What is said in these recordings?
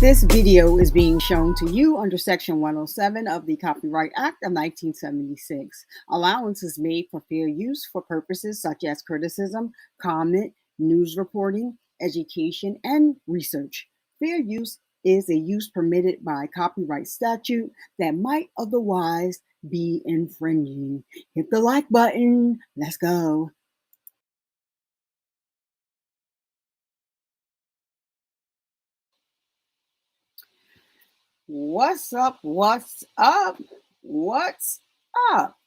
This video is being shown to you under Section 107 of the Copyright Act of 1976. Allowance is made for fair use for purposes such as criticism, comment, news reporting, education, and research. Fair use is a use permitted by copyright statute that might otherwise be infringing. Hit the like button. Let's go. What's up? What's up? What's up?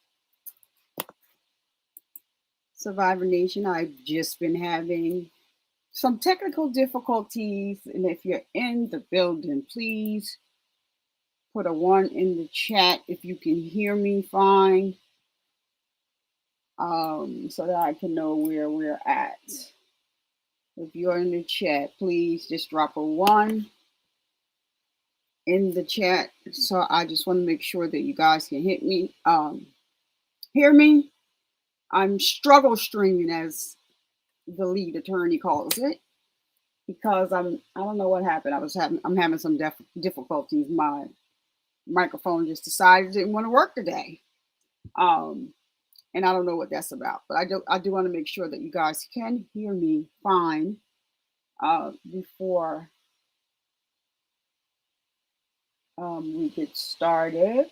Survivor Nation, I've just been having some technical difficulties, and if you're in the building, please put a 1 in the chat if you can hear me fine, so that I can know where we're at. If you're in the chat, please just drop a 1 in the chat. So I just want to make sure that you guys can hear me. I'm struggle streaming, as the lead attorney calls it, because I don't know what happened. I'm having some difficulties. My microphone just decided it didn't want to work today, and I don't know what that's about. But I do want to make sure that you guys can hear me fine before we get started.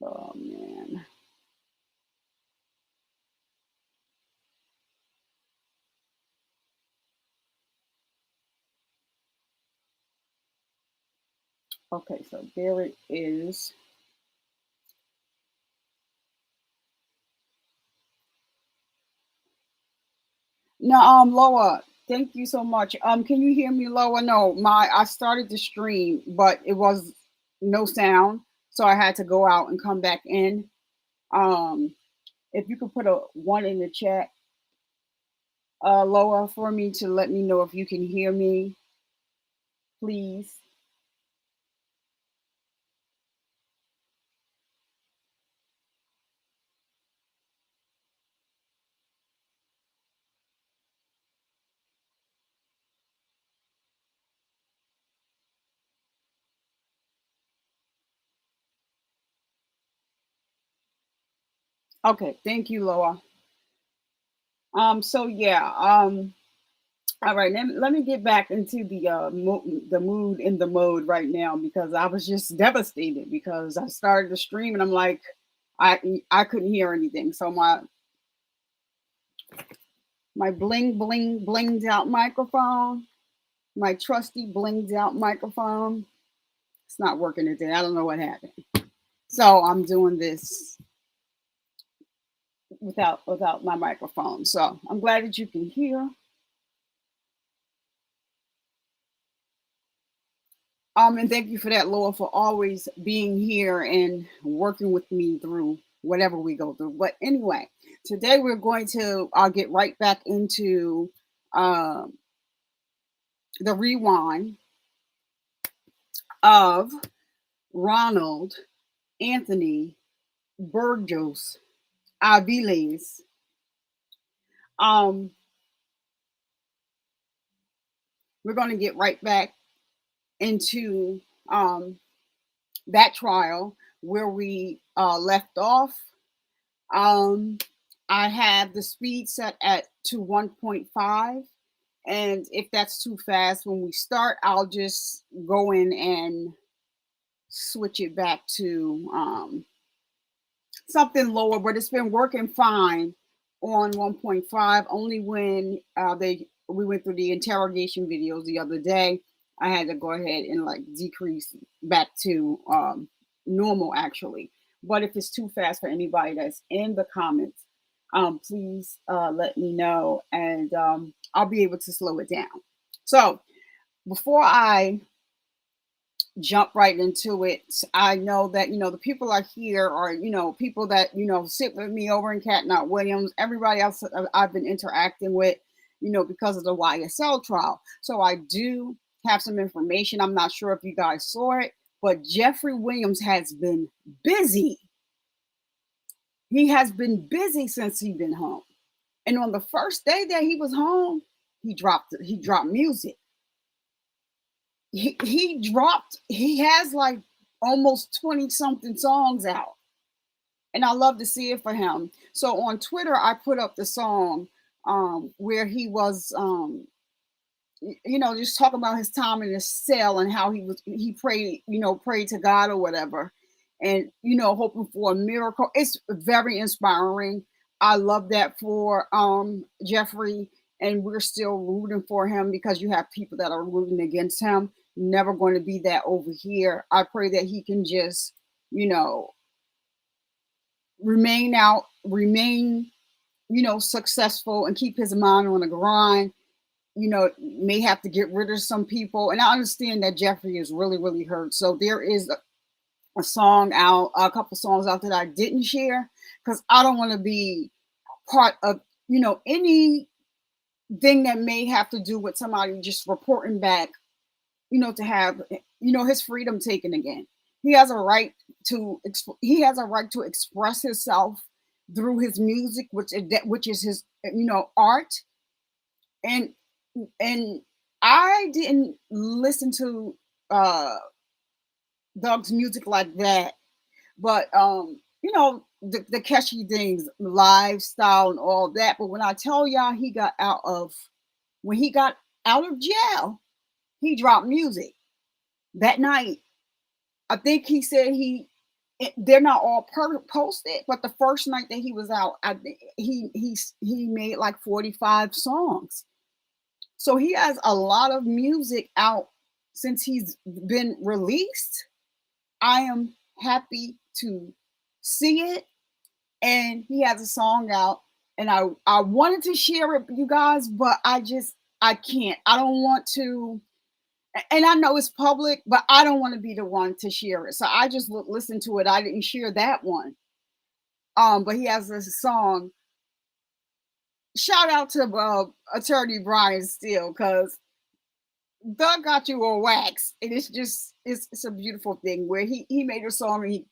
Oh man. Okay, so there it is. No, Loa, thank you so much. Can you hear me, Loa? No, I started the stream, but it was no sound, so I had to go out and come back in. If you could put a 1 in the chat, Loa, for me, to let me know if you can hear me, please. Okay, thank you, Loa. So yeah, all right, let me get back into the mood in the mode right now, because I was just devastated because I started the stream and I'm like, I couldn't hear anything. So my blinged out microphone, my trusty blinged out microphone, it's not working today. I don't know what happened. So I'm doing this without my microphone. So I'm glad that you can hear. And thank you for that, Laura, for always being here and working with me through whatever we go through. But anyway, today we're going to get right back into the rewind of Ronald Anthony Burgos Aviles. We're going to get right back into that trial where we left off. I have the speed set to 1.5, and if that's too fast when we start, I'll just go in and switch it back to something lower. But it's been working fine on 1.5. Only when we went through the interrogation videos the other day, I had to go ahead and like decrease back to normal, actually. But if it's too fast for anybody that's in the comments, please let me know, and I'll be able to slow it down. So before I jump right into it, I know that the people are here are people that sit with me over in Catnut Williams. Everybody else I've been interacting with, because of the YSL trial. So I do have some information. I'm not sure if you guys saw it, but Jeffrey Williams has been busy. He has been busy since he's been home. And on the first day that he was home, he dropped music. He has like almost 20 something songs out. And I love to see it for him. So on Twitter, I put up the song where he was just talking about his time in his cell and how he prayed, prayed to God or whatever, and hoping for a miracle. It's very inspiring. I love that for Jeffrey, and we're still rooting for him because you have people that are rooting against him. Never going to be that over here. I pray that he can just, remain, successful and keep his mind on the grind. May have to get rid of some people. And I understand that Jeffrey is really, really hurt. So there is a song out, a couple songs out that I didn't share because I don't want to be part of, anything that may have to do with somebody just reporting back, to have, his freedom taken again. He has a right to express himself through his music, which is his, art. And I didn't listen to Doug's music like that, but the catchy things, lifestyle and all that. But when I tell y'all when he got out of jail, he dropped music that night. I think he said they're not all posted, but the first night that he was out, he made like 45 songs. So he has a lot of music out since he's been released. I am happy to see it. And he has a song out. And I wanted to share it with you guys, but I can't. I don't want to. And I know it's public, but I don't want to be the one to share it. So I just listened to it. I didn't share that one. But he has this song. Shout out to Attorney Brian Steele, because Doug got you on wax, and it's a beautiful thing where he made a song and he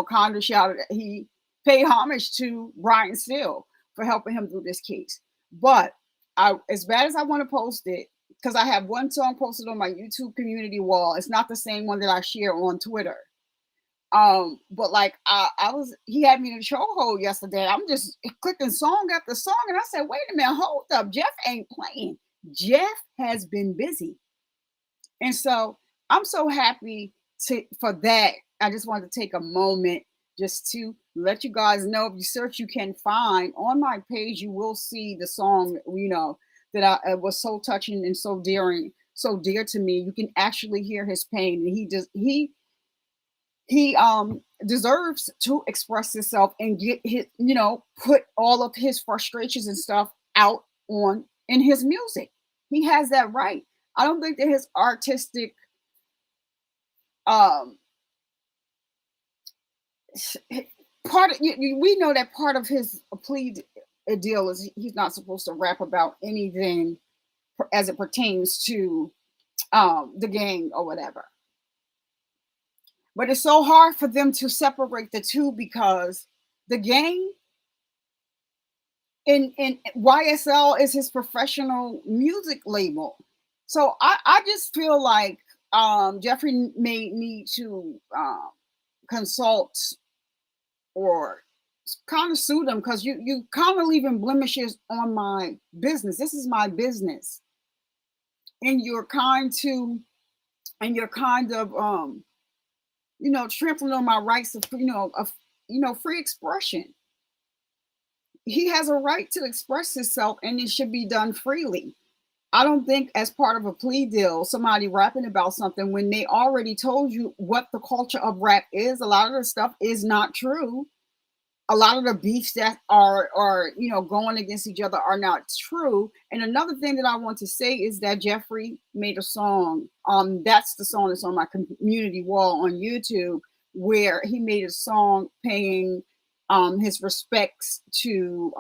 kind of shouted, he paid homage to Brian Steele for helping him through this case. But as bad as I want to post it, because I have one song posted on my YouTube community wall, it's not the same one that I share on Twitter. But like he had me in a chokehold yesterday. I'm just clicking song after song, and I said, wait a minute, hold up. Jeff ain't playing. Jeff has been busy. And so I'm so happy for that. I just wanted to take a moment just to let you guys know. If you search, you can find on my page, you will see the song, that I was so touching and so dear to me. You can actually hear his pain, and he deserves to express himself and get his, put all of his frustrations and stuff out in his music. He has that right. I don't think that his artistic we know that part of his plea deal is he's not supposed to rap about anything as it pertains to the gang or whatever. But it's so hard for them to separate the two because the gang in YSL is his professional music label. So I just feel like Jeffrey may need to consult or kind of sue them, because you kind of leaving blemishes on my business. This is my business, and you're kind of trampling on my rights of free expression. He has a right to express himself, and it should be done freely. I don't think as part of a plea deal, somebody rapping about something when they already told you what the culture of rap is. A lot of the stuff is not true. A lot of the beefs that are going against each other are not true. And another thing that I want to say is that Jeffrey made a song. That's the song that's on my community wall on YouTube, where he made a song paying his respects to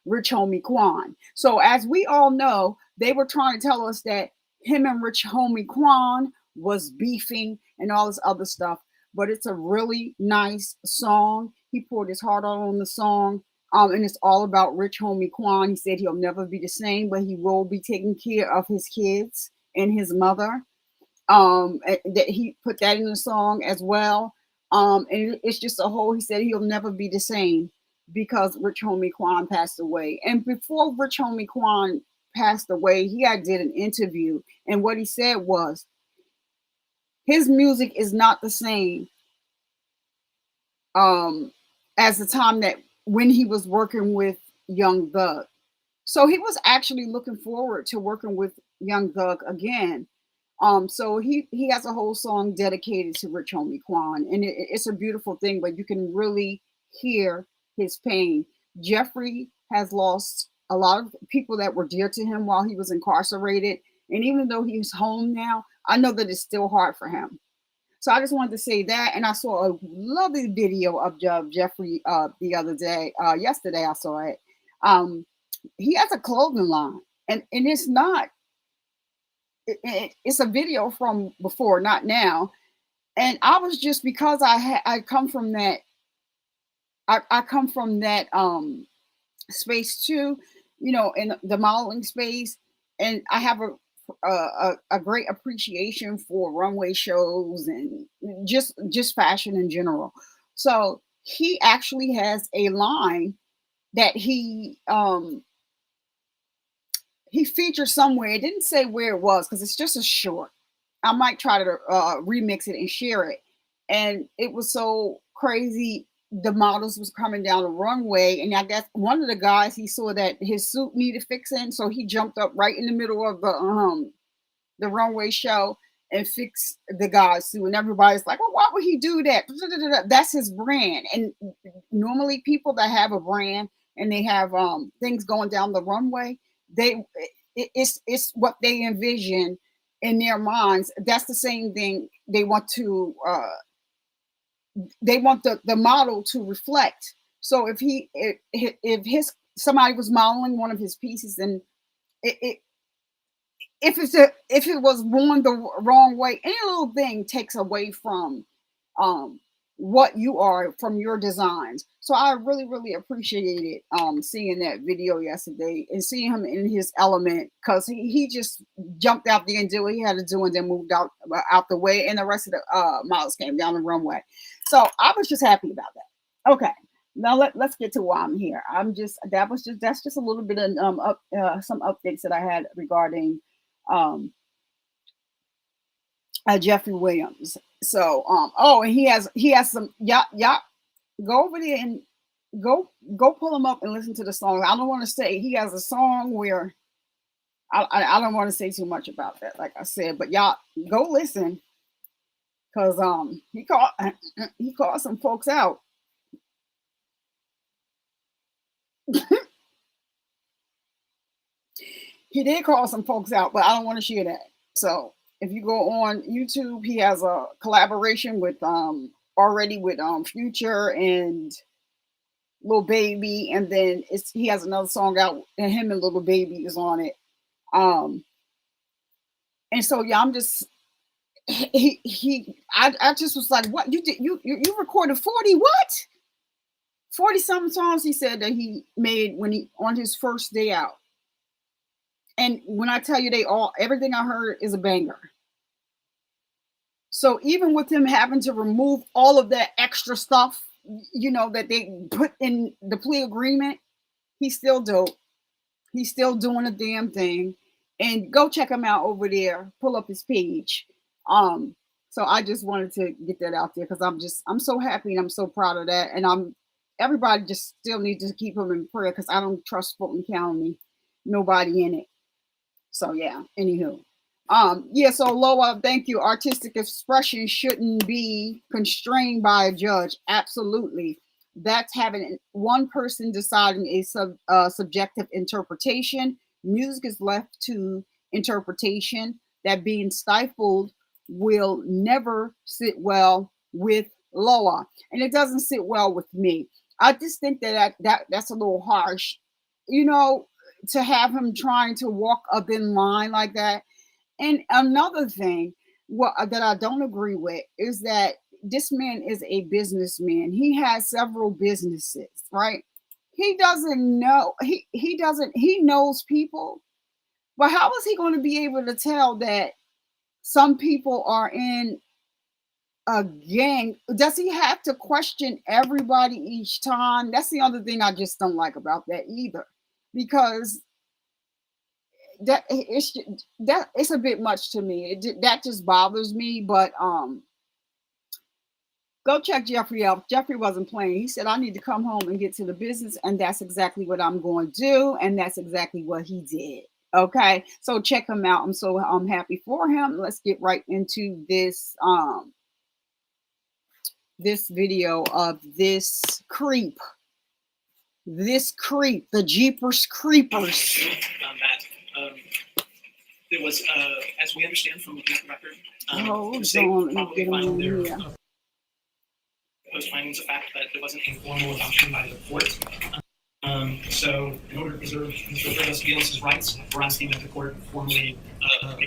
Rich Homie Quan. So as we all know, they were trying to tell us that him and Rich Homie Quan was beefing and all this other stuff. But it's a really nice song. He poured his heart out on the song. And it's all about Rich Homie Quan. He said he'll never be the same, but he will be taking care of his kids and his mother. That he put that in the song as well. And it's just a whole. He said he'll never be the same because Rich Homie Quan passed away. And before Rich Homie Quan passed away, he had did an interview, and what he said was his music is not the same as the time that when he was working with Young Thug. So he was actually looking forward to working with Young Thug again. So he has a whole song dedicated to Rich Homie Quan, and it's a beautiful thing, but you can really hear his pain. Jeffrey has lost a lot of people that were dear to him while he was incarcerated, and even though he's home now, I know that it's still hard for him. So I just wanted to say that, and I saw a lovely video of Jeffrey the other day. Yesterday I saw it. He has a clothing line, and it's not. It's a video from before, not now. And I was just because I come from that. I come from that space too, in the modeling space, and I have a great appreciation for runway shows and just fashion in general. So he actually has a line that he featured somewhere. It didn't say where it was because it's just a short. I might try to remix it and share it. And it was so crazy. The models was coming down the runway, and I guess one of the guys, he saw that his suit needed fixing, so he jumped up right in the middle of the runway show and fixed the guy's suit. And everybody's like, "Well, why would he do that?" That's his brand. And normally, people that have a brand and they have things going down the runway, it's what they envision in their minds. That's the same thing they want to. They want the model to reflect. So if his somebody was modeling one of his pieces, and it if it was worn the wrong way, any little thing takes away from what you are from your designs. So I really, really appreciated seeing that video yesterday and seeing him in his element, because he just jumped out there and did what he had to do and then moved out the way, and the rest of the models came down the runway. So I was just happy about that. Okay. Now let's get to why I'm here. That's just a little bit of some updates that I had regarding Jeffrey Williams. So and he has some go over there and go pull him up and listen to the song. I don't want to say he has a song where I don't want to say too much about that, like I said, but y'all go listen, because he called some folks out. He did call some folks out, but I don't want to share that. So if you go on YouTube, he has a collaboration with already with Future and Lil Baby, and then he has another song out, and him and Lil Baby is on it. And so I'm just I just was like, what you did? You recorded 40 what? 40 something songs, he said, that he made when he on his first day out. And when I tell you, everything I heard is a banger. So even with him having to remove all of that extra stuff, that they put in the plea agreement, he's still dope. He's still doing a damn thing. And go check him out over there. Pull up his page. So I just wanted to get that out there, because I'm so happy and I'm so proud of that. And everybody just still needs to keep him in prayer, because I don't trust Fulton County, nobody in it. So yeah, anywho. So Loa, thank you. Artistic expression shouldn't be constrained by a judge. Absolutely. That's having one person deciding a subjective interpretation. Music is left to interpretation. That being stifled will never sit well with Loa. And it doesn't sit well with me. I just think that's a little harsh, to have him trying to walk up in line like that. And another thing that I don't agree with is that this man is a businessman. He has several businesses, right? he doesn't know. He knows people, but how is he going to be able to tell that some people are in a gang? Does he have to question everybody each time? That's the other thing I just don't like about that either, because it's a bit much to me. That just bothers me. But go check Jeffrey out. Jeffrey wasn't playing. He said, I need to come home and get to the business, and that's exactly what I'm going to do, and that's exactly what he did. Okay, so check him out. I'm happy for him. Let's get right into this this video of this creep, the Jeepers Creepers. There was, as we understand from looking at the record, Hold the state on, let me probably get filed on their here. proposed findings of fact that there wasn't a formal adoption by the court. So in order to preserve Mr. Burgos Aviles' rights, we're asking that the court formally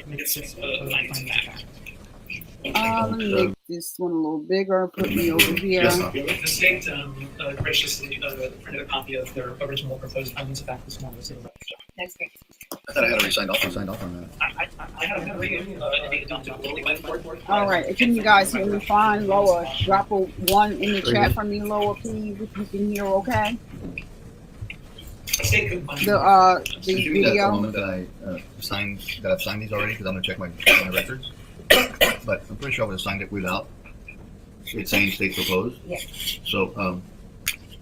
make its findings of fact. Let me make this one a little bigger. Put me over here. The state graciously printed a copy of their original proposed findings of fact this morning. That's great. I thought I had already signed off on that. I had a reading adopted orally by the court. All right. Can you guys hear me fine? Lower. Drop a 1 in the chat for me, Lower, please, if you can hear okay. The video. The moment that I've signed these already, because I'm gonna check my records. But I'm pretty sure I would have signed it without it saying state proposed. Yeah. So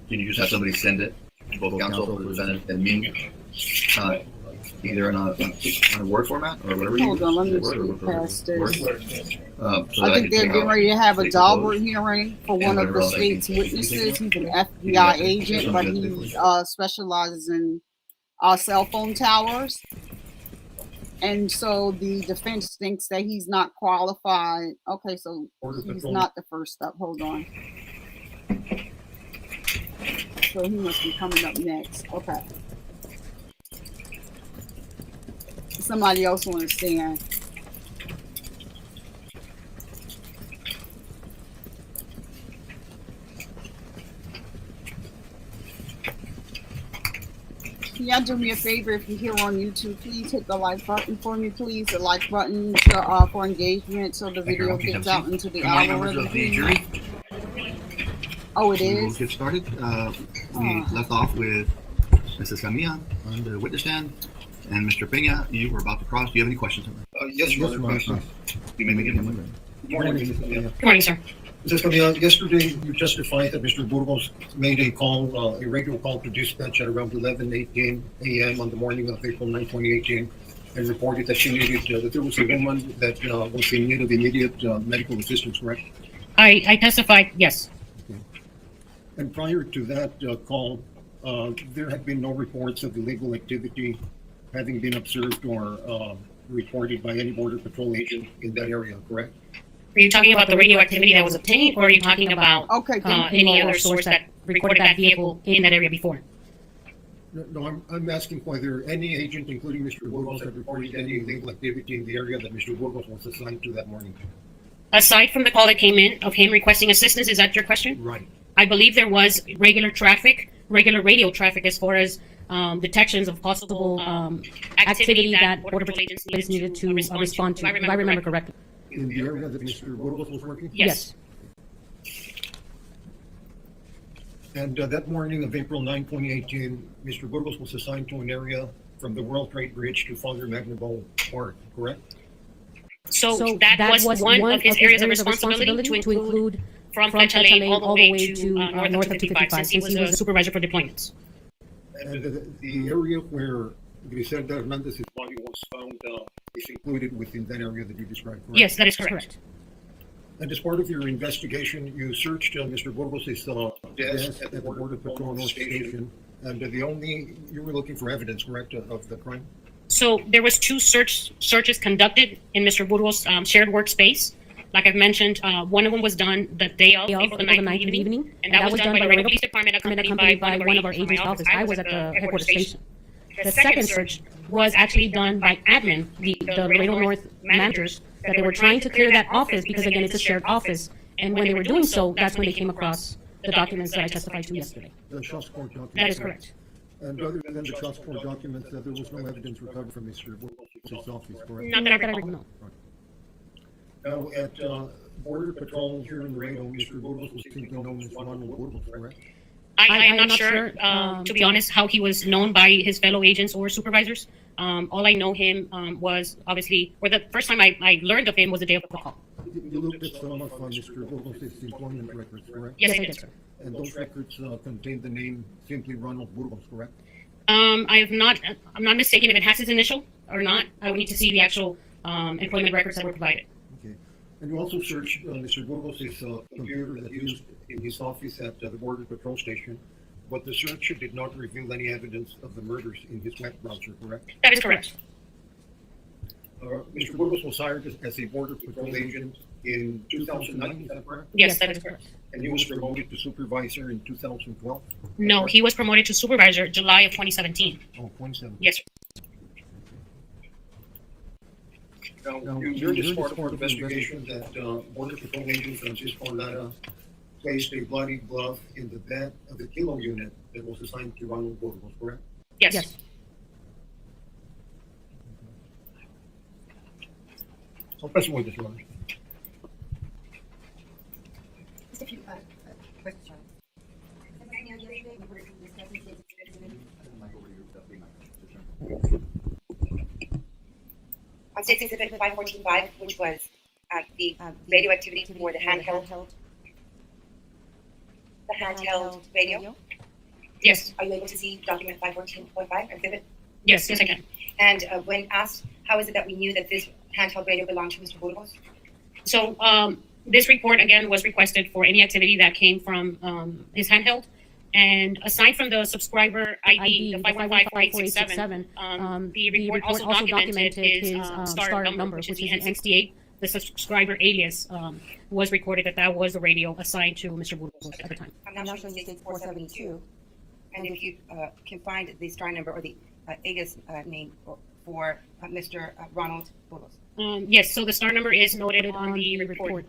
can you just have somebody send it to both council, representative, and me, either in a Word format or whatever? Hold on, let me skip past this. So I think they're getting ready to have a Daubert hearing for one of the state's witnesses. He's an FBI agent, but he specializes in cell phone towers. And so the defense thinks that he's not qualified. Okay, so he's not the first up. Hold on. So he must be coming up next. Okay. Somebody else will understand. Can y'all do me a favor, if you're here on YouTube, please hit the like button for me, please. The like button for engagement, so the video gets out into the algorithm. Oh, it is? We'll get started. We left off with Mrs. Camilla on the witness stand, and Mr. Peña, you were about to cross. Do you have any questions? Yes, Your Honor. Questions? You may begin. Good morning, Mrs. Camilla. Good morning, sir. Mrs. Camilla, yesterday you testified that Mr. Burgos made a call, a radio call to dispatch at around 11:18 a.m. on the morning of April 9, 2018, and reported that she needed, that there was a woman that was in need of immediate medical assistance, correct? I testified, yes. Okay. And prior to that call, there had been no reports of illegal activity having been observed or reported by any border patrol agent in that area, correct? Are you talking about the radioactivity that was obtained, or are you talking about any other source that recorded that vehicle in that area before? No, I'm asking whether any agent, including Mr. Burgos, had reported any illegal activity in the area that Mr. Burgos was assigned to that morning. Aside from the call that came in of him requesting assistance, is that your question? Right. I believe there was regular radio traffic as far as detections of possible activity that Border Patrol agents needed to respond to, if I remember correctly. In the area that Mr. Burgos was working? Yes. And that morning of April 9, 2018, Mr. Burgos was assigned to an area from the World Trade Bridge to Father Magneto Park, correct? So that was one of his areas of responsibility to include from Flecha Lane all the way to north of 255, since he was a supervisor for deployments. And the area where Grizelda Hernandez's body was found is included within that area that you described, correct? Yes, that is correct. And as part of your investigation, you searched Mr. Burgos' desk at the Border Patrol North Station, and you were looking for evidence, correct, of the crime? So there was two searches conducted in Mr. Burgos' shared workspace. Like I've mentioned, one of them was done the day of April the 9th in the evening, and that was done by the Laredo Police Department accompanied by one of our agents' office. I was at the headquarters station. The second search was actually done by admin, the Laredo North managers, that they were trying to clear that office because, again, it's a shared office. And when they were doing so, that's when they came across the documents that I testified to yesterday. The child support documents? That is correct. And other than the child support documents, there was no evidence recovered from Mr. Burgos' office, correct? Not that I recall, no. Now, at Border Patrol here in Laredo, Mr. Burgos was simply known as Ronald Burgos, correct? I am not sure, to be honest, how he was known by his fellow agents or supervisors. All I know him was obviously, or the first time I learned of him was the day of the call. You looked at some of Mr. Burgos' employment records, correct? Yes, I did, sir. And those records contain the name simply Ronald Burgos, correct? I'm not mistaken if it has his initial or not. I would need to see the actual employment records that were provided. Okay. And you also searched Mr. Burgos' computer that he used in his office at the Border Patrol Station, but the search did not reveal any evidence of the murders in his web browser, correct? That is correct. Mr. Burgos was hired as a Border Patrol agent in 2009, is that correct? Yes, that is correct. And he was promoted to supervisor in 2012? No, he was promoted to supervisor July of 2017. Oh, 27. Yes, sir. Now, during this part of the investigation that Border Patrol agent Francisco Lara placed a bloody glove in the bed of the kilo unit that was assigned to Ronald Burgos, correct? Yes. I'll press with this one. Just a few questions. On State Exhibit 514.5, which was the radio activity for the handheld radio. Yes. Are you able to see document 514.5 exhibit? Yes, I can. And when asked, how is it that we knew that this handheld radio belonged to Mr. Burgos? So this report again was requested for any activity that came from his handheld. And aside from the subscriber ID, the 5154867, the report also documented his star number, which is the N68. The subscriber alias was recorded that was the radio assigned to Mr. Burgos at the time. I'm now showing you state 472. And if you can find the star number or the alias name for Mr. Ronald Burgos. Yes, so the star number is noted on the report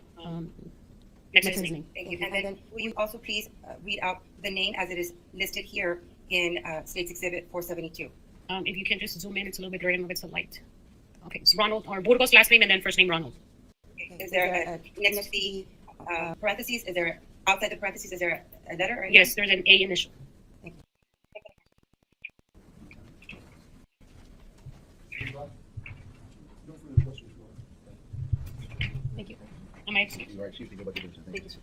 next to his name. Thank you. And then will you also please read out the name as it is listed here in State's Exhibit 472? If you can just zoom in, it's a little bit greater and it's a light. Okay, it's Ronald, or Burgos last name and then first name Ronald. Is there next to the parentheses, is there outside the parentheses, is there a letter? Or Yes, there's an A initial. Thank you. Thank you. Am I excused? You are excused to go back to the business. Thank you, sir.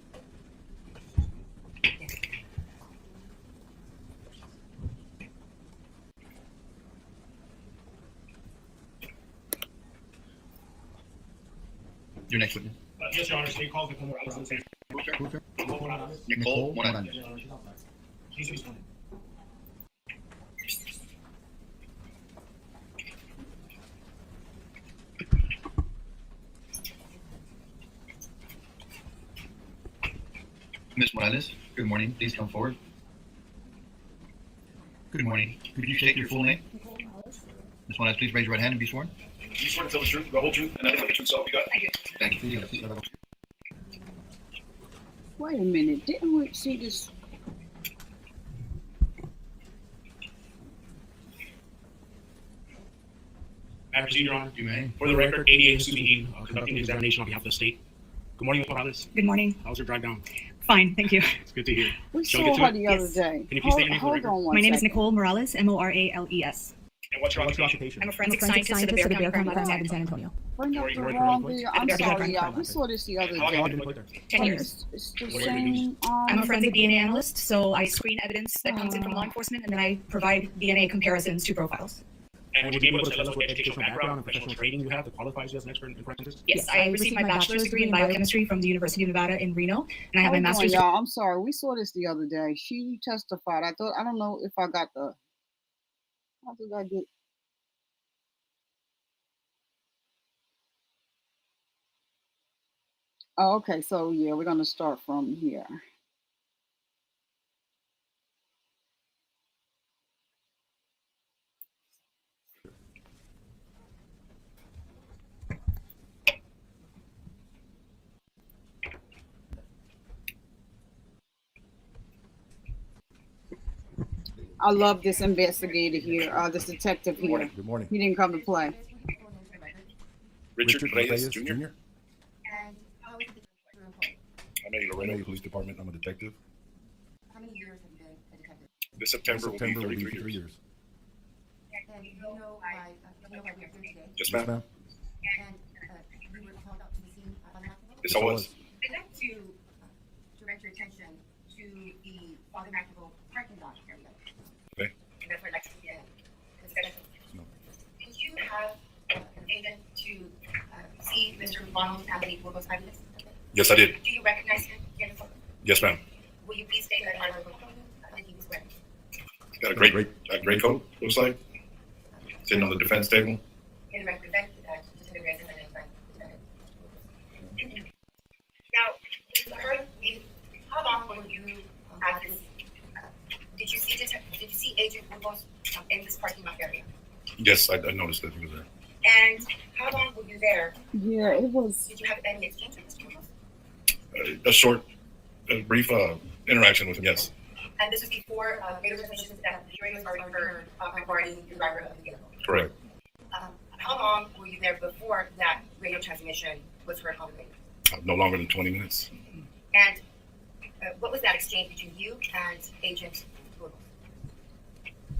Your next witness. Yes, Your Honor, so you called Nicole Morales. Nicole Morales. She's to be sworn in. Ms. Morales, good morning. Please come forward. Good morning. Could you state your full name? Ms. Morales, please raise your right hand and be sworn. You swear to tell the truth, the whole truth, and nothing but the truth, so help you God? Thank you. Wait a minute, didn't we see this? May I proceed, Your Honor? You may. For the record, ADA Subi, conducting the examination on behalf of the state. Good morning, Ms. Morales. Good morning. How's your drive down? Fine, thank you. It's good to hear. We Shall we saw get to her it? the other Yes. day. Can you please state your name for the Hold record? on one My name is second. Nicole Morales, Morales. And what's your occupation? I'm a I'm forensic a forensic scientist at the Bear County Crime Lab in Lab. San Antonio. Bring up You're the right, wrong right, video. right. I'm At the sorry, Bear y'all. County We saw this the other How long have you day. been employed there? 10 years. It's the What are your duties? same. I'm a forensic DNA analyst, so I screen evidence that comes in from law enforcement and then I provide DNA comparisons to profiles. And would you be able to tell us what educational background and professional training you have that qualifies you as an expert in forensics? Yes, I received my bachelor's degree in biochemistry from the University of Nevada in Reno, and I have my Hold on, master's. y'all. I'm sorry. We saw this the other day. She testified. I don't know if I got the. How did I get? Oh, okay. So yeah, we're gonna start from here. I love this investigator here, this detective here. Good morning. He didn't come to play. Richard Reyes Jr. And how is it that you're employed? I'm a Laredo Laredo. Police Department. I'm a detective. How many years have you been a detective? This September will be 33 years. And you know why we are here today? Yes, Yes, ma'am. ma'am. And you were called out to the scene on that level? Yes, I was. I'd like to direct your attention to the Father McNamara parking lot area. Okay. And that's where I'd like to begin. Discussion. No. Did you have an agent to see Mr. Ronald Anthony Burgos Aviles? Yes, I did. Do you recognize him in the photo? Yes, ma'am. Will you please state that I that he was wearing? Got a great coat, looks like. Sitting on the defense table. In the record that Lieutenant Reyes has identified Lieutenant. Now, how long were you at this? Did you see Agent Burgos in this parking lot area? Yes, I noticed that he was there. And how long were you there? Yeah, it was. Did you have any exchange with Mr. Burgos? A short, brief interaction with him, yes. And this was before radio transmissions that the hearings are heard regarding the driver of the vehicle. Correct. How long were you there before that radio transmission was heard on the radio? No longer than 20 minutes. And what was that exchange between you and Agent Burgos?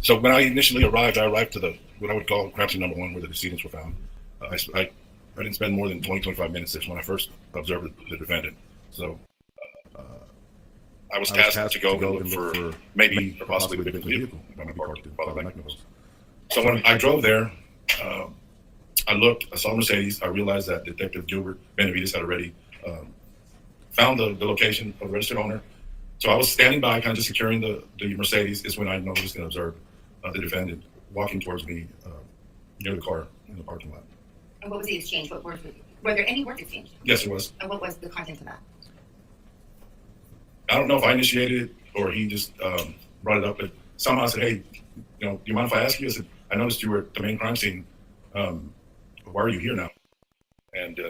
So when I initially arrived, I arrived to what I would call crime scene number 1, where the decedents were found. I didn't spend more than 25 minutes there when I first observed the defendant. So I was tasked to go and look for maybe or possibly the victim's vehicle that might be parked in Father McNamara's. So when I drove there, I looked, I saw Mercedes. I realized that Detective Gilbert Benavides had already found the location of the registered owner. So I was standing by, kind of just securing the Mercedes, is when I noticed and observed the defendant walking towards me near the car in the parking lot. And what was the exchange? What words were there any words exchanged? Yes, it was. And what was the content of that? I don't know if I initiated it or he just brought it up, but somehow I said, hey, do you mind if I ask you? I said, I noticed you were at the main crime scene. Why are you here now? And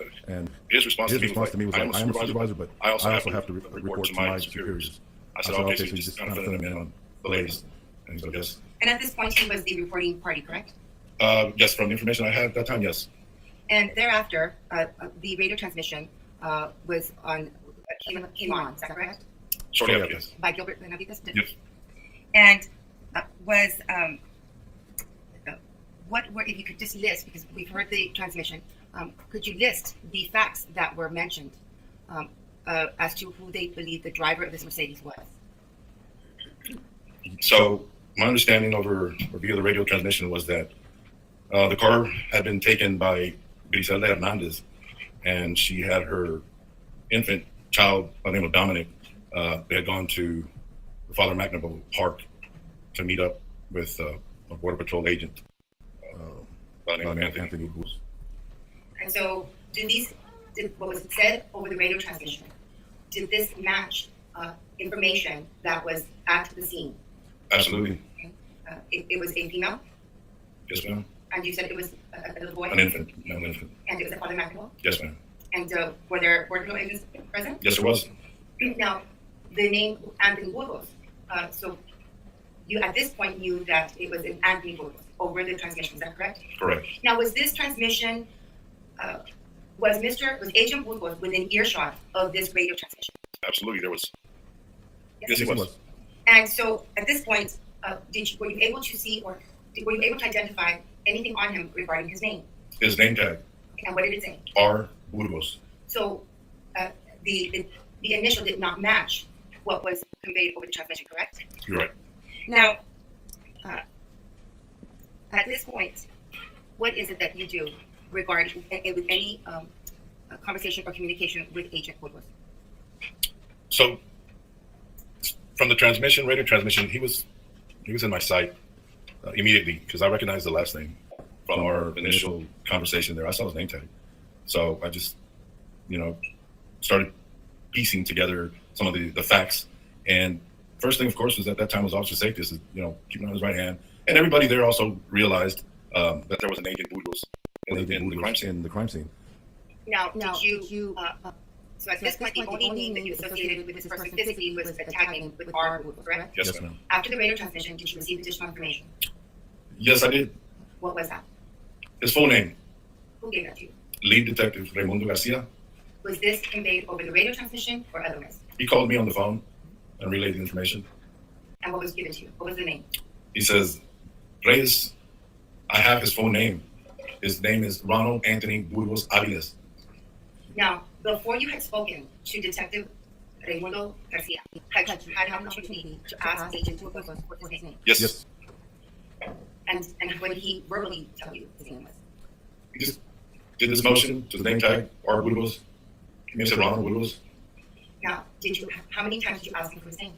his response to me was like, I am a supervisor, but I also have to report to my superiors. I said, okay, so you just kind of fill them in on the latest. And he said, yes. And at this point, he was the reporting party, correct? Yes, from the information I had at that time, yes. And thereafter, the radio transmission was came on, is that correct? Shortly after, yes. By Gilbert Benavides? Yes. And was, what were, if you could just list, because we've heard the transmission, could you list the facts that were mentioned as to who they believe the driver of this Mercedes was? So my understanding via the radio transmission was that the car had been taken by Grizelda Hernandez, and she had her infant child by the name of Dominic. They had gone to the Father McNamara Park to meet up with a Border Patrol agent by the name of Anthony Burgos. And so, what was said over the radio transmission, did this match information that was at the scene? Absolutely. It was a female, Yes, ma'am. and you said it was a little boy? An infant. No, an infant. And it was a Father McNamara? Yes, ma'am. And were there Border Patrol agents present? Yes, there was. Now, the name Anthony Burgos, so you at this point knew that it was an Anthony Burgos over the transmission, is that correct? Correct. Now, was this transmission, was Agent Burgos within earshot of this radio transmission? Absolutely, there was. Yes, he was. And so, at this point, were you able to see or were you able to identify anything on him regarding his name? His name tag, And what did it say? R. Burgos. So, the initial did not match what was conveyed over the transmission, correct? You're right. Now, at this point, what is it that you do regarding with any conversation or communication with Agent Burgos? So, from the radio transmission, he was in my sight immediately because I recognized the last name from our initial conversation there. I saw his name tag, so I just, started piecing together some of the facts. And first thing, of course, was at that time was officer safety. This is, keeping on his right hand, and everybody there also realized that there was an Agent Burgos in the crime scene. In the crime scene. Now, did you So at this point, the only name that you associated with this person physically was the tag name with R, correct? Yes, ma'am. After the radio transmission, did you receive additional information? Yes, I did. What was that? His full name, Who gave that to you? Lead Detective Raimundo Garcia. Was this conveyed over the radio transmission or otherwise? He called me on the phone and relayed the information. And what was given to you? What was the name? He says, Reyes, I have his full name. His name is Ronald Anthony Burgos Aviles. Now, before you had spoken to Detective Raimundo Garcia, had you had an opportunity to ask Agent Burgos for his name? Yes. And what did he verbally tell you his name was? He just did this motion to the name tag, R. Burgos. He said Ronald Burgos. Now, how many times did you ask him for his name?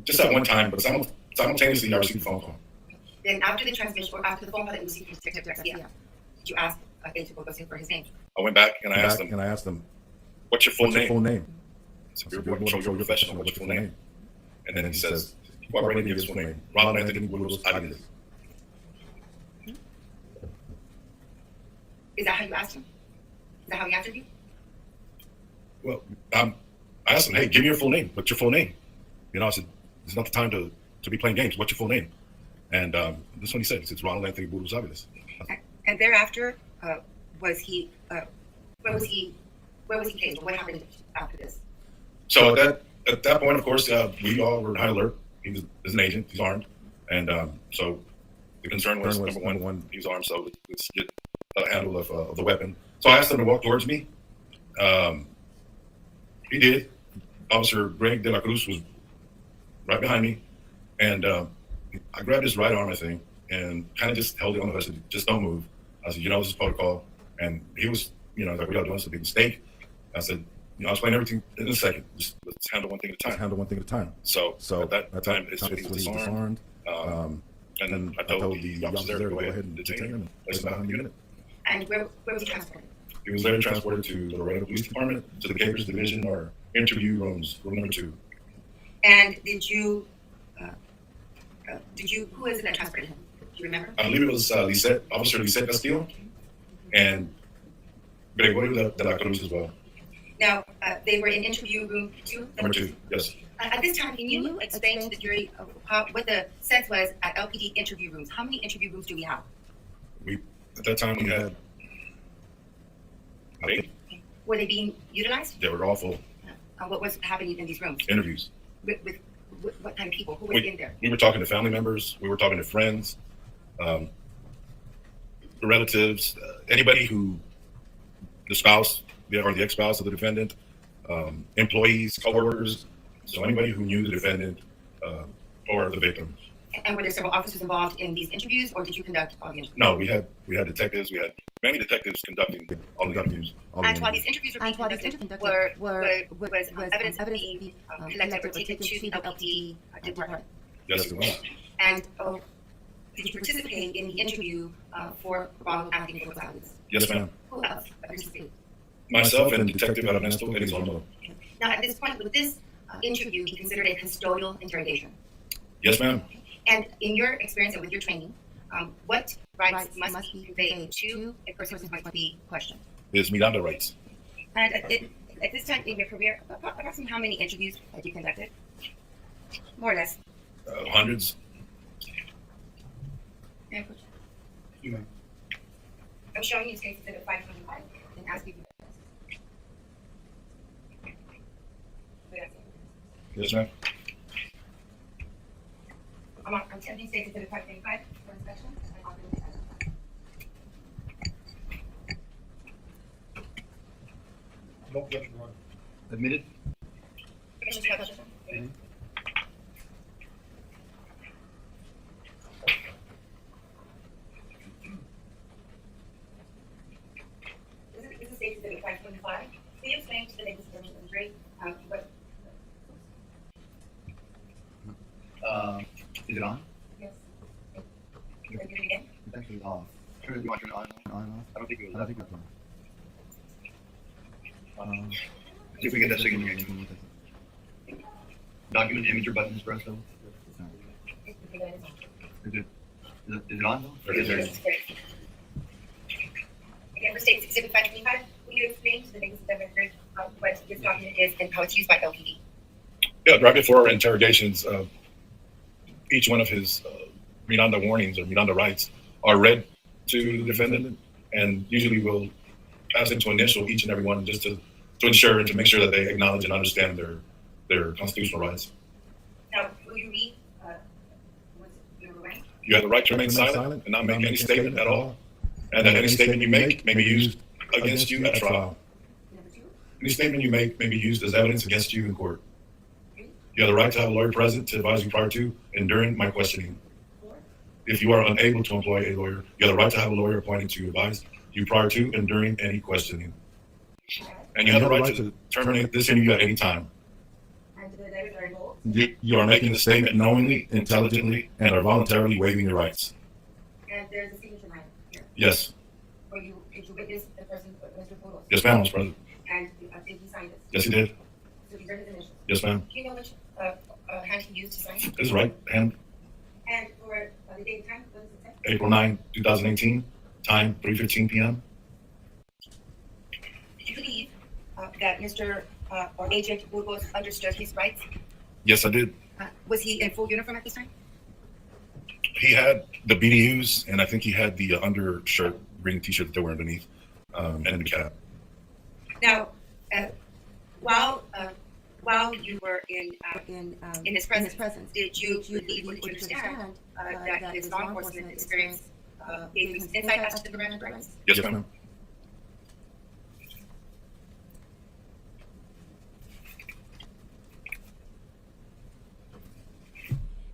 Just at one time, but simultaneously I received a phone call. Then after the transmission or after the phone call that you received from Detective Garcia, did you ask Agent Burgos for his name? I went back and I asked him, what's your full name? I said, you're a professional, what's your full name? And then he says, what right give his full name? Ronald Anthony Burgos Aviles. Is that how you asked him? Is that how he answered you? Well, I asked him, hey, give me your full name. What's your full name? You know, I said, it's not the time to be playing games. What's your full name? And this is what he said. He said, Ronald Anthony Burgos Aviles. And thereafter, where was he placed? What happened after this? So at that point, of course, we all were high alert. He was an agent. He's armed. And so the concern was, number one, he was armed. So let's get a handle of the weapon. So I asked him to walk towards me. He did. Officer Greg De La Cruz was right behind me. And I grabbed his right arm, I think, and kind of just held it on the hood. I said, just don't move. I said, this is protocol. And he was, like, what y'all doing? It's a big mistake. I said, I'll explain everything in a second. Just let's handle one thing at a time. So at that time, he was disarmed. And then I told the officer there to go ahead and detain him and place him out in the unit. And where was he transported? He was later transported to the Laredo Police Department, to the Capers Division, or interview rooms, room number 2. And who is it that transported him? Do you remember? I believe it was Officer Lisette Castillo, and Gregorio De La Cruz as well. Now, they were in interview room 2? Number 2, yes. At this time, can you explain to the jury what the sense was at LPD interview rooms? How many interview rooms do we have? At that time, we had 8. Were they being utilized? They were all full. What was happening in these rooms? Interviews. With what kind of people? Who was in there? We were talking to family members. We were talking to friends, relatives, anybody who, the spouse or the ex-spouse of the defendant, employees, coworkers. So anybody who knew the defendant or the victim. And were there several officers involved in these interviews, or did you conduct all the interviews? No, we had detectives. We had many detectives conducting all the interviews. And while these interviews were being conducted, was evidence being collected or taken to the LPD department? Yes, it was. And did you participate in the interview for Ronald Anthony Burgos Aviles? Yes, ma'am. Who else participated? Myself and Detective Ernesto Elizondo. Now, at this point, would this interview be considered a custodial interrogation? Yes, ma'am. And in your experience and with your training, what rights must be conveyed to a person who might be questioned? There's Miranda rights. And at this time in your career, approximately how many interviews have you conducted? More or less. Hundreds. I'm showing you cases that are 525 and ask you. Yes, ma'am. I'm sending states that are 525 for inspection. No objection, Your Honor. Admitted? Commissioner's question. This is states that are 525. Can you explain to the ladies of the jury what? Is it on? Yes. Can you do it again? It's actually off. You want to turn it on? I don't think it was. See if we get that signal again. Document image or button espresso. Is it on though? Or is there? Again, for states exhibit 525, will you explain to the ladies of the record what this document is and how it's used by LPD. Yeah, right before our interrogations, each one of his Miranda warnings or Miranda rights are read to the defendant, and usually we'll ask them to initial each and every one just to ensure and to make sure that they acknowledge and understand their constitutional rights. Now, will you read what's your right? You have the right to remain silent and not make any statement at all, and that any statement you make may be used against you at trial. Number 2, Any statement you make may be used as evidence against you in court. You have the right to have a lawyer present to advise you prior to and during my questioning. 4, If you are unable to employ a lawyer, you have the right to have a lawyer appointed to advise you prior to and during any questioning. And you have the right to terminate this interview at any time. and the letters are involved. You are making the statement knowingly, intelligently, and are voluntarily waiving your rights. And there's a signature line here. Yes. Did you witness the person, Mr. Burgos? Yes, ma'am, Mr. President. And did he sign this? Yes, he did. So these are his initials. Yes, ma'am. Do you know which hand he used to sign? This is right. And And for the date and time, what does it say? April 9, 2018, time 3:15 p.m. Did you believe that Mr. Or Agent Burgos understood his rights? Yes, I did. Was he in full uniform at this time? He had the BDUs, and I think he had the undershirt, green T-shirt that they were underneath, and the cap. Now, while you were in his presence, did you believe or understand that his law enforcement experience gave him insight as to the Miranda rights? Yes, ma'am.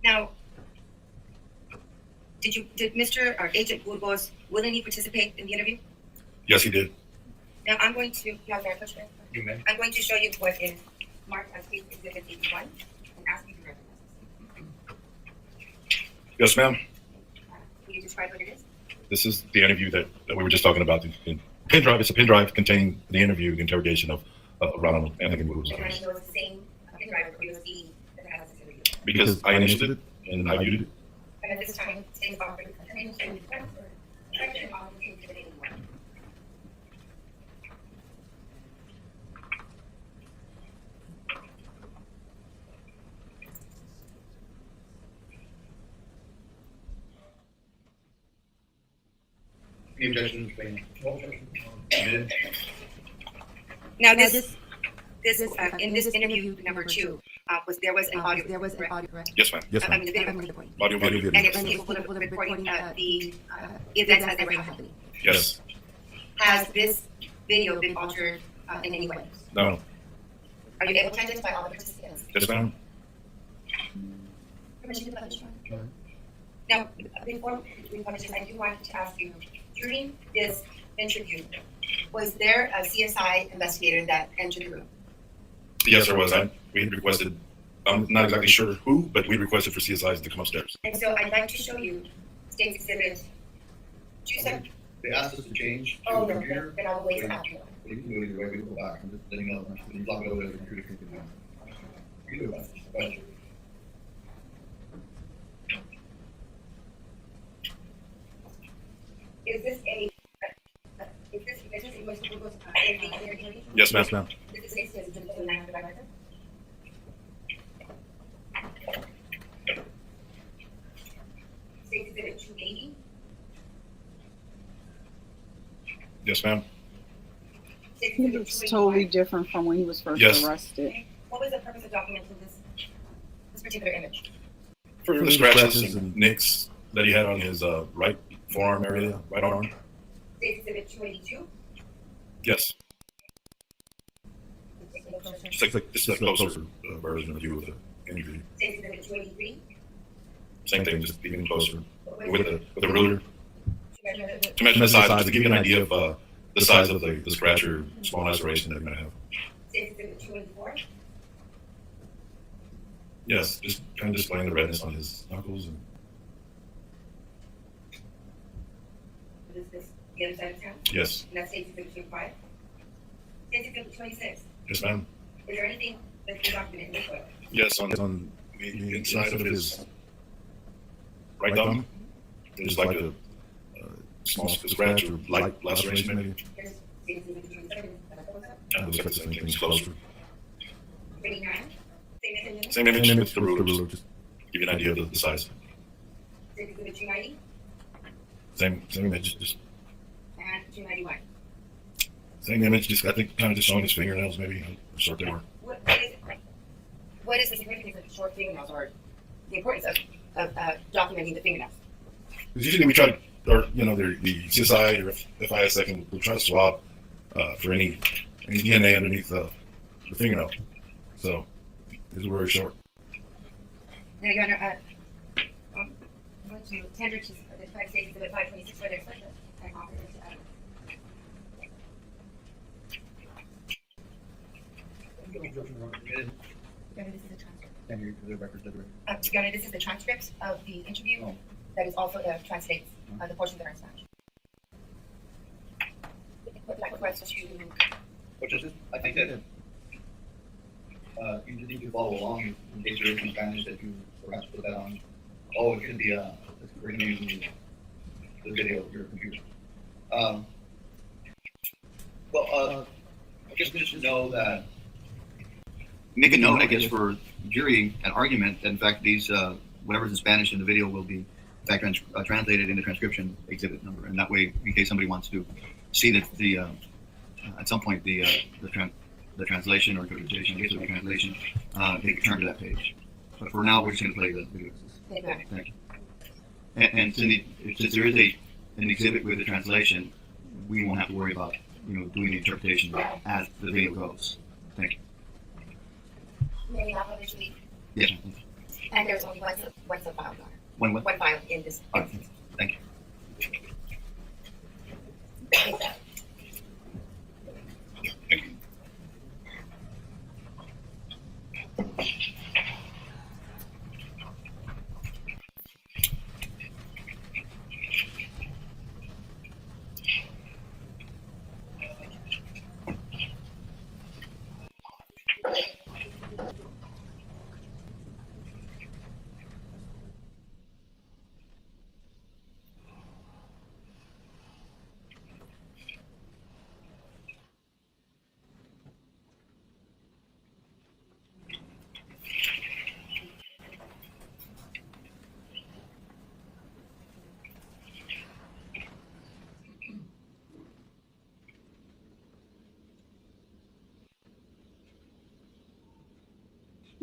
Now, did Mr. or Agent Burgos willingly participate in the interview? Yes, he did. Now, I'm going to, You may. I'm going to show you what is marked as case exhibit 81 and ask you to recognize Yes, ma'am. this. Will you describe what it is? This is the interview that we were just talking about. The pin drive. It's a pin drive containing the interview, the interrogation of Ronald Anthony Burgos. And I know it's the same pin drive for USB that has this interview. Because I initiated it and I viewed it. And at this time, same offer to continue to defense or section of the exhibit 81. Any objections? Now, this in this interview number 2, there was an audio, correct? Yes, ma'am. Yes, I ma'am. mean, the video recording. Audio, video. And it was capable of recording the events as they were happening. Yes. Has this video been altered in any way? No. Are you able to identify all the participants? Yes, ma'am. Permission to publish. Now, before we publish this, I do want to ask you, during this interview, was there a CSI investigator that entered the room? Yes, there was. We had requested. I'm not exactly sure who, but we requested for CSIs to come upstairs. And so I'd like to show you State's Exhibit 27. They asked us to change to Oh, a no, computer. then I'll wait after. We can do it either way, we can go back, I'm just letting you know, when you log over to the computer, you can you can do it. But Is this a, Mr. Burgos, Yes, ma'am. Yes, ma'am. This is State's Exhibit 29 for the record. State's Exhibit 280. Yes, ma'am. State's He Exhibit looks 281. totally different from when he was first Yes. arrested. What was the purpose of documenting this particular image? For the scratches and nicks that he had on his right forearm area, right arm. State's Exhibit 282. Yes. This is a closer version of view of the interview. State's Exhibit 283. Same thing, just even closer with the ruler To measure the to measure the size, to give you an idea of the size of the scratch or small laceration that you're gonna have. State's Exhibit 284. Yes, just kind of displaying the redness on his knuckles and What is this? The other side of town? yes, And that's State's Exhibit 25. State's Exhibit 26. yes, ma'am. Is there anything that's been documented in this way? Yes, on the inside of his right thumb, there's like a small scratch or light laceration maybe. Here's State's Exhibit 27. Looks like the same thing's closer. Rating nine, same as in Same image, the ruler, just give you an idea of the size. Exhibit 290 Same image, just and 291. same image, just I think kind of just showing his fingernails, maybe how short they were. What is the significance of short fingernails, or the importance of documenting the fingernails? Because usually we try to, or the CSI or FIS second will try to swab for any DNA underneath the fingernail. So these were very short. Now, Your Honor, I'm going to tender to the United States Exhibit 526 for their special and officer to Your Honor, this is a transcript. Your Honor, this is the transcript of the interview. Oh. That is also the translates the portions that are in Spanish. Would like request to But just, I think that you just need to follow along in case there is in Spanish that you perhaps put that on. Oh, it could be we're gonna use the video of your computer. I guess just to know that, make a note, I guess, for jury and argument that in fact these whatever's in Spanish in the video will be in fact translated into transcription exhibit number, and that way, in case somebody wants to see that the at some point the translation or interpretation, I guess the translation, they can turn to that page. But for now, we're just going to play the video. Thank you. And since there is an exhibit with the translation, we won't have to worry about doing the interpretation as the video goes. Thank you. May we have others leave? Yes. And there's only one sub-file, Your Honor. One what? One file in this All right. instance. Thank you.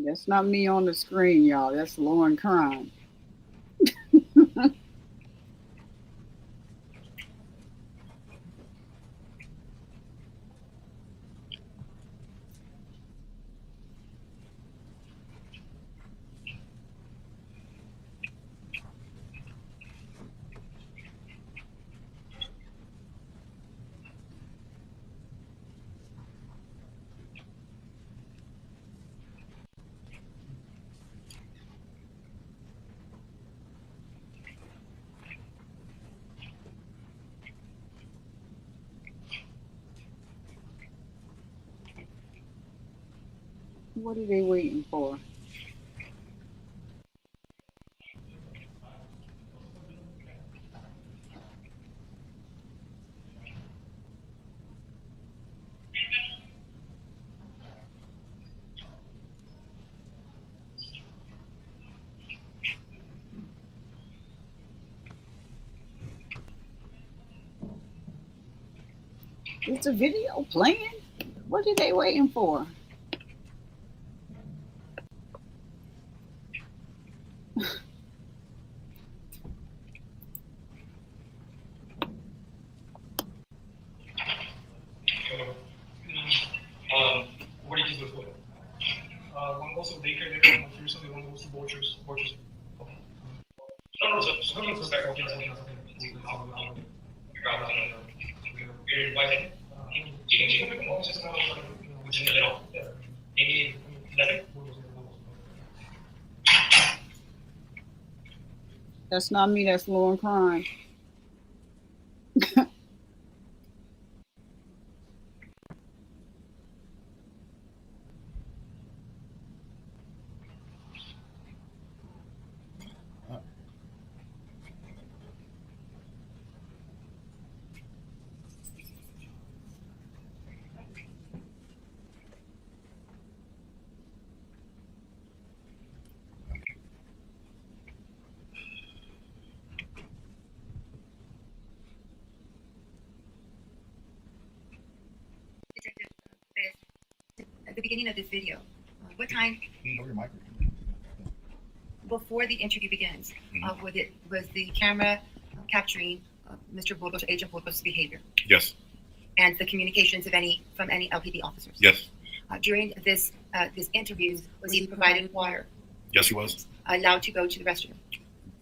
That's not me on the screen, y'all. That's Lauren Crime. What are they waiting for? Is the video playing? What are they waiting for? What did you do for it? One goes to baker, then one recently one goes to butchers. No, so back okay. That's not me, that's Lauren Crime. the beginning of this video, what time before the interview begins, was the camera capturing Mr. Burgos, Agent Burgos' behavior Yes. and the communications of from any LPD officers? Yes. During this interview, was he provided water? Yes, he was. Allowed to go to the restroom?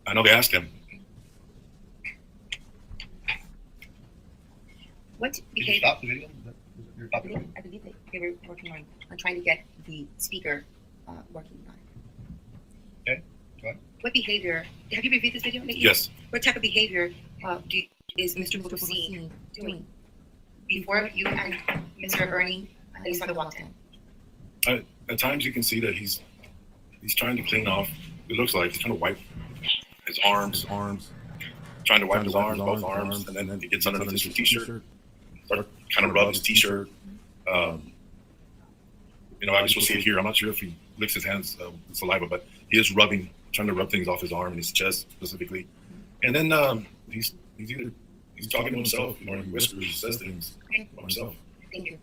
I know they asked him. What Did you behavior? stop the video? You're stopping the video? I believe they were working on trying to get the speaker working on it. Okay, go ahead. What behavior? Have you reviewed this video? Nikki? Yes. What type of behavior is Mr. Burgos seen doing before you and Mr. Ernie and his father walked in? At times you can see that he's trying to clean off. It looks like he's trying to wipe his arms, trying to wipe his arms, both arms, and then he gets underneath his t-shirt, start kind of rub his t-shirt. I just will see it here. I'm not sure if he licks his hands with saliva, but he is trying to rub things off his arm and his chest specifically. And then he's talking to himself. He whispers, he says things to himself. Thank you.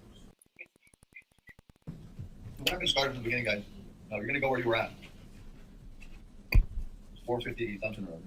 We're not going to start from the beginning, guys. No, you're going to go where you were at. 450 Thompson Road.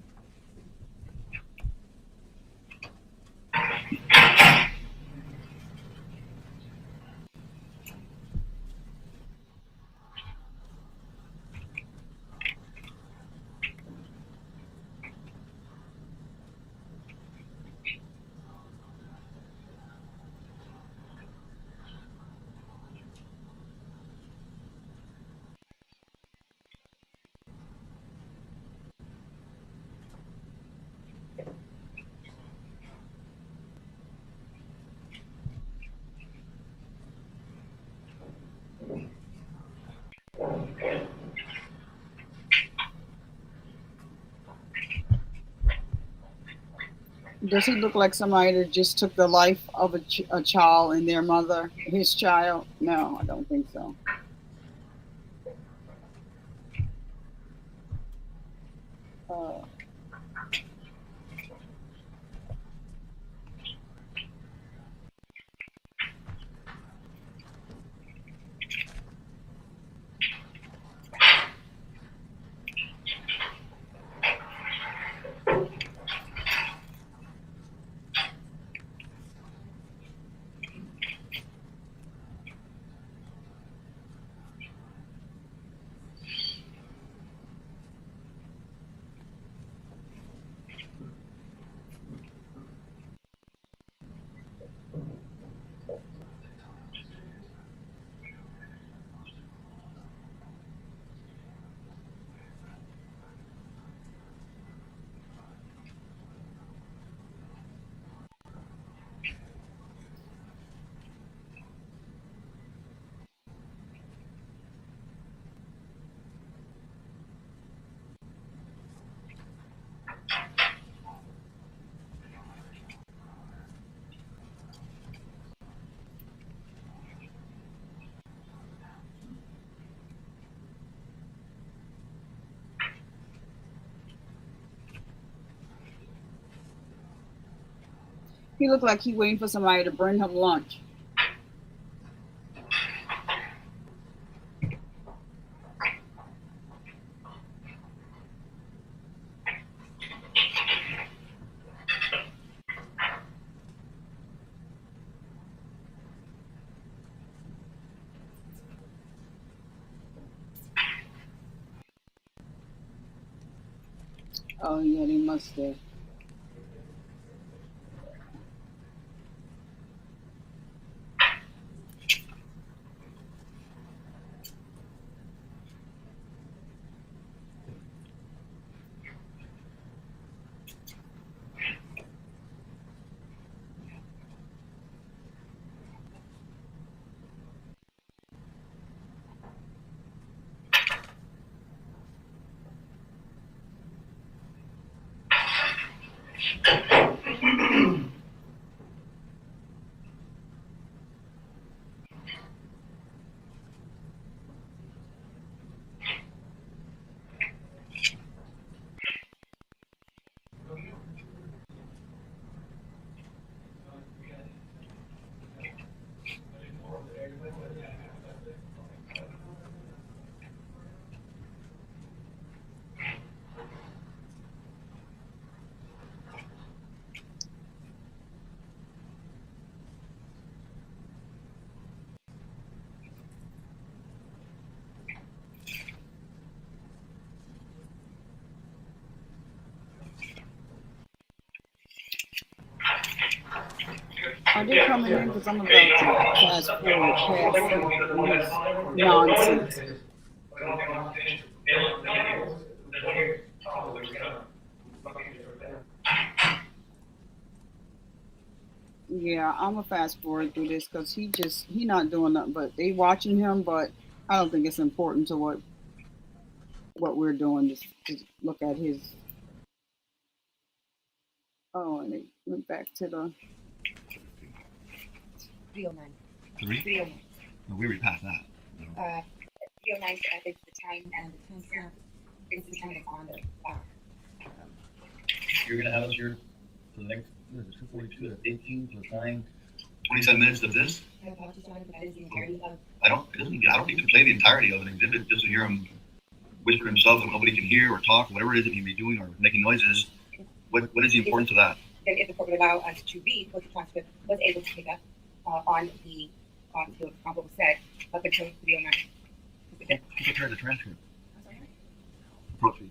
Does he look like somebody that just took the life of a child and their mother, his child? No, I don't think so. He looked like he waiting for somebody to bring him lunch. Oh yeah, they must have. Are they coming in? Because I'm about to fast forward past this nonsense. Yeah, I'm gonna fast forward through this because he not doing nothing. But they watching him. But I don't think it's important to what we're doing. Just to look at his. Oh, and they went back to the. 309. 3? No, we already passed that. 309 is the time and the timestamp is the time it's on the bar. You're gonna have us here for the next, what is it, 2:42, that's 18 plus 9. 27 minutes of this? I apologize, but that is the entirety of. I don't need to play the entirety of an exhibit just to hear him whisper to himself that nobody can hear or talk, whatever it is that he may be doing or making noises. What is the importance of that? Then if the court would allow us to read what the transcript was able to pick up on what was said up until 309. Who prepared the transcript? I'm sorry? Approach me.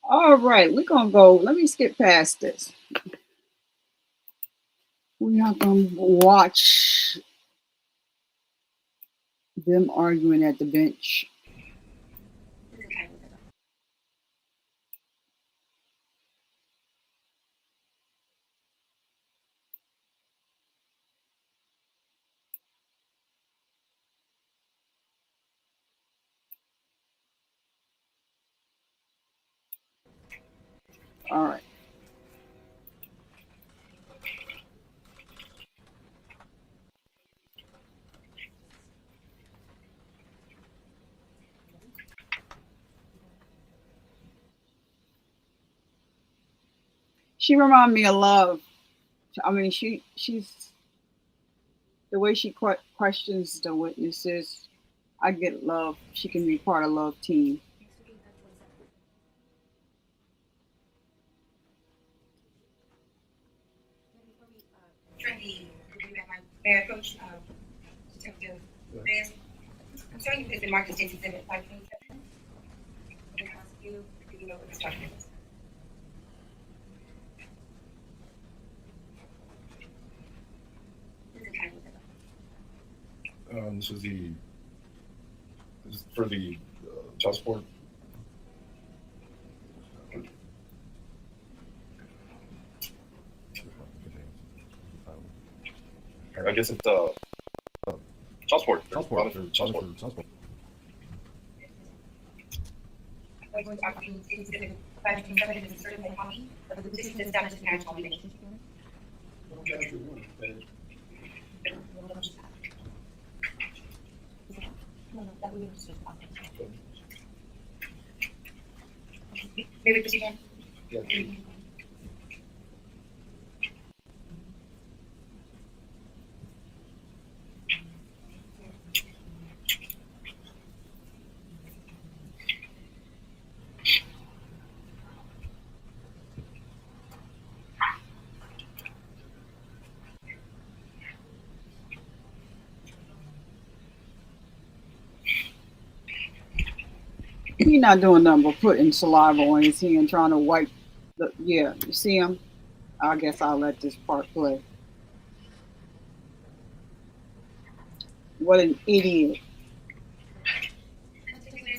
All right, we're gonna go. Let me skip past this. We're not gonna watch them arguing at the bench. All right. She remind me of Love. I mean, she's the way she questions the witnesses. I get Love. She can be part of Love team. May I approach Detective Reyes? I'm starting with the Marcus State's Exhibit 527. I'm going to ask you if you know what this document is. This is for the child support. I guess it's child support. Child support. I'm going to ask you to consider 527 as a certified copy of the petition to establish a marriage combination. May we proceed on? He not doing nothing but putting saliva on his hand, trying to wipe the. Yeah, you see him? I guess I'll let this part play. What an idiot!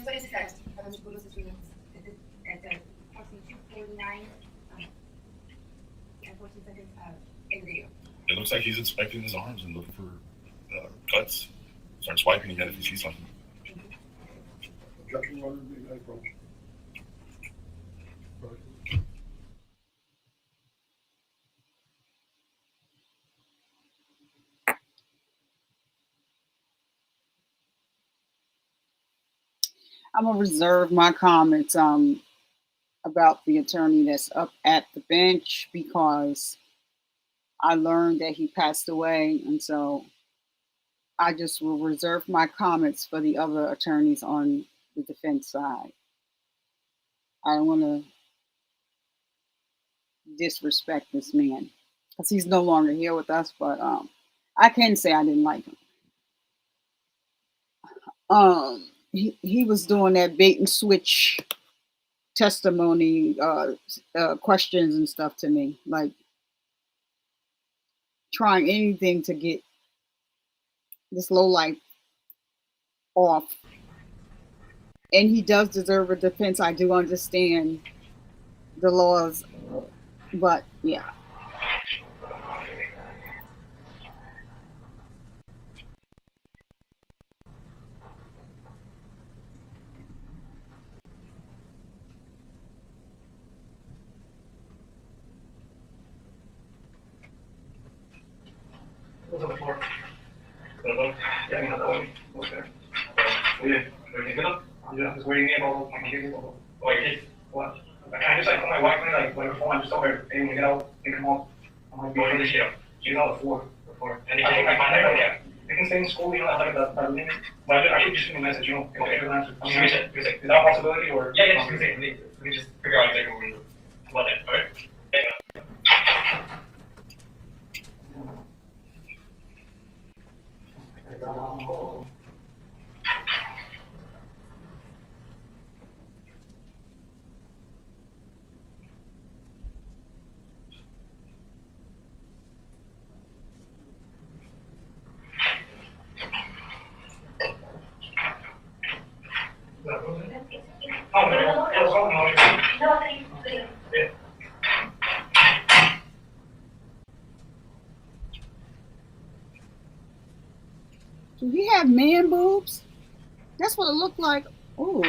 What is that? At approximately 2:49 and 14 seconds in the video. It looks like he's inspecting his arms and looking for cuts. Starts wiping again if he sees something. Objection, Your Honor, may I approach? I'm gonna reserve my comments about the attorney that's up at the bench because I learned that he passed away, and so I just will reserve my comments for the other attorneys on the defense side. I don't want to disrespect this man because he's no longer here with us, but I can say I didn't like him. He was doing that bait and switch testimony questions and stuff to me, like trying anything to get this lowlife off. And he does deserve a defense. I do understand the laws, but yeah. What's on the floor? Yeah, I got that. Okay. Yeah, everything good? Yeah, just waiting in all my kids. Oh, your kids? What? I just like call my wife and like when her phone, I just told her, hey, when you get out, they come home. I'm like, where is she? She's on the floor. And they think I find her, yeah. They can stay in school, you know, like that limit. But I should just send a message, you know, okay, good answer. I mean, is that a possibility or? Yeah, just we just figure out exactly what we do. Love it, alright? Yeah. Do he have man boobs? That's what it looked like. Oh.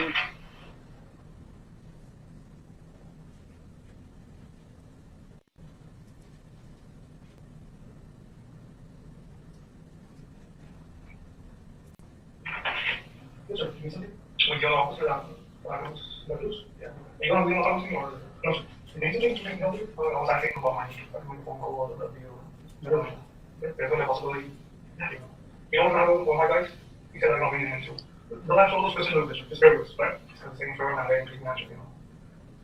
Yes, sir. Give me something. We go officer out. No news? Yeah. You want to talk to me or? No, sir. You need something to help you? I was asking about my phone call or the video. There's no possibility. You know what my guys? He said I don't bring him into. The last one was specific, it's very good, right? It's the same for my very increasing matchup, you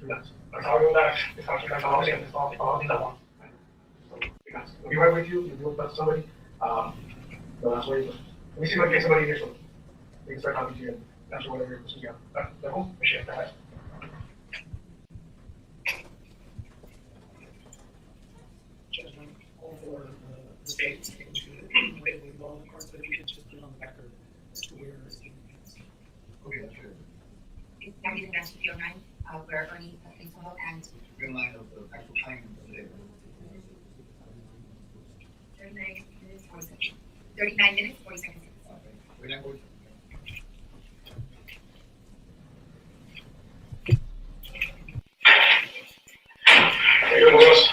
know. That's how I go back. It's how I go back. It's all things I want. So, because we'll be right with you. You deal with somebody. The last way. Let me see if I can get somebody here so we can start talking to you and answer whatever your questions you have. That's cool. Appreciate that. All for the state taken to the way we go on the cards, but if you could just put it on the record as to where it's being used. Okay, that's good. Now we advance to PO 9, where Ernie is involved and In line of the actual time of the day. 39 minutes, 40 seconds. 39 minutes, 40 seconds. Okay. Good language. Hey, good boss.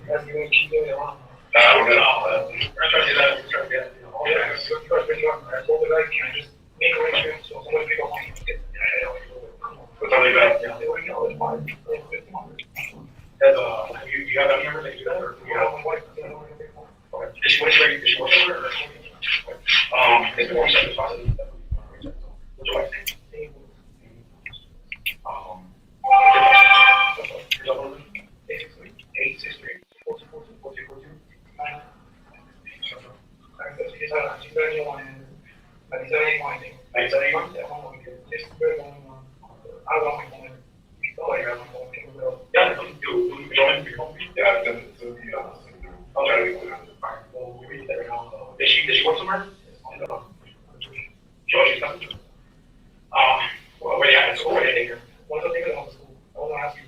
We're good. We're trying to do that. We're trying to get, you know, all that. You guys been doing, I told the guy, can I just make arrangements so someone pick up on you? What's all about? Yeah, they already know, it's fine. As, you have any members that do that, or you have one wife? Okay. Is she work over or? It's been more set as what's your wife's name? Your number? 863 4242 4242. Does she work somewhere? Sure, she's coming. Well, where you at? School? Where you take her? What's up, take her to school? I want to ask you.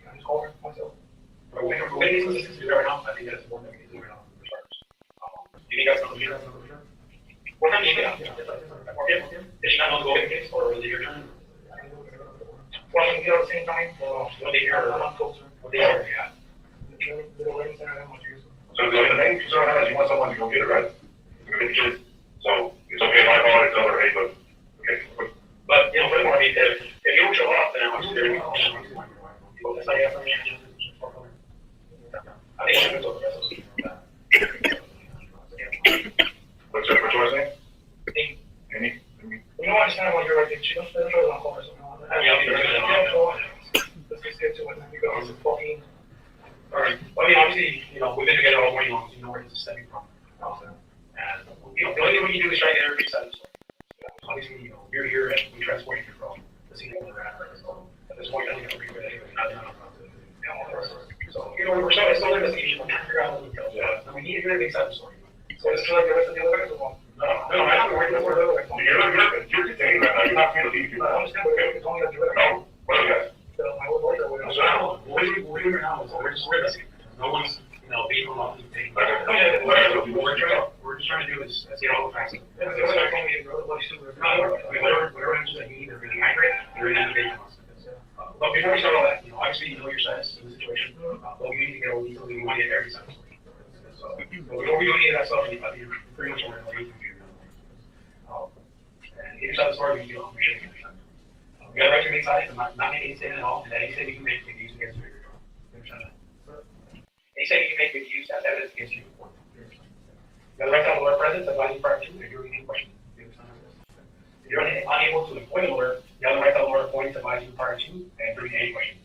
Can I just call her myself? When is this assistant right now? I think that's more than we can do right now. Do you think that's not the for sure? What time did she get out? Okay. Did she not know to go in the case, or was it your turn? Well, we get out at the same time. What day here? I'm closer. What day here? Yeah. So the main concern I have is you want someone to go get it, right? So it's okay if I call it, tell her, hey, but okay. But you know, furthermore, if you don't show up, then I'm What's your name? Any? No, I just kind of want your recommendation. Let's try one call or something. Let's just get to it. You go. It's 14. All right. I mean, obviously, we've been together all morning long, so you know where this is stemming from. And, the only thing we can do is try to get everybody satisfied. Obviously, you're here and we transport you from the scene where they're at. So, at this point, I think we're good anyway. So, we're still investigating. We're trying to figure out the details. Yeah. And we need to get everything satisfied. So, let's try the rest of the other guys as well. No, I have to wait for the other guys. You're detained right now. You're not going to leave. I understand, but it's only going to do it. No. What are you guys? My old lawyer. We're doing right now. We're just investigating. No one's, being allowed to take. We're just trying to do is get all the facts. Whatever answers that you need, they're really accurate. They're in that debate. But before we start all that, obviously you know your status in the situation. But we need to get all the details. We want to get every side. So before we do any of that stuff, you're pretty much on the way. And get your side of the story, we can we should understand. We got a right to make sides. I'm not making any statement at all. And any statement you make, use against you. Any statement you make, use as evidence against you. You have the right to have a lawyer present, advising prior to, if you're any question. If you're unable to appoint a lawyer, you have the right to have a lawyer appointed to advise you prior to, and bring any question.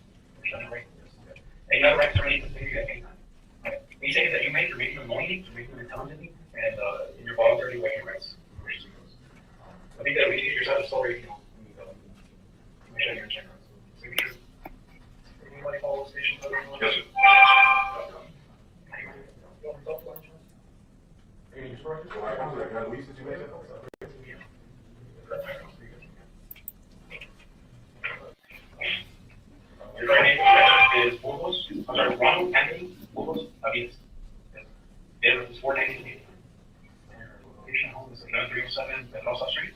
And you have the right to terminate the interview at any time. Any statements that you make, you're making them knowingly, you're making them intelligently, and you're voluntarily waiving your rights. I think that we need to hear your side of the story, make sure you're in check. Anybody follow the station? Yes, sir. Your right name is Burgos. I'm sorry, Ronald Anthony Burgos Aviles. Date is 4/19/88. Location home is 1137 Pedrosa Street.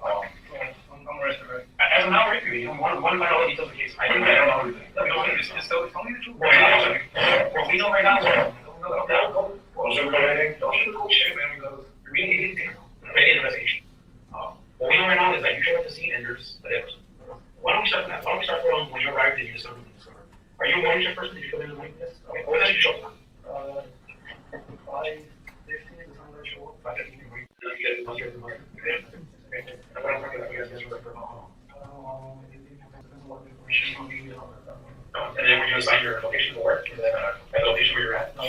I'm arrested, right? As of now, right? One final details of the case. I think I don't know everything. It's tell me the truth. Well, we know right now. Don't sugarcoat anything. Don't sugarcoat shit, man. Because you're being detailed. Ready investigation. What we know right now is that you showed up to the scene and there's a dead person. Why don't we start from that? Why don't we start from when you arrived and you discovered what you discovered? Are you a morning shift person? Did you come in the morning? Yes. Okay. What time did you show up? 5:15 is the time that I show up. 5:15. You get the money or the money? Okay. And what I'm talking about, you guys are for how long? And then when you assign your location to work, is that at the location where you're at? No,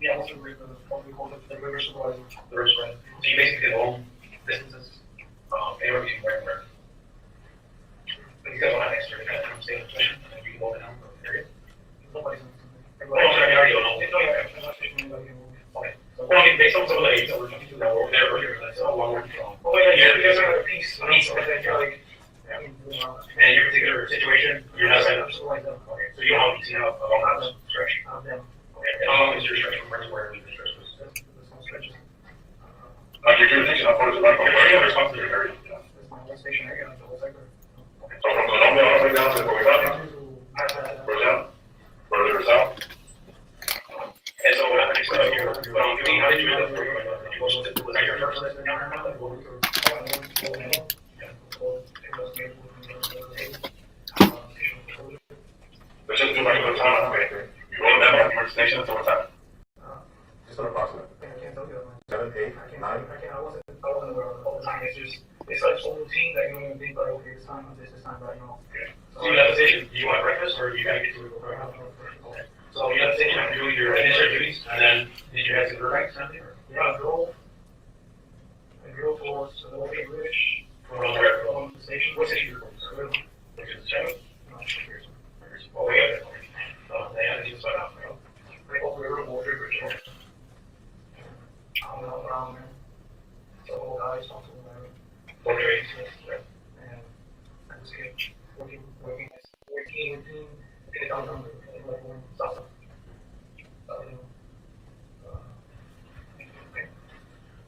yeah, I was the river supervisor. The river supervisor. So you basically did long distances, anywhere between where and where. But you guys don't have extra kind of time stay in position, and you can hold it down for a period. Nobody's in the I already don't know. Okay. Well, I mean, based on some of the aids that we're talking to that were there earlier, that's how long we're from. Oh, yeah, you guys are like a piece, and then you're like, and your particular situation, you're not set up. Okay, so you don't see how long that stretch. Okay, and how long is your stretch from where to where the stretch was? Your jurisdiction, how far is it back? Okay, you're responsible to your area. It's my whole station area, the whole sector. So from the normal all the way down to where we got where's down? Further south? And so what happened is, how did you end up? Was that your first lesson down there? But just do regular time, okay? You go to that market station until what time? Just an approximate. I can't tell you that. 7, 8, 9? I wasn't all the time. It's like so routine that you don't even think, like, okay, it's time, this time, but Okay. So you have a station, do you want breakfast or you gotta get to it? Okay. So you have a station after doing your initial duties, and then did you guys get right? Yeah, I drove towards the Old Bridge. From where? From the station. What station you're from? Which is the Channel? Oh, we got it. They had to do start out. Right over the Old Bridge. I'm not around there. So guys, talk to them. Okay. And I was here working, get it done, stuff.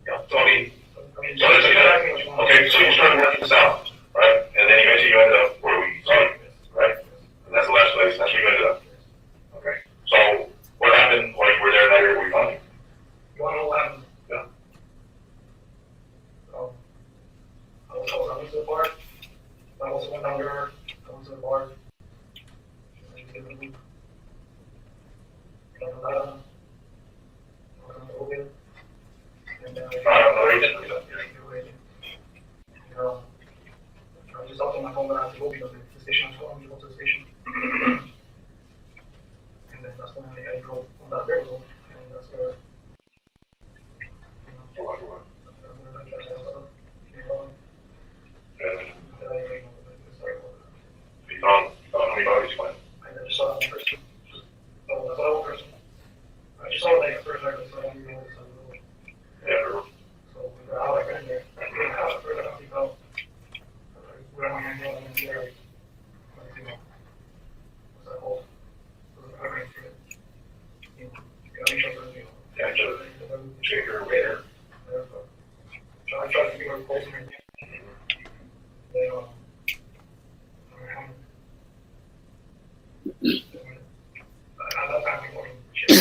Yeah, so I mean, okay, so you started working south, right? And then eventually you ended up where we started, right? And that's the last place, that's where you ended up. Okay, so what happened while you were there in that area where you found it? You want to know what happened? Yeah. I was running to the park. I also went down there, bar. And I just talked on my phone that I have to go because the station is going to go to the station. And then that's when I drove on that vehicle, and that's where. How many bodies you find? I just saw that one person. So that's all one person. I just saw like first record, so I didn't know this. Yeah. So we got out like in there. First I think out. We're on my hand, and then there. Like, you know, what's that called? I ran through it. You know, gotta make sure that, you know. Yeah, just check your way there. So I tried to give her a close and then, at that time, we weren't shit.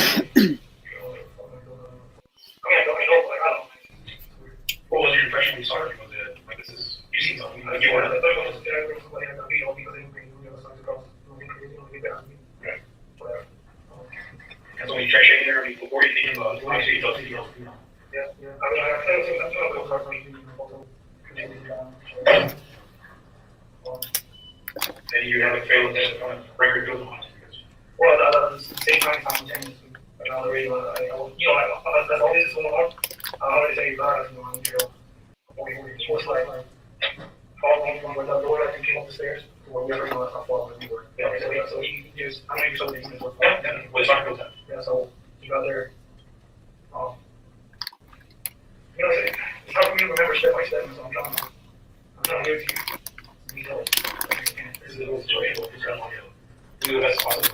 What was your impression when you saw it? Was it like this is you seen something? Like you were like, oh, somebody had a video because they didn't bring the signs across. Right. Whatever. And so when you try shaking there, I mean, before you think about it, when you see those videos, you know. Yeah, yeah. I mean, I think that's what I was talking about. And you have a failed test on record doing one. Well, at the same time, simultaneously. On the radio, you know, that's always going on. I always say that, you know, on the trail. It's just like, following from where the door, I think, came up the stairs, to where we ever know that's how far we were. Yeah, so he just, I know you saw these things before. Yeah, with Soccer time. Yeah, so you got there, you know, it's hard for me to remember step by step, so I'm trying to give it to you. Details. This is a little situation, but it's kind of like, do the best possible.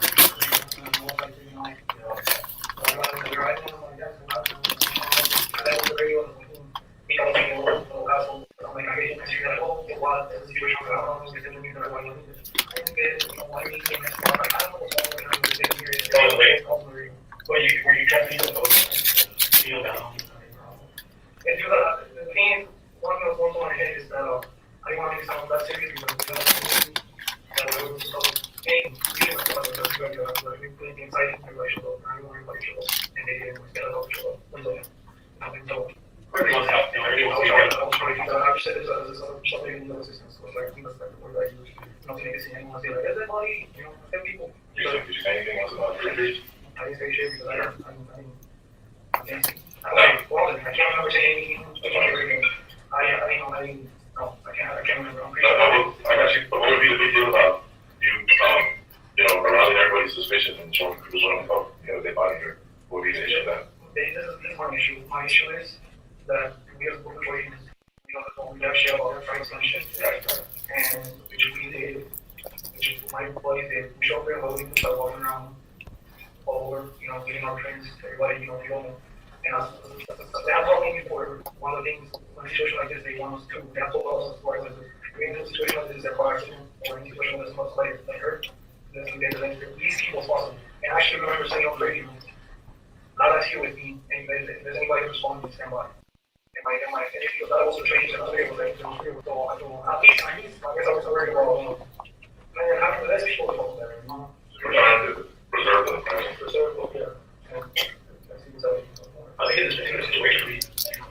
Were you trying to feel down? And the thing, one of the ones on my head is that I didn't want to make it sound that serious because that was so pain. Anything else about triggers? I didn't say shit because I can't remember saying anything. I can't remember. I'm pretty sure. I got you. But what would be the big deal about you arousing everybody's suspicion and showing who's on the phone? They body here. What would be the issue with that? This is my issue. My issue is that we as book employees, we have share about our rights and shit. And we did, my employees did, we show up there, we start walking around all over, getting our friends, everybody, they don't know. And they have told me before, one of the things, when a situation like this, they want us to, they have told us as far as in a situation like this, a car accident, or any situation like this, much like hurt, then we get the least people as possible. And I actually remember saying on the radio, not as you with me, and if there's anybody who's responding, stand by. And if that was a change, and I was able to, so I don't, at least, I guess I was worried about, man, how can the people involved there, We're trying to preserve the present. Preserve, yeah. I think in this situation,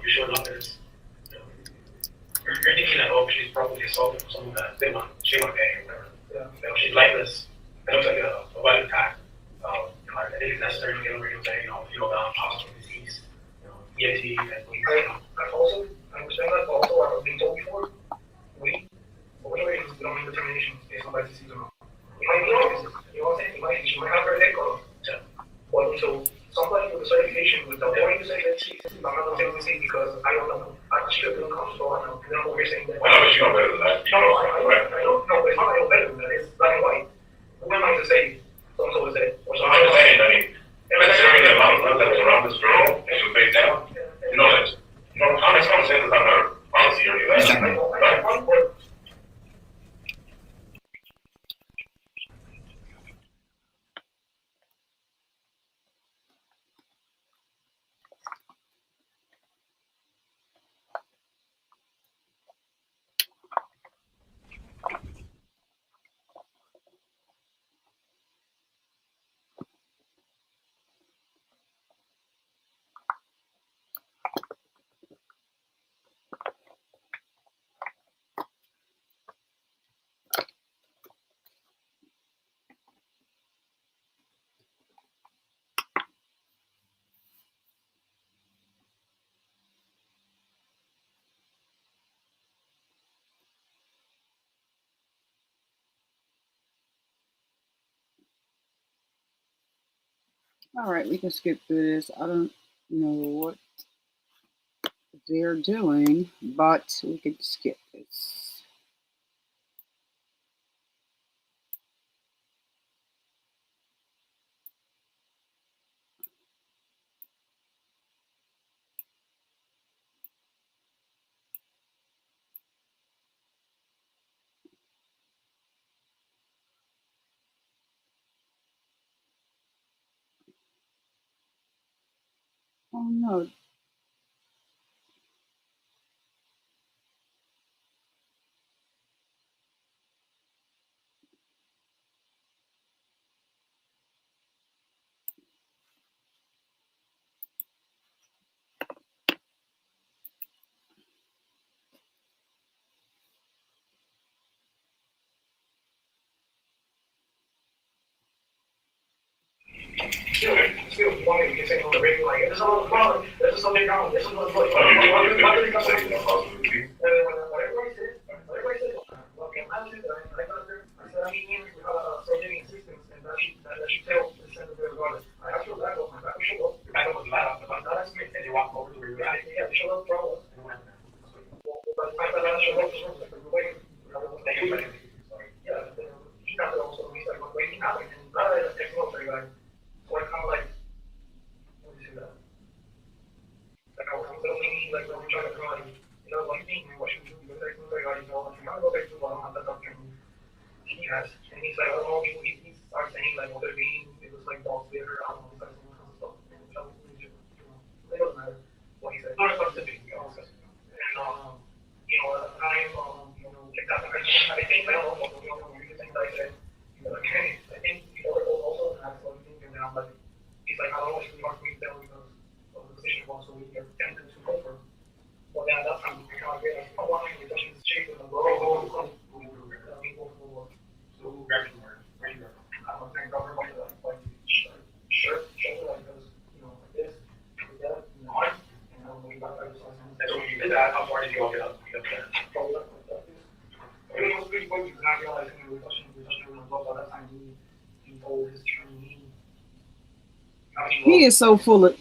you showing up as, you're thinking that, oh, she's probably assaulted or something that they want, she might pay or whatever. Yeah. She's lifeless. It looks like a violent attack. I think it's necessary to get over here and say, feel down, hospital disease, ENT, and police. I also understand that, but also I've been told before, we don't make determinations based on life disease or not. You know what I'm saying? She might have her head gone. Yeah. But until somebody with a certification with the point to say that she's not going to say because I don't know. I should have been comfortable. I don't know what you're saying. I know, but you know better than that. No, I don't know, but it's not I know better than that. It's black and white. Who am I to say so-and-so is it? Or I'm just saying, considering the amount of blood that was around this girl, and she was face down, that's, common sense is not her policy or anything. All right, we can skip through this. I don't know what they're doing, but we can skip this. Oh no. Still wanting to say on the radio, like, there's a lot of problem, there's something wrong, there's something wrong. And he's like, I don't know, he starts saying like what they're being, it was like dogs there, I don't know, like some kind of stuff. And so, it doesn't matter what he said. Not specific, you know. And at the time, I think I don't know what the things I said. Like, hey, I think people are also have something and now like he's like, I don't know if we want to tell because of the position of so we are tempted to go for. Well then at that time I can't get like, I want to touch his shape and go so who grabbed you where you go? I don't think cover like shirt, shoulder like this, like this, like that, and then we got like this. And so when you did that, how far did you walk it up? Probably like that. It was pretty quick because I realized we were touching everyone's blood by that time he told his trainee. He is so full of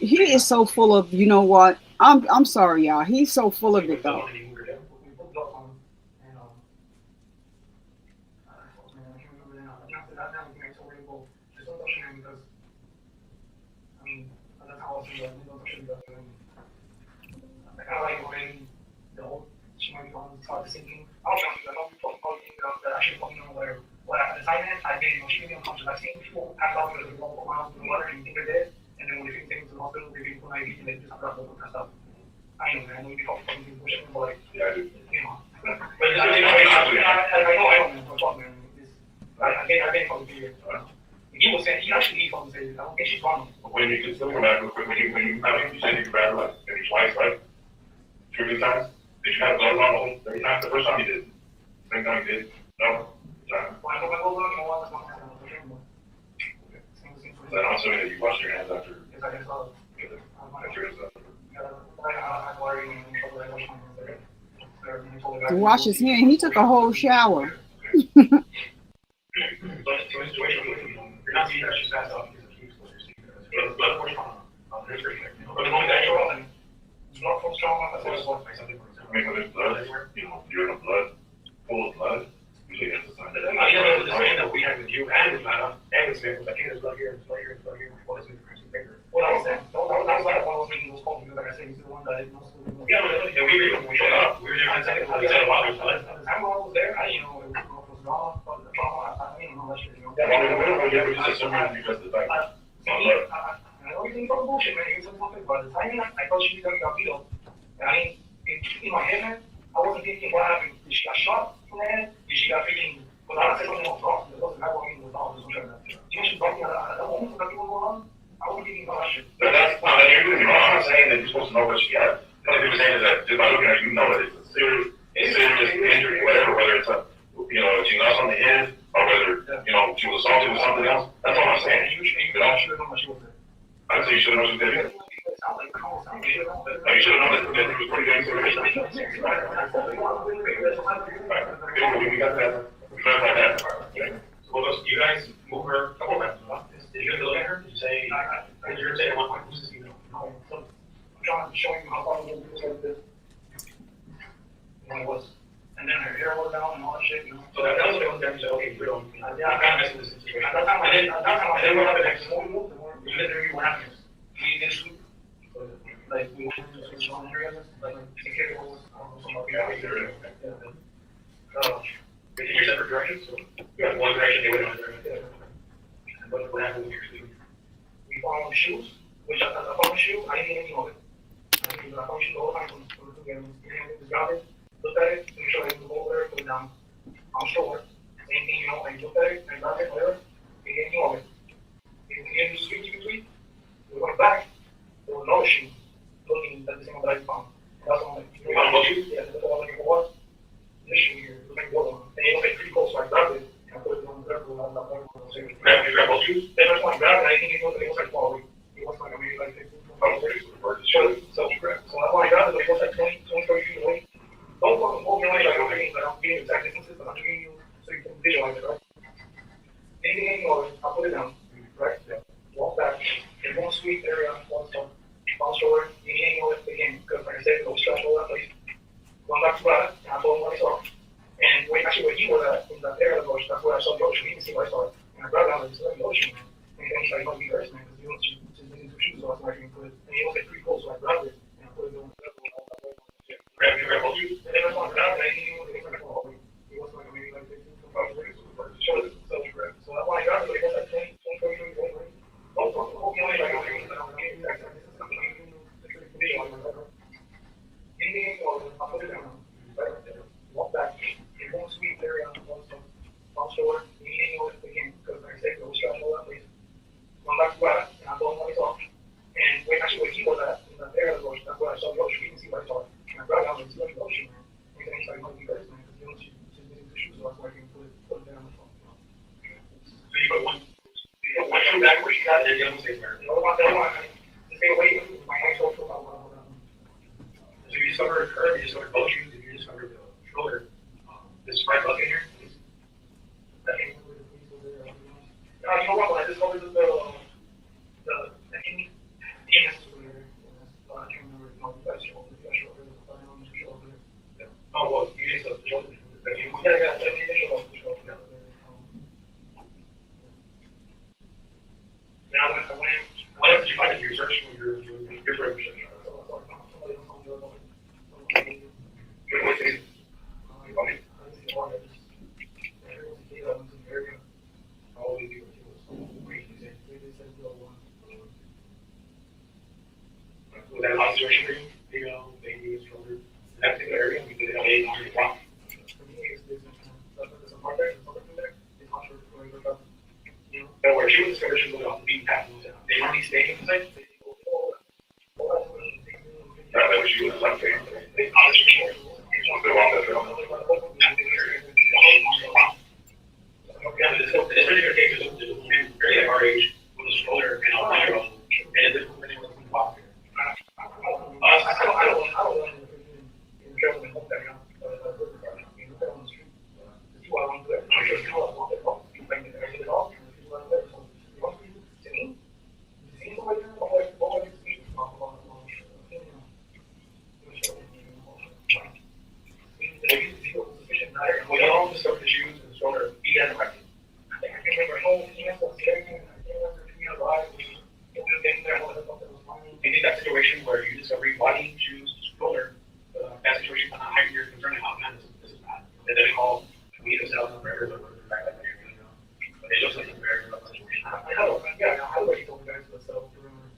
you know what? I'm sorry, y'all. He's so full of it though. What at the time I've been emotionally unconscious. I've seen people pass out because they don't put miles in the water and you think they're dead, and then when they take things to the hospital, they get put an IV and they just have to mess up. I know you talk about things pushing, but like, yeah, I do. But I know, man. I've been from the period. He was saying, he actually from the period. I don't think she's wrong. When you can still come back real quick, when you said you could grab like maybe twice, right? 2 or 3 times? Did you have gloves on the whole every time? The first time you did? Same time you did? No? Then I'm assuming that you washed your hands after. To wash his hand, he took a whole shower. You're in blood, full of blood. Usually that's the sign. We had with you and with Lana and with Smith, like, here's blood here, it's blood here, it's blood here, what is it? Well, I was saying, that was like one of those meetings was called, because like I said, he's the one that I know. Yeah, we showed up, we were there, I said a lot of times. The time I was there, it was drama, but the trauma, I didn't know that shit, Yeah, we don't know yet, we just assumed because the fact. I know you're from bullshit, man, you're something, but the timing, I thought she was gonna get beat up. I mean, in my head, man, I wasn't thinking what happened. Did she got shot from the head? Did she got freaking? But I said something was wrong. It wasn't that walking in the dog. You know, she's walking at that moment that people going on. I wasn't thinking about that shit. But that's not, you're doing wrong. I'm not saying that you're supposed to know what she got. The only thing we're saying is that just by looking at it, you know that it's a serious injury, whatever, whether it's a, she lost on the head, or whether, she was assaulted with something else. That's all I'm saying. You should have known what she was there. I'd say you should have known what she was there. You should have known that it was pretty damn serious. We got that. So you guys move her a couple times. Did you look at her? Did you say? Yeah, I'm kind of messing with this situation. At that time, I didn't know what happened. The more we moved, the more we didn't know what happened. We did shoot. Like, we went to switch on areas, like, take care of what was, Yeah, we did. in your separate directions, so, yeah, one direction, they went in another direction. And what happened when we found shoes, which I found a shoe, I didn't get any of it. I found shoes all the time, we got it, looked at it, make sure I didn't go over there, put it down. I'm sure, same thing, you know, I looked at it, I got it, whatever, they didn't get any of it. We began to tweet, we went back, there was another shoe, looking at the same one that I found. That's one like, you know, yeah, that's all I'm looking for. This shoe here, it was like the other one, and it was like pretty close, so I grabbed it, and I put it on the ground, and I was like, You grab both shoes? the first one I grabbed, and I think it was like 12. It was like maybe like 15. So that's why I got it, like, it was like 20, 30 feet away. Don't fucking hold me like I'm giving you exact distances, but I'm giving you so you can visualize it, right? Anything you know, I'll put it down, right? Yeah. Walk back, in one sweet area, one stone, bounce forward, anything you know, again, because like I said, it was stretch all that place. Going back to Brad, and I told him what I saw. And where he was at, in that area of the ocean, that's where I saw the ocean, you can see where I saw it. And I grabbed down and said, the ocean, man. And then he's like, oh, you guys, man, because you don't see two shoes, so that's why I can put it. And he was like pretty close, so I grabbed it, and I put it on the level. Grab both shoes? And then I saw grabbed it, and he was like, oh, he was like maybe like 15, 25 minutes. So that's why I grabbed it, like, it was like 20, 30 minutes away. Don't hold me like I'm giving you exact distances, I'm giving you the visual, right? Anything, I'll put it down, right there. Walk back, in one sweet area, one stone, bounce forward, anything you know, again, because like I said, it was stretch all that place. Going back to Brad, and I told him what I saw. And where he was at, in that area of the ocean, that's where I saw the ocean, you can see what I saw. And I grabbed down and see what the ocean, man. And then he's like, oh, you guys, man, because you don't see two shoes, so that's why I can put it there on the phone. So you put one shoe back where she got it, and the other one stays where? The other one, to stay away from my hands over about what. So you discovered a curve, you discovered both shoes, and you discovered the shoulder. This right bucket here? You know what, when I discovered the EMS was over there, I can't remember, no, you guys showed it, Oh, well, you just the shoulder. yeah, the initial, Now, when I went in, What else did you find in your search when you were doing your research? What is it? Was that a hot situation for you? You know, maybe it's from that particular area, we did it on the block. And where she was discovered, she was off the beaten path. They weren't staying in the same. That was she was left there. They honestly sure. She was off that trail. Yeah, but this particular case is very at our age, with a stroller and a 9-year-old, and this woman was in the pocket. I don't want to travel and hope that you know, on the street. That's why I want to do it. I'm sure people want it all. People think that everything is all. People are there. So, you want to me? You see somebody there? What would you see? We all discovered the shoes and the stroller. He had it right. I can't remember. He had everything. I can't remember if he had a ride. You need that situation where you discover body, shoes, stroller. That situation, how you're concerned about, man, this is bad. And then they call, we need to sell them forever, or back that way, you know. But it's just like a very rough situation. I know, yeah, I already told you guys to sell perimeter.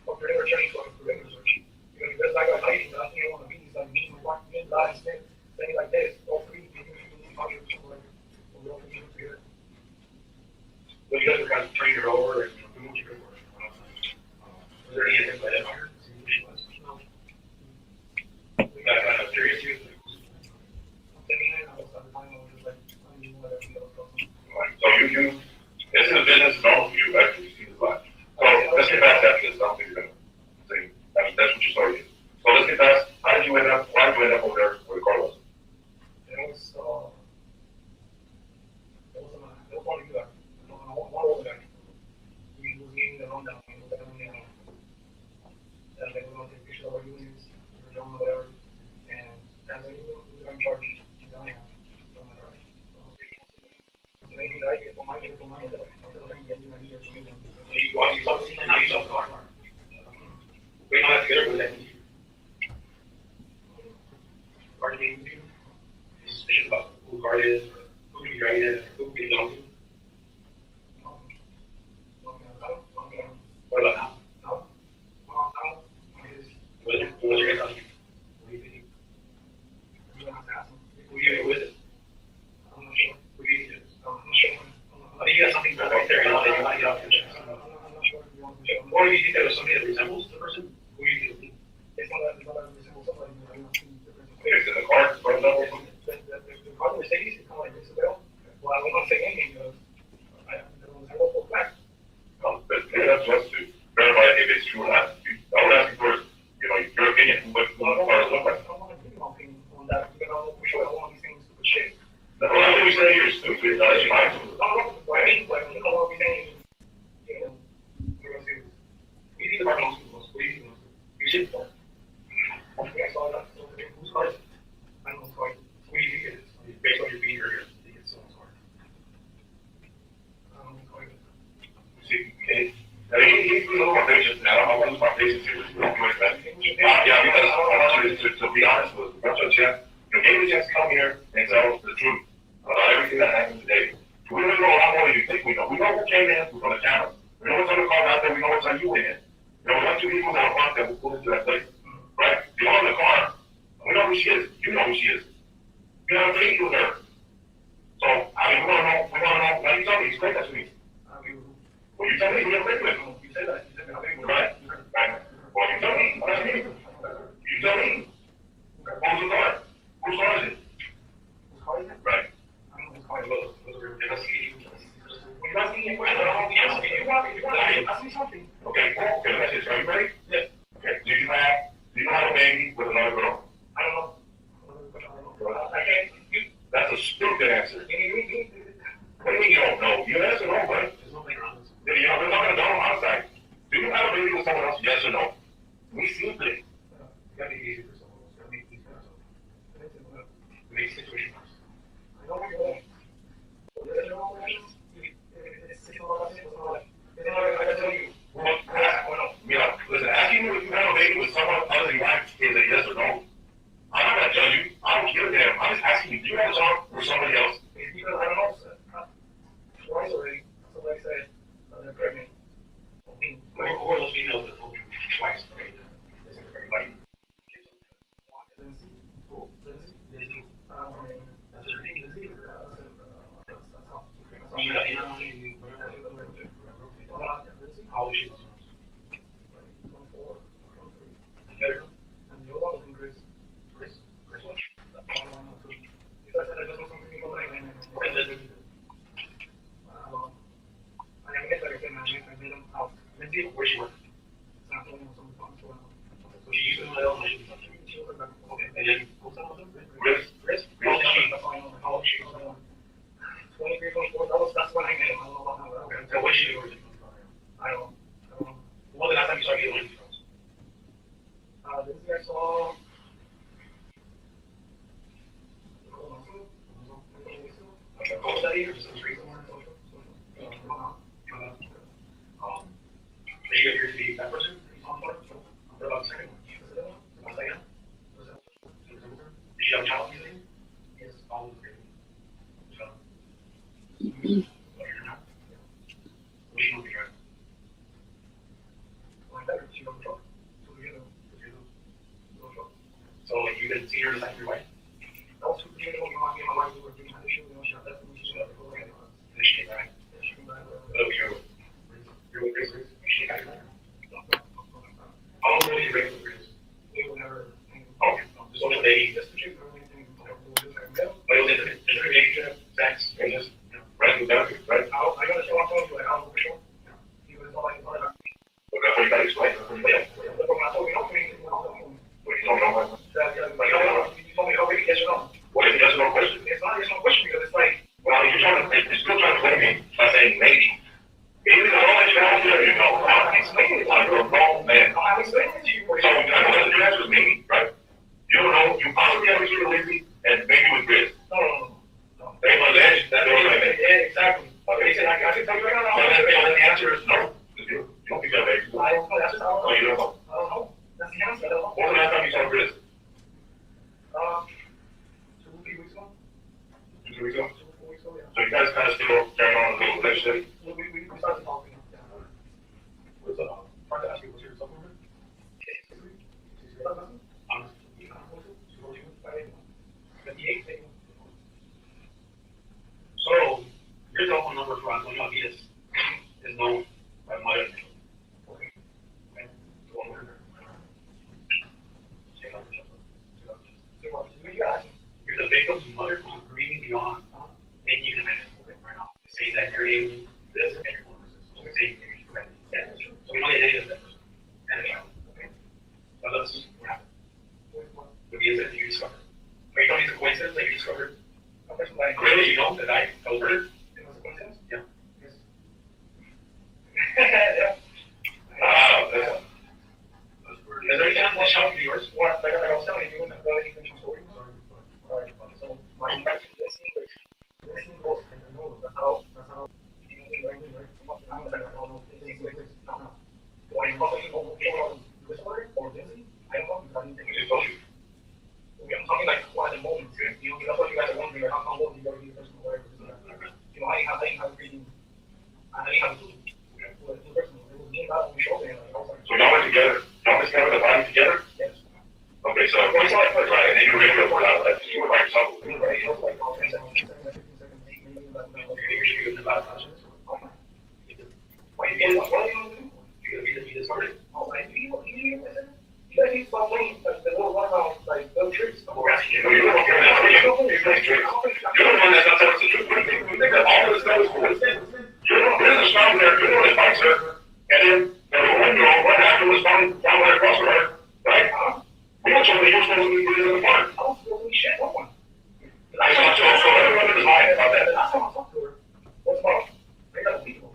Or perimeter training, so perimeter search. You know, because I got fighting, but I think I want to beat these, like, me, my wife, me, guys, thing like this. All three, you know, we all can together. But you guys are kind of turning it over and moving to good work. Was there anything like that here? No. Kind of curious too. So you, this is a business normal for you, actually, you see the lot. So let's get past that, because I don't think you're gonna say, I mean, that's what your story is. So let's get past, why did you end up over there where the car was? It was one of you guys, one older guy. He was giving the rundown, he was telling me, that they were going to take pictures of our units, or doing whatever, and as I knew, we were in charge, you know, We don't have to get over that. Card game, decision about who card is, who can be graded, who can be belong to. What about now? What's your answer? Who you with it? I'm not sure. Who you with? I'm not sure. I think you got something right there, you know, that you might get off your chest. Or do you think there was somebody that resembles the person? Who you think? It's not that resembles somebody. It's in the card, for example. The card Mercedes is kind of like Grizelda. Well, I don't want to say anything because I don't know for a fact. But that's what's to verify if it's true or not. I would ask you first, you know, your opinion, what the card look like. I don't want to give my opinion on that because I don't know for sure I want these things stupid shit. That's what I'm saying here is stupid. That's your mind. What I mean, like, you know what we're saying, you know, we're going to say, we need the card on schools. What do you think? You should. I saw that. Who's card? I don't know who's card. Who do you think it is? Based on your behavior here, I think it's someone's card. I don't know who's card. See, okay. I mean, he's a little more patient now. I want to lose my patience here. Yeah, because I want you to be honest with us. That's your chance. You gave me a chance to come here and tell the truth about everything that happened today. We don't know a lot more than you think we know. We know who came in, who's on the camera. We know what's on the car out there. We know what time you went in. You know, we got two people out front that will pull into that place. Right? You're on the car. We know who she is. You know who she is. You know what I'm saying? You with her. So, I mean, we want to know. Now you tell me, explain that to me. Well, you tell me, you're with me. You say that. You said that. Right? Right. Well, you tell me. What I mean. You tell me. Who's the car? Whose car is it? Whose car is it? Right. I don't know whose car it was. We're not seeing it. You want to ask me something. Okay, cool. Okay, that's it. Are you ready? Yes. Okay. Do you have a baby with another girl? I don't know. I can't. That's a stupid answer. What do you mean you don't know? You answer no, right? There's nothing wrong. You know, we're talking about homicide. Do you have a baby with someone else? Yes or no? We see it. You gotta be easy for someone else. You gotta make things better. Make situation worse. I know what you're doing. I gotta tell you. Listen, asking you if you have a baby with someone other than your wife is a yes or no. I'm not gonna judge you. I don't give a damn. I'm just asking you, do you have a child with somebody else? It's because I don't know. Twice already. Somebody said they're pregnant. Who are those females that told you twice? Right? This is for everybody. Lindsay. Who? Lindsay. That's her name, Lindsay. How old is she? 24. Better? And the other one was Chris. Chris what? Where she work? So she used to know that. Okay, and then Chris? How old is she? How old is she? 23, 24. That's when I met him. I don't know about now. Okay, so what is she doing? I don't know. When was the last time you started getting these phones? This year I saw. Okay, what was that year? Just a street somewhere? Are you here to be that person? What about the second one? About the second? Did she have a child using? Yes, all of them. So, you're not? What she moving driving? She got the truck. So, like, you didn't see her like your wife? That was 2 years ago. My wife was working at the shoe. She had that. She got the whole thing. She came back. She came back. You're with Grace? She got it. How long were you raised with Grace? We were never. Okay. Just on the day. Just the truth. But it was a relationship, sex, and just, right? Right? I got to show on phone, like, I don't know for sure. He was all like, but that's what you got to explain. Yeah. But when I told you, no, what you don't know? You told me already, yes or no? What is a yes or no question? It's not a yes or no question because it's like, well, you're still trying to play me by saying maybe. Even though all that you have to do, you know, I'm explaining it like you're a grown man. I'm explaining it to you. So, I know that your answer is maybe, right? You don't know, you possibly have a kid with Lindsay and maybe with Chris. No. They want to answer that. Yeah, exactly. they said, I can tell you right now. And the answer is no. You don't think that way. I don't know. That's just, I don't know. You don't know. I don't know. That's the answer. I don't know. When was the last time you saw Grizz? 2-3 weeks ago. 2 weeks ago? 2-4 weeks ago, yeah. So you guys kind of still carrying on a little relationship? We started talking. What's up? Trying to ask you, what's your cell phone? So, your telephone number for Antonio Aviles is known by my name. Okay. You're the victim's mother who's grieving beyond any you can imagine right now. Say that you're able this and you're going to say you're correct. Yeah, that's true. So we know the data is that person. And the child. Okay. Now let's what happened. With the incident you discovered. Are you telling me it's a coincidence that you discovered? Clearly you know that I covered it. It was a coincidence? Yeah. Yes. Yeah. Is there anything else to show for yours? What? Like I was telling you, not really anything story. Alright. So my impression is listening goes and I know that's how why you probably go this word or busy? I don't know because I didn't think it was you. I'm talking like at the moment. You know, that's what you guys are wondering, like how come you gotta be the person or whatever. You know, I didn't have reading. I didn't have to. It was personal. It was me and that when we showed it. I was like, So y'all went together? Y'all discovered the body together? yes. Okay, so right, and then you were able to report out that you were by yourself. Right, it was like 10 seconds, 15 seconds, maybe about why you getting what are you gonna do? You're gonna be discovered. Oh, like you guys need to stop playing like the little one like little tricks. We're asking you. You're the one that's not telling us the truth. You think that all of this stuff is coincidence? You're the business found there, you're the one that finds her, and then what happened was found right across the road, right? We were told that you were supposed to be in the park. I was supposed to be shit, no one. I saw so everyone is lying about that. Last time I talked to her, what's about? I got a people.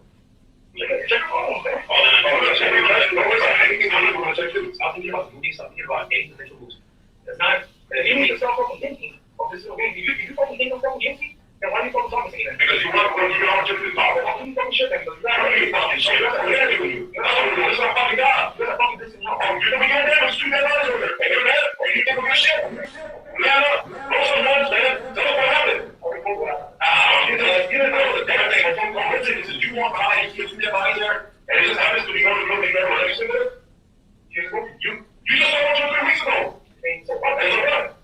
Check your phone, man. Oh, then I'm gonna check your question. No, it's like anything I'm gonna check too. Stop thinking about moving, stop thinking about any potential moves. It's not, if you make yourself fucking guilty of this little game, if you fucking think I'm fucking guilty, then why are you fucking talking to me then? Because you want to give an opportunity to talk. Why are you fucking shit then? Because you're How not are you fucking shit? That's what we're doing. That's what we're doing. It's not fucking God. you're not fucking dissing me. Oh, you're gonna be getting there with street guys over there. Hey, you're mad? Or you think we're shit? Man up. Roll some guns, man. Tell us what happened. You didn't know the damn thing. You want behind, you see that behind there, and it just happens to be going to go make that relationship with it? You just saw her 2 or 3 weeks ago. And so what?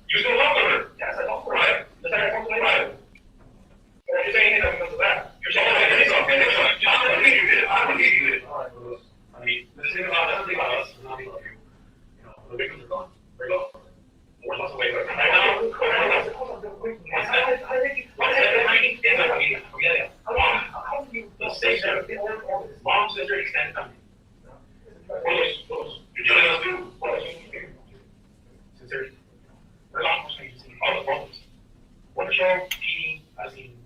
You still love her. Yes, I don't. Right. Just like I talked to my Right. But if you're saying anything because of that, You're saying that it's something. I believe you did. I believe you did. all right, Bruce. I mean, this thing about us, it's not about you. You know, the victims are gone. They're gone. More lots away. Right now, mom, sister, extended family. You're telling us too. Sincerely. We're law enforcement agency, all the problems. What the show, PD, I seen,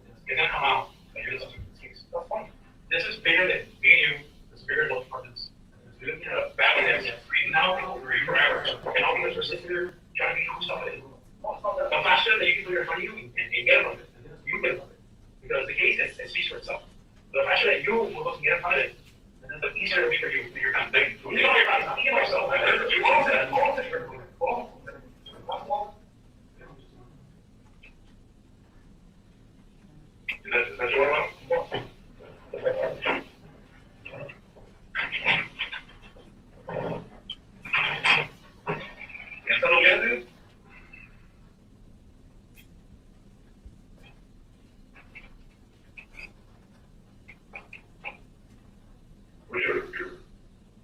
it's gonna come out that you're the subject of this case. That's fine. This is bigger than me and you. This is bigger than both departments. It's bigger than battling them. Now people agree forever. And all because we're sitting here trying to be cool stuff. The faster that you can put your money and get from it, you get from it. Because the case it speaks for itself. The faster that you will look and get from it, and then the easier it'll be for you. You're kind of thinking, you know, you're not thinking about yourself. You want that. You want that. That's what I want. ¿Ya lo viendo? Oye,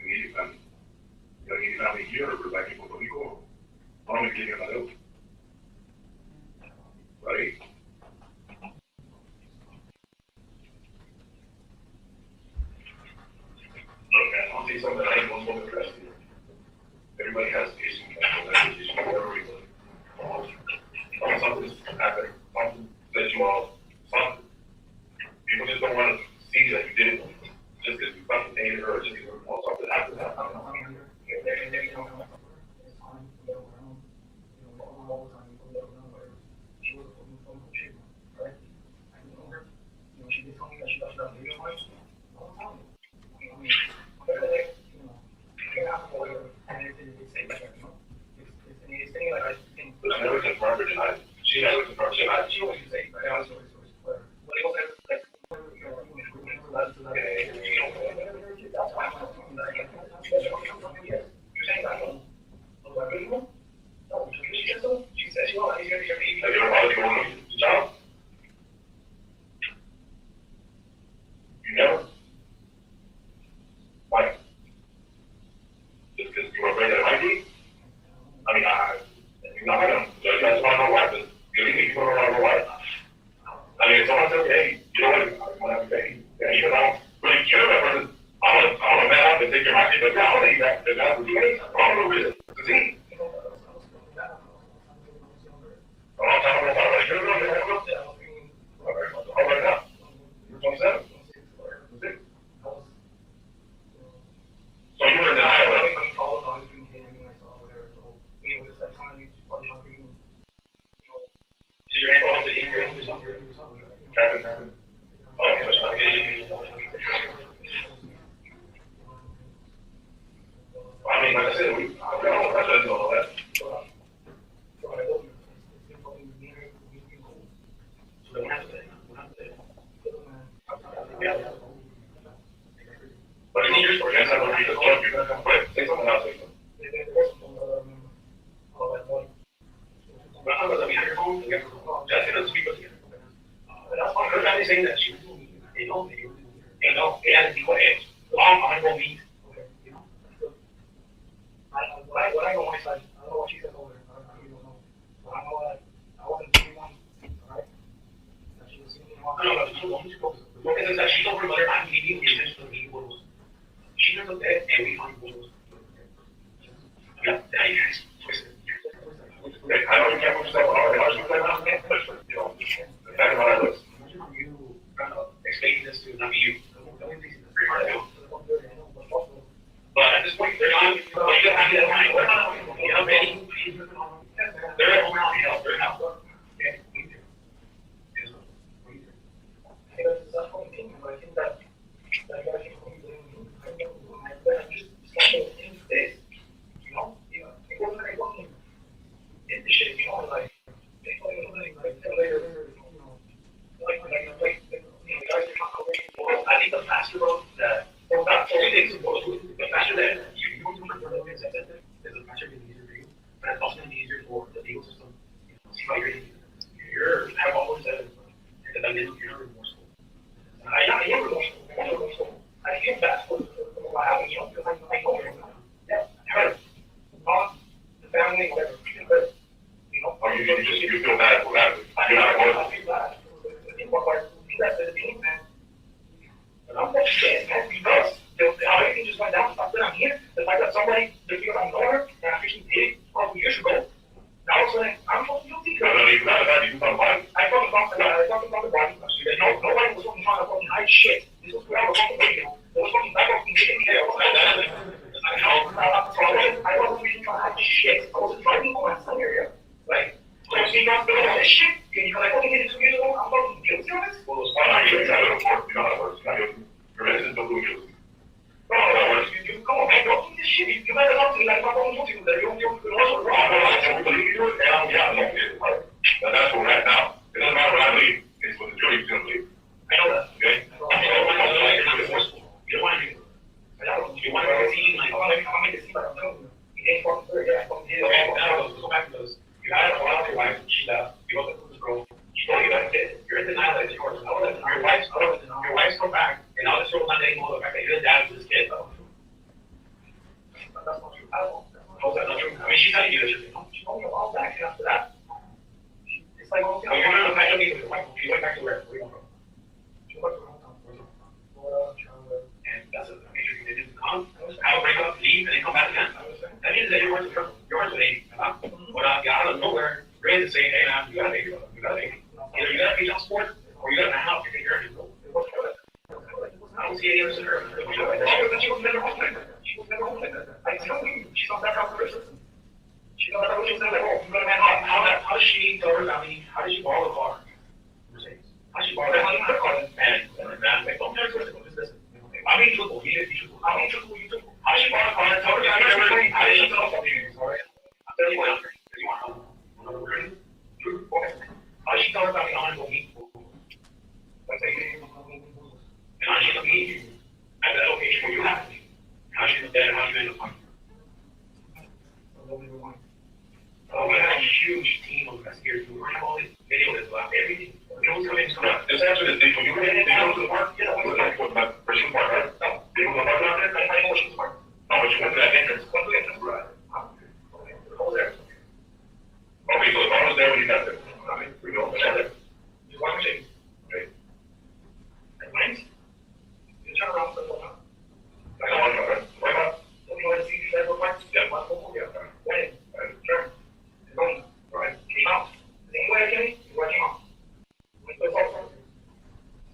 immediate family. Your immediate family here, we're back in Puerto Rico. How many kids are there? Right? Look, man, I'll tell you something that I ain't gonna smoke the rest of you. Everybody has issues, that's issue for everybody. Something's happening, something set you off, something. People just don't want to see that you did it just because you fucking hated her or just because something happened. She did tell me that she I never confirmed or denied. She never confirmed or denied. She always say, you never? Why? Just because you were afraid that it might be? I mean, you're not gonna, you guys want to know what, but you need to know what. I mean, if someone says, hey, you know what, I'm gonna have to pay, and even though I don't really care about that person, I'm gonna man up and take your money, but yeah, I'll take that, because that's what you need. I'm gonna visit to see. A long time ago, I was like, you're going to have to all right now. You're 27. So you were in denial, right? Is your hand on the ear? Captain? Oh, I mean, like I said, I don't know all that. But in your story, that's not what you're going to come quick. Say something else. That's fine. Her family saying that she was doing it. They know, it had to be what it is. I'm going to go meet. What I know on my side, I don't know what she said over there. I really don't know. But I know that I wasn't the only one, alright? That she was seeing me. I don't know, what is it that she told her mother, I'm leaving the attention of the photos. She never looked at and we found photos. Yeah, you guys twisted. I know you can't put yourself on it. I was like, I can't push it. You know, that's what I was. You explaining this to not be you. It's pretty hard to do. But at this point, they're not, you don't have that time. We're not, you know, many, they're at home now, you know, they're out. Okay. That's one thing, but I think that I think you know, it wasn't like working in the shit, you know, like later, you know, like, I think the faster road that, not only things the faster that you do for the things that the faster it's easier for you, but it's also going to be easier for the legal system. You know, see how you're have always said that I'm in your remorseful. I am remorseful. I feel bad for what happened, you know, because I know you're yeah, hurt. Not the family, whatever. But, you know, or you feel bad for that. You're not going to feel bad. That's the thing, man. And I'm not saying, man, because how everything just went down, stuff that I'm here, the fact that somebody, they feel I'm nowhere, and I actually did it a couple years ago, now it's like, I'm supposed to guilty. No, you got that, you can body. I talked about the body. Nobody was fucking trying to fucking hide shit. This was without a fucking video. There was fucking, I fucking shit in here. I wasn't really trying to hide shit. I wasn't driving on my son area. Like, so you not doing all this shit, because I fucking did it 2 years ago, I'm fucking guilty on this? Well, it's fine. I'm guilty. I don't work. You know how it works. Your residents don't do guilty. No, you come on, man, don't do this shit. You better talk to me like my own guilty. You also wrong. I believe you do it, and I'm don't get it. Now that's what we're at now. It doesn't matter what I believe. It's what the jury's going to believe. I know that. Okay? You don't want to do it. You want to see, like, I'm going to see what I'm doing. You ain't fucking third. Yeah, I fucking did it. Okay, now let's go back to those. You had a lot of your wife, she left. You looked at this girl. She told you that kid. You're in denial that it's yours. Your wife's come back, and now this girl not anymore. The fact that you're the dad of this kid, though. That's not true. How's that not true? I mean, she's telling you that she told me a while back, and after that, it's like, well, you're not back to me with your wife. She went back to where? Where you come from? She went to her hometown. And that's a major thing. They didn't come, have a breakup, leave, and then come back again. That means that you're worth trouble. You're worth an 80. But out of nowhere, Ray is saying, hey, man, you gotta make it. You gotta make it. Either you gotta pay child support, or you gotta have to take care of it. I don't see any other scenario. She was never home like that. I tell you, she's not that kind of person. She's not that kind of person. How does she tell her family? How does she borrow the car? How does she borrow the car? And man, like, don't tell her How many took you took? How did she borrow a car? Tell her, how did she tell something? Sorry. I'll tell you what. How did she tell her about the honorable meat? Let's say, and how did she meet you at that location where you happened? How did she look at it? How did you end up finding her? We had a huge team of investigators who were all this video that's about everything. They don't come in to that. Just answer this. When you went in, they go to the park? Yeah, we went to the Christian park, right? No. They go to the park out there? I know Christian park. No, but you went to that entrance. Went to the entrance, right? Over there. Okay, so the car was there when you got there. Okay, we go over there. You want to change? Okay. And went. You turn around for the one. I don't want to go, right? Right up. You want to see the federal park? Yeah, one more. Yeah, right. Turn. Going, right? Came out. The same way I came, you came out.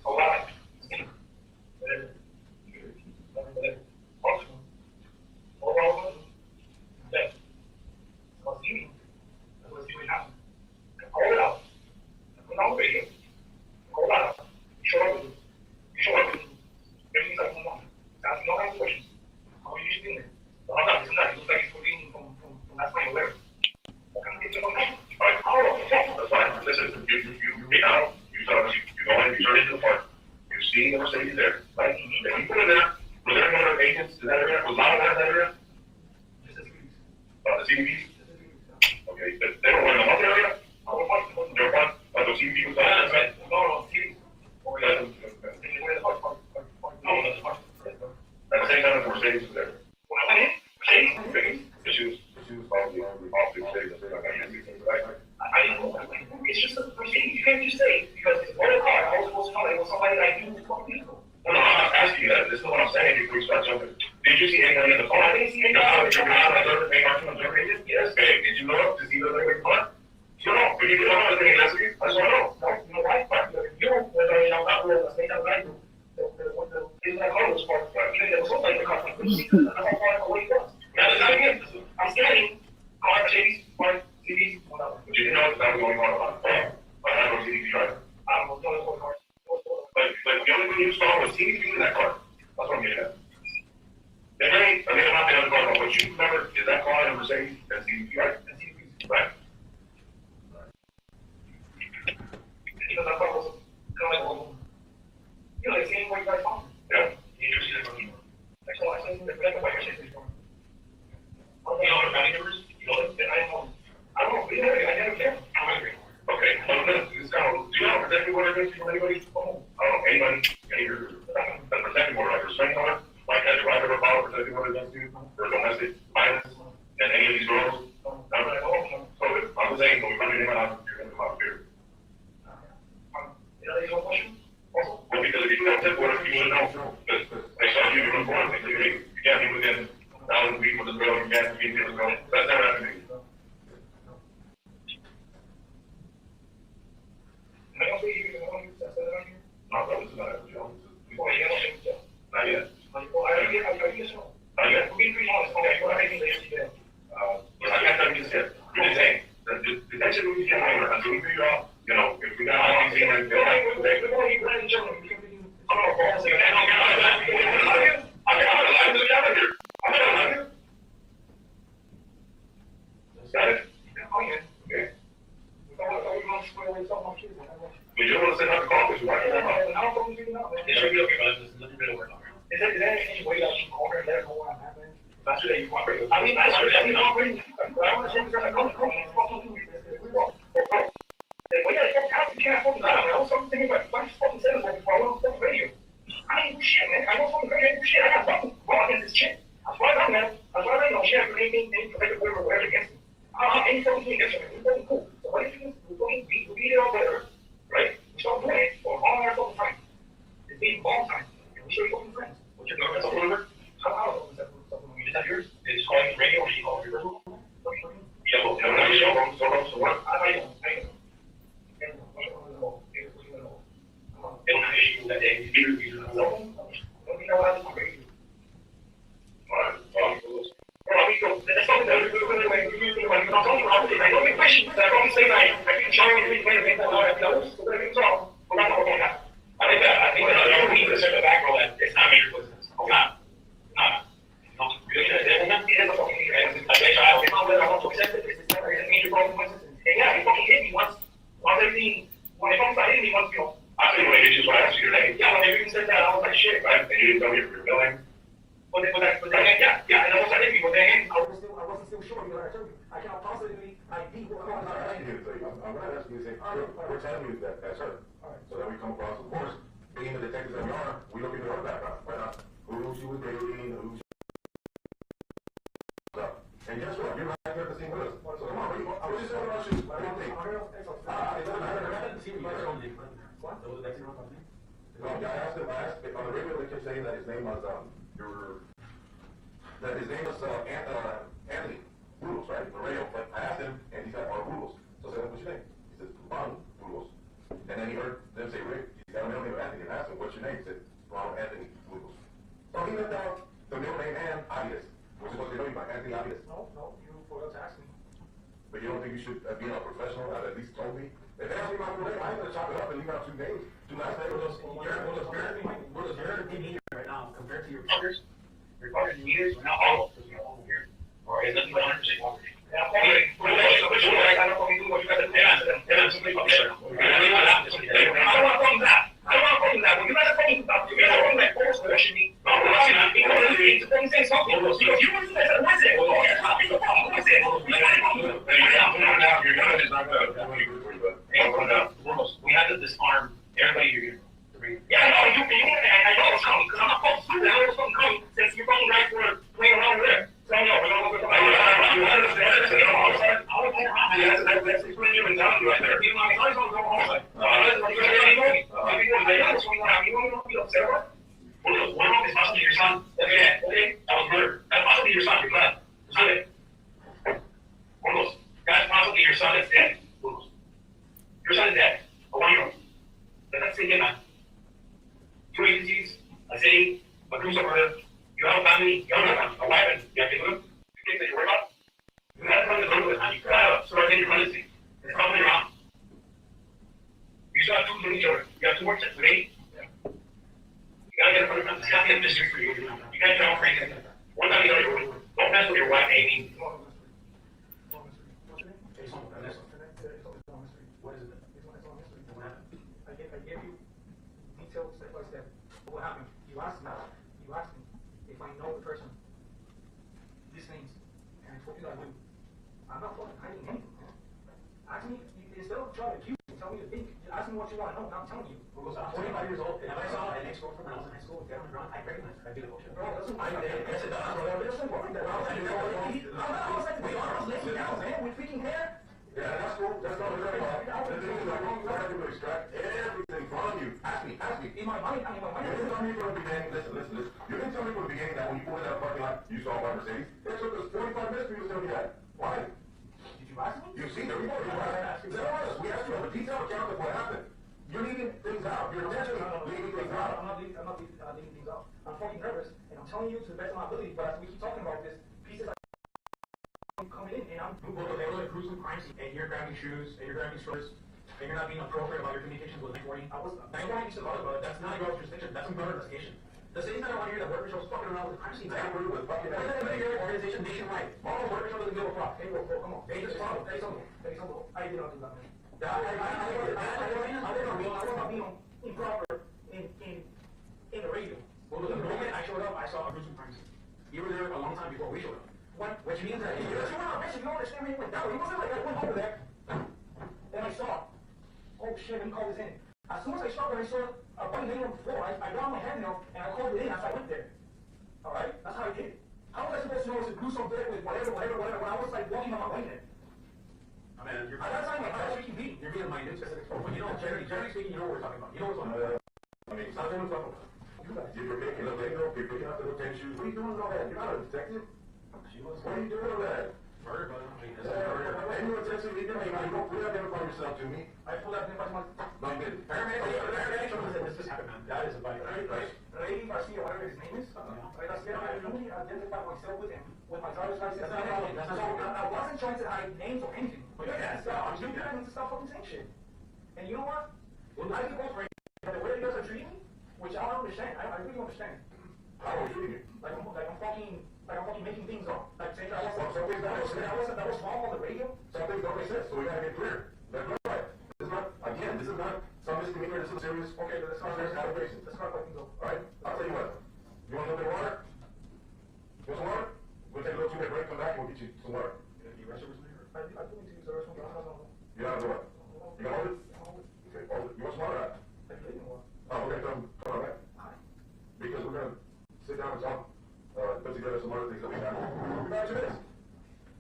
Hold on. Hold on. Then, I'll see me. Let's see what happens. Hold it out. Put on the radio. Hold it out. Show up. Show up. Bring me something on. Ask no kind of questions. How are you doing? No, I'm not. It's not. It looks like it's putting from last night or whatever. That's fine. Listen, you get out, you go in, you turn into the park. You see the Mercedes there, right? If you put it there, were there any other agents in that area? Was Lana there in that area? The CBPs? Okay, but they were in the other area? They were one? The CBP was there? Right. No, CBP. At the same time, the Mercedes was there. When I went in, Mercedes? She was probably off the stage. I didn't know that. It's just a Mercedes. You can't just say, because it's one car. I was supposed to know it was somebody that I knew was from people. No, I'm not asking you that. This is what I'm saying before you start jumping. Did you see anyone in the car? I didn't see anyone. Yes, babe. Did you know to see the other car? You know, but you didn't know the thing last week. I just want to know. No, you know why? You know, the car was parked. It was like the car. I don't know what it was. I'm scanning. Car, Mercedes, park, CDs, whatever. But you didn't know that was going on about it. But I don't know CDs driver. I don't know what car. But the only thing you saw was CDs in that car. That's what I'm getting at. They may not be on the car, but you remember, is that car in a Mercedes? That's CDs, right? That's CDs. Right. Because I thought it was kind of like, the same way you guys found it. Yeah. Interesting. That's all I said. That's the way I said it. You know what family members? You know that I don't know. I never care. Okay. This kind of, do you know protective order against you from anybody? I don't know, anybody, a protective order, like restraining order, like has your wife ever filed a protective order against you for domestic violence and any of these girls? So I'm just saying, when we find your name out, you're going to come out here. Any other question? Well, because if you do have protective order, you should know. They saw you in the form, you can't be within 1,000 feet from the girl, you can't be near the girl. That's never happened to me. I don't think you can only test that on here. No, that was not a joke. Not yet. I guess so. Not yet. We're being pretty honest. Okay, what I think they actually did. I can't tell you this yet. You're just saying. The detention will be higher until we figure out, if we got anything like that. I'm got it? Okay. We just want to send out the call because you're right. It should be okay, but there's nothing to work on. Is there any way that you can call her and let her know what happened? That's what you want. I mean, I want to say we're going to call. We got to get out. You can't hold it down. I was thinking about what fucking said like I want to radio. I ain't do shit, man. I don't fucking do shit. I got nothing wrong against this shit. That's why I'm man. That's why I know shit. Anything protective order or whatever against me. Any fucking thing against me. It's fucking cool. So what if you we beat it all better, right? We start doing it for all our fucking time. It's been a long time. And we show you fucking friends. What's your number? Something number? I don't know. Is that yours? It's calling the radio or you call your radio? Yeah, well, so what? I don't know. They don't have issues that day. You don't know how to radio. Alright, that's something that we're going to do. I don't make questions. I don't say that I can show you anything that I know. So we're going to talk. We're not going to talk. I think that I don't need to set the back row that it's not major business. It's not. said that, I was like, shit, right? And you didn't tell me if you were billing. But then, yeah, and I was like, but then I wasn't still sure, because I told you, I cannot possibly ID what I'm not asking you to tell you. I'm not asking you to say, we're telling you that that's her. So that we come across, of course, being the detectives that we are, we look into her background, right? Who she was dating, who she was. And guess what? You're right here at the scene with us. So come on, I was just saying about you. What do you think? It doesn't matter. What? No, I asked him, on the radio, they kept saying that his name was, Anthony Burgos, right? On the radio, but I asked him, and he said, Burgos. So I said, what's your name? He said, Burgos. And then he heard them say, Rick, he's got a middle name of Anthony, and I asked him, what's your name? He said, Anthony Burgos. So he left out the middle name and Aviles, which is what they know you by, Anthony Aviles. No, you forgot to ask me. But you don't think you should be a professional that at least told me? If they ask me my full name, I ain't gonna chop it up and leave out 2 names. 2 last names. You're in here right now compared to your partners. Your partners in years, we're not all because we're all here. Or is nothing but 100% longer. We have to disarm everybody here. Yeah, I know it's coming because I'm not supposed to do that. I know it's coming since you're fucking guys were playing around with it. So no, we're not going to that's explaining you and telling you right there. You know, I don't know all that. One of them is possibly your son. Okay, that was murder. That's possibly your son. You're glad. It's not it. One of those. That's possibly your son is dead. Your son is dead. A 1-year-old. That's it, man. 2 agencies, a city, a cruise over. You have a family, you have a wife, and you have people. You think that you worry about? You gotta run the road with time. You gotta start taking your honesty. It's probably wrong. You still have 2 to each other. You have 2 more sets with 8. You gotta get in front of them. It's gotta be a mystery for you. You gotta get all crazy. One time you know, don't mess with your wife, Amy. What is it? I gave you detailed step by step. What happened? You asked me if I know the person. These things. And I told you that I do. I'm not fucking hiding anything, man. Ask me, instead of trying to accuse me, tell me to think. Ask me what you want to know, and I'm telling you. I'm 25 years old, and if I saw an ex-girlfriend when I was in high school, get on the ground, I recognize her. I'd be like, okay, bro, it doesn't matter. Yes, it does, bro. It doesn't work that well. I was like, we are laying down, man, with freaking hair. Yeah, that's cool. That's not very well. The thing is, I'm trying to extract everything from you. Ask me. In my mind, you didn't tell me from the beginning, listen. You didn't tell me from the beginning that when you pulled in that parking lot, you saw my Mercedes. It took us 45 minutes for you to tell me that. Why? Did you ask me? You've seen the report. We asked you a detailed account of what happened. You're leaving things out. You're intentionally leaving things out. I'm not leaving things out. I'm fucking nervous, and I'm telling you to the best of my ability, but as we keep talking about this, pieces I'm coming in, and I'm a gruesome crime scene, and you're grabbing shoes, and you're grabbing strollers, and you're not being appropriate about your communications with 940. I was 940 used to bother about it. That's not your jurisdiction. That's a murder investigation. The same that I want to hear that Worker Show's fucking around with the crime scene. I agree with fucking your organization nationwide. All of Worker Show doesn't give a fuck. Hey, bro, come on. Hey, just follow. Hey, something. I did not do that, man. I was not being improper in the radio. Well, the moment I showed up, I saw a gruesome crime scene. You were there a long time before we showed up. Which means that you were not mentioned. You don't understand when it went down. It wasn't like I went over there and I saw, oh shit, let me call this in. As soon as I stopped and I saw a body laying on the floor, I got my hand now and I called it in as I went there. Alright? That's how I did it. How was I supposed to know it was a gruesome death with whatever, when I was like walking on my way there? I mean, at that time, I was freaking beating. You're being minute specific. But you know, generally speaking, you know what we're talking about. You know what's on the I mean, it's not what we're talking about. You're picking up the little tennis shoes. What are you doing with all that? You're not a detective. What are you doing with that? Murder, but and you intentionally did it. You don't fully identify yourself to me. I fully identify myself. No, you didn't. This just happened, man. That is a bite. Ray Garcia, whatever his name is. Ray Garcia, I only identify myself with him. With my driver's license. That's not a problem. I wasn't trying to hide names or anything. But yeah, I'm doing that and stop fucking saying shit. And you know what? I can go for it. The way you guys are treating me, which I don't understand. I really don't understand. How are you treating me? Like I'm fucking making things up. Like saying that was wrong on the radio. Some things don't make sense, so we gotta get clear. That's right. This is not some misdemeanor. This is serious. Okay, let's start fucking things up. sit down and talk, put together some other things that we have. Back to this.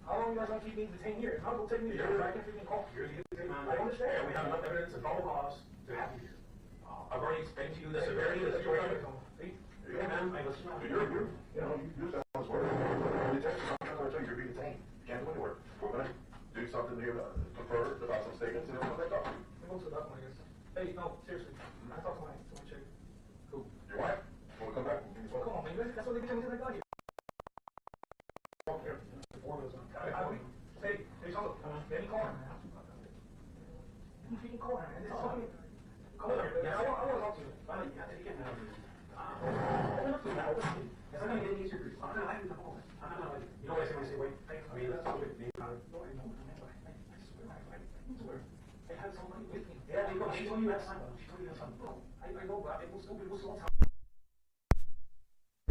How long you guys gonna keep me detained here? How will take me here? I can freaking call. I understand. We have enough evidence and probable cause to have you here. I've already explained to you the severity of the situation. See? Yeah, man, I listen. You sound swear. The detention, I'm trying to tell you, you're being detained. You can't do any work. We're gonna do something here, confer about some statements, and then we'll talk to you. Go to the document, I guess. Hey, no, seriously. I talked to my chick. Cool. Your wife? When we come back, we'll give you some. Come on, man. That's what they be telling me like that here. Okay. Hey, Solo, let me call her, man. You freaking call her, man. This is fucking. Call her. Yeah, I want to talk to you. I know you have to get me out of here. Open up to me now. Open up to me. It's not going to get any easier for you. I'm not like you the whole. I'm not like you. You know what I say when I say wait? I mean, that's not with me. I swear, I swear. I had somebody with me. Yeah, she told you that time. She told you that time. Bro, I know, but it was stupid. It was so time.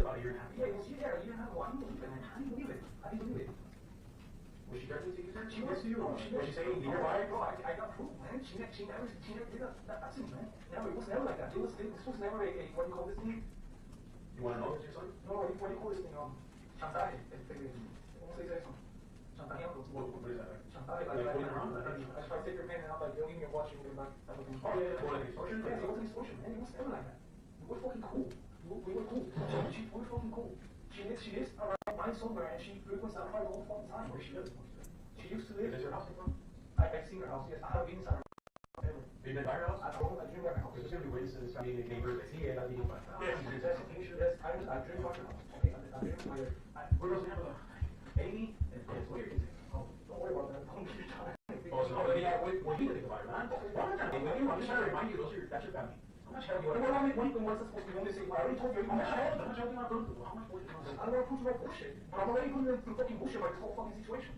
About a year and a half. Yeah, it was a year and a half. I didn't believe it, man. I didn't believe it. I didn't believe it. Was she threatening to use her? She was to you. Was she saying, you're right? Bro, I got proof, man. She never did that. That's it, man. Never, it was never like that. This was never a, what do you call this thing? You wanna know this, your son? No, what do you call this thing? Chantaje. ¿Cómo se dice eso? Chantajeando. What is that? Chantaje, like, if I take your pen and I'm like, don't give me a watch, you can get back. Oh, yeah, well, like extortion? Yeah, it wasn't extortion, man. It was never like that. We were fucking cool. We were cool. We were fucking cool. She lives around mine somewhere, and she frequents that part all the fucking time. Where she lives? She used to live. Is your house in front? I've seen her house, yes. I have been inside her house. Have you been by her house? I dream by her house. There's gonna be witnesses, being a neighbor, that he had that meeting. Yes, yes, I dream by her house. Okay, I dream by her. Where does he have a Amy? And it's what you're getting. Oh, don't worry about that. Don't give me time. Oh, so yeah, what do you think about it, man? I'm just trying to remind you, that's your family. I'm not telling you what What's this supposed to be? Only say, I already told you. I'm not telling you how to do it. How much more do you want to say? I don't want to prove about bullshit, but I'm already putting through fucking bullshit by this whole fucking situation.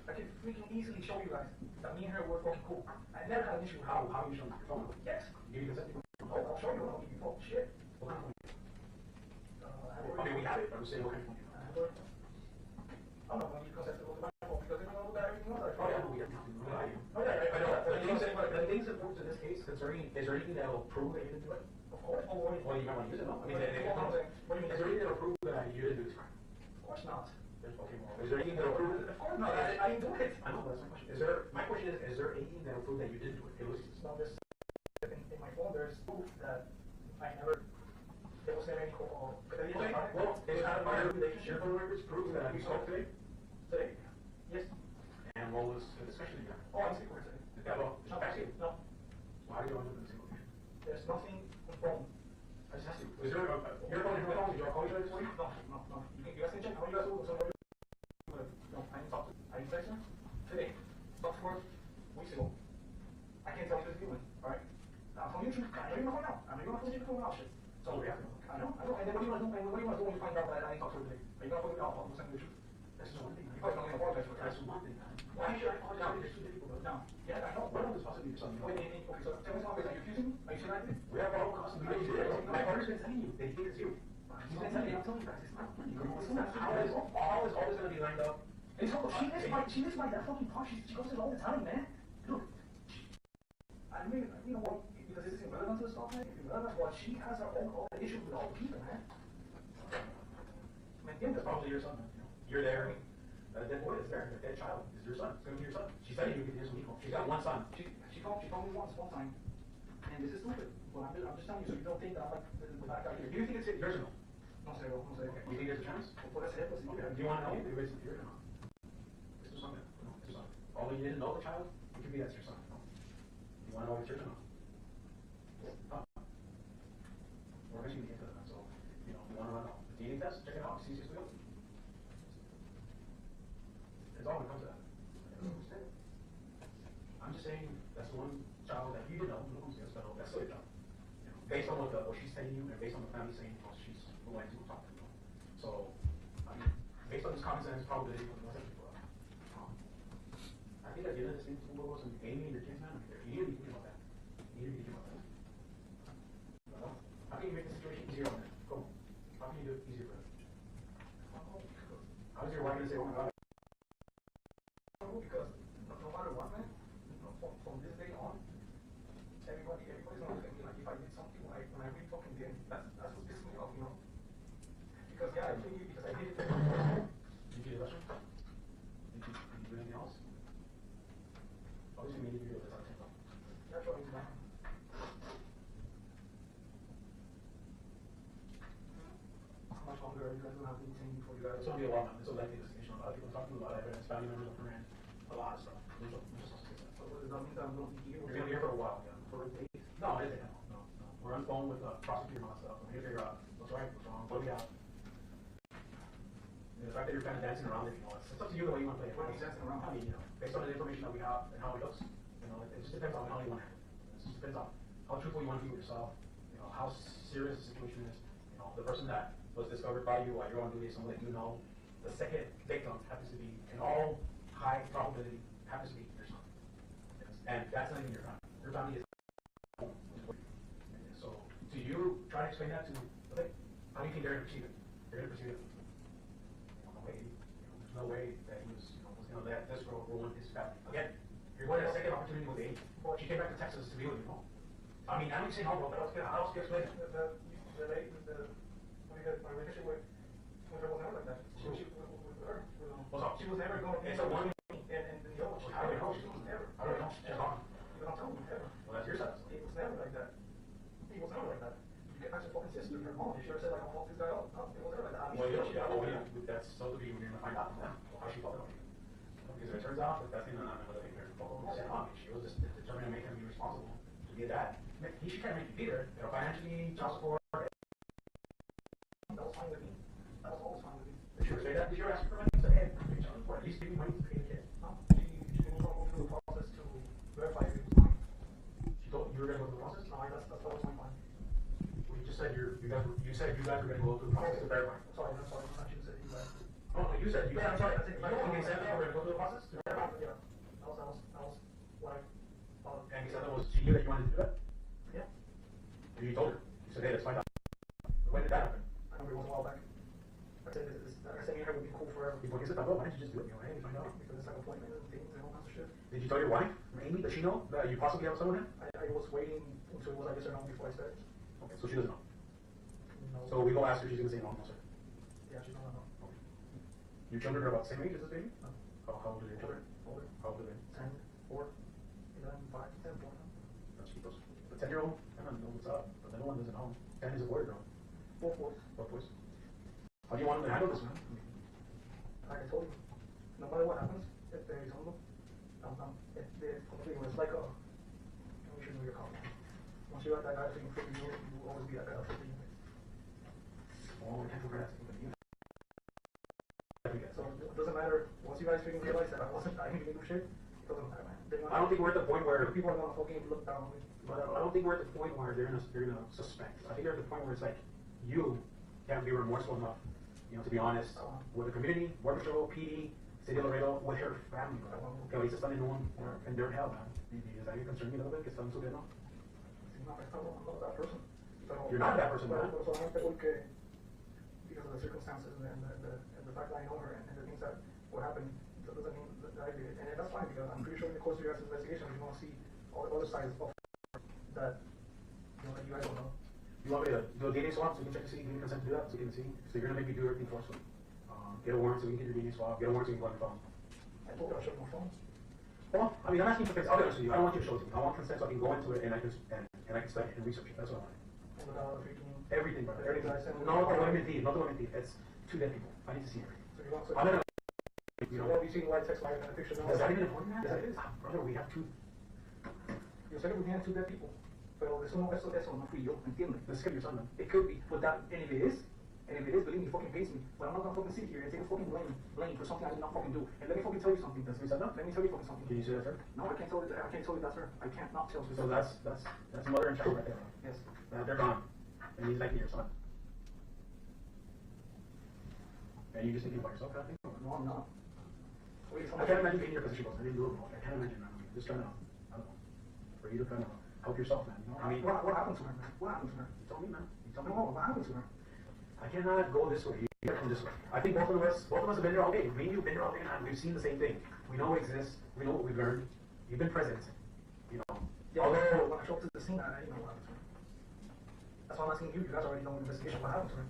I can freaking easily show you guys that me and her were fucking cool. I never had an issue with her. How you show me your phone? Yes. Give me consent. Oh, I'll show you. I'll give you fucking shit. What kind of phone? I mean, we have it, but I'm saying what kind of phone? I'm not going to use consent to go to my phone because they're going to look at everything else. Oh, yeah, we have to. I know that. But the things important to this case concerning, is there anything that will prove that you didn't do it? Of course. Well, you might want to use it, no? I mean, What do you mean? is there anything that will prove that you didn't do this crime? Of course not. Okay, well, is there anything that will prove it? Of course not. I didn't do it. I know, but that's my question. My question is there anything that will prove that you didn't do it? It was No, there's in my phone. There's proof that I never. There was never any call. okay. Well, is that my relationship phone records prove that you spoke today? Today? Yes. And what was the discussion you had? Oh, I'm sick with it. Yeah, well, it's not back to you. No. Why are you on the single location? There's nothing wrong. I just asked you. Is there your phone in your phone? Did you call each other this morning? No. You guys can check. How you guys will? No, I didn't talk to. I didn't text her today. Talked to her weeks ago. I can't tell you this feeling. All right. I'm telling you the truth. I know you're gonna find out. I know you're gonna put you through now, shit. So yeah, I know. And then what do you want to do? What do you want to do when you find out that I didn't talk to her today? Are you gonna put me out? I'm telling you the truth. That's just one thing. You probably don't even apologize for it. That's one thing. Why should I apologize? There's two people. No. Yeah, I know. What else is possibly your son? Okay, so tell me something. Are you accusing me? Are you saying I did it? We have our own custody. My partner's been telling you that he did it too. He's been telling me. I'm telling you guys, it's not funny. How is all this going to be lined up? She lives by that fucking park. She goes there all the time, man. Look. I mean, you know what? Because this is irrelevant to the stuff, man. It's irrelevant, but she has her own issues with all the people, man. Man, that's probably your son. You're there. That dead boy is there. That dead child is your son. It's going to be your son. She said you could hear some people. She's got one son. She told me one time. And this is stupid. But I'm just telling you so you don't think that I'm like the bad guy here. Do you think it's yours or no? No sé, no sé. Do you think there's a chance? Puede ser, pues sí. Do you want to know if it's yours or not? It's your son. No, it's your son. Although you didn't know the child, it could be that's your son. You want to know if it's yours or not? We're going to get into that. So, you want to run the DNA test? Check it out. See if it's real. It's all when it comes to that. I'm just saying that's the one child that you didn't know. That's still your child. Based on what she's telling you, and based on the family saying she's willing to talk to you. So, I mean, based on this common sense, probability, I think at the end of this thing, two logos and Amy and your kids, man, you need to be thinking about that. You need to be thinking about that. How can you make the situation easier on them? Go. How can you do it easier for them? How's your wife going to say, oh my God? Because no matter what, man, from this day on, everybody's gonna look at me like if I did something, when I really fucking again, that's what's pissing me off, you know? Because, yeah, I did it. Did you get a restaurant? Did you do anything else? Obviously, made a video that's on TikTok. Yeah, sure, he's back. How much longer are you guys gonna have to be detained before you guys? It's gonna be a while, man. It's a lengthy investigation. A lot of people talking to a lot of evidence, family members of Fernand, a lot of stuff. There's just so does that mean that I'm gonna be here? You're gonna be here for a while, yeah. For days? No, it isn't. No. We're on the phone with the prosecutor and all that stuff. We're here to figure out what's right, what's wrong, what we have. And the fact that you're kind of dancing around it, you know, it's up to you the way you want to play it. We're not dancing around. I mean, you know, based on the information that we have and how it looks, you know, it just depends on how you want to handle it. It just depends on how truthful you want to be with yourself, you know, how serious the situation is. You know, the person that was discovered by you while you're on duty is someone that you know. The second victim happens to be, in all high probability, happens to be your son. And that's not even your family. Your family is home. So, do you try to explain that to, okay, how do you think they're going to perceive it? They're going to perceive it. There's no way that he was going to let this girl ruin his family. Again, you're going to have a second opportunity with Amy. She came back to Texas to be with you, no? I mean, I'm not saying all, but how else can you explain it? The lady, my relationship with her was never like that. She was her. She was never going to be a one. And you know, I don't know. She was never. I don't know. She's gone. You don't tell me ever. Well, that's your side. It was never like that. It was never like that. You can ask your fucking sister, her mom. She ever said, like, I'm fuck this guy up. No, it was never like that. Well, that's so to be, we're going to find out how she felt about you. Because if it turns out that that's not another thing here. She was just determined to make him be responsible to be a dad. She can't make you either. You know, financially, child support. That was fine with me. That was always fine with me. Did you ever say that? Did you ever ask her for money? She said, hey, child support. At least give me money to pay the kid. No. She didn't go through the process to verify if it was mine. She told you were going to go through the process? No, that's always my mind. Well, you just said you guys were going to go through the process to verify. Sorry, I'm sorry. I'm not you said you guys. Oh, you said you guys. I'm sorry. I said you said that we're going to go through the process to verify. Yeah. That was what I thought. And he said that was she knew that you wanted to do that? Yeah. And you told her. You said, hey, let's find out. When did that happen? I remember it was a while back. I said, it would be cool forever. Why didn't you just do it? You know, hey, find out. Because it's like appointment and things and all kinds of shit. Did you tell your wife, Amy, does she know that you possibly have someone in? I was waiting until it was, I guess, or no before I said it. Okay, so she doesn't know? No. So we go ask her, she's going to say no, sir. Yeah, she's not know. Okay. Your children are about the same age as this baby? No. How old are your children? Older. How old are they? 10, 4, 11, 5, 10, 4. Let's keep those. The 10-year-old, I don't know what's up, but the other one doesn't know. 10 is a boy or girl? Both boys. Both boys. How do you want them to handle this, man? Like I told you, no matter what happens, if there is humble, it's like we should know your call. Once you're that guy taking 50 years, you will always be that guy for 50 years. Oh, we can't forget that. So it doesn't matter, once you guys freaking realize that I didn't do shit, it doesn't matter, man. I don't think we're at the point where people are gonna fucking look down on me. But I don't think we're at the point where they're gonna suspect. I think they're at the point where it's like, you can't be remorseful enough, you know, to be honest, with the community, Border Patrol, PD, City of Laredo, with her family, bro. Que ahorita están in their hell, man. Is that your concern, you know, que están subiendo? I'm not that person. You're not that person, man. Because of the circumstances and the fact that I know her and the things that what happened, that doesn't mean that I did it. And that's fine, because I'm pretty sure in the course of your guys' investigation, you're going to see all the other sides of that, you know, that you guys don't know. You want me to do a DNA swab so you can check to see, give me consent to do that so you can see? So you're going to make me do everything forcefully. Get a warrant so we can get your DNA swab, get a warrant so you can go on your phone. I told you I'll show you my phone. Well, I mean, I'm asking for consent. I'll be honest with you. I don't want you to show it to me. I want consent so I can go into it and I can study and research it. That's what I want. And without everything, brother. Everything. No, let me leave. Not let me leave. It's 2 dead people. I need to see everything. So you want to? I'm gonna. You know, have you seen the white text line and the picture? Is that even important? Yes, it is. Brother, we have 2. You said we had 2 dead people. Pero eso no fui yo, ¿entiendes? This could be your son, man. It could be, but that, and if it is, believe me, he fucking pays me. But I'm not gonna fucking sit here and take a fucking blame for something I did not fucking do. And let me fucking tell you something. That's what he said, no? Let me tell you fucking something. Can you say that's her? No, I can't tell you that's her. I can't not tell you. So that's mother and child right there. Yes. They're gone. And he's likely your son. And you just thinking about yourself, kind of thing? No, I'm not. I can't imagine being in your position, boss. I didn't do it wrong. I can't imagine, man. Just trying to, I don't know, for you to kind of help yourself, man. You know? I mean, what happened to her, man? What happened to her? You tell me, man. You tell me. No, what happened to her? I cannot go this way. You come this way. I think both of us have been there all day. Me and you've been there all day, and we've seen the same thing. We know it exists. We know what we've learned. You've been present. You know. Yeah, although when I show up to the scene, I know what happened to her. That's why I'm not asking you. You guys already know the investigation. What happened to her?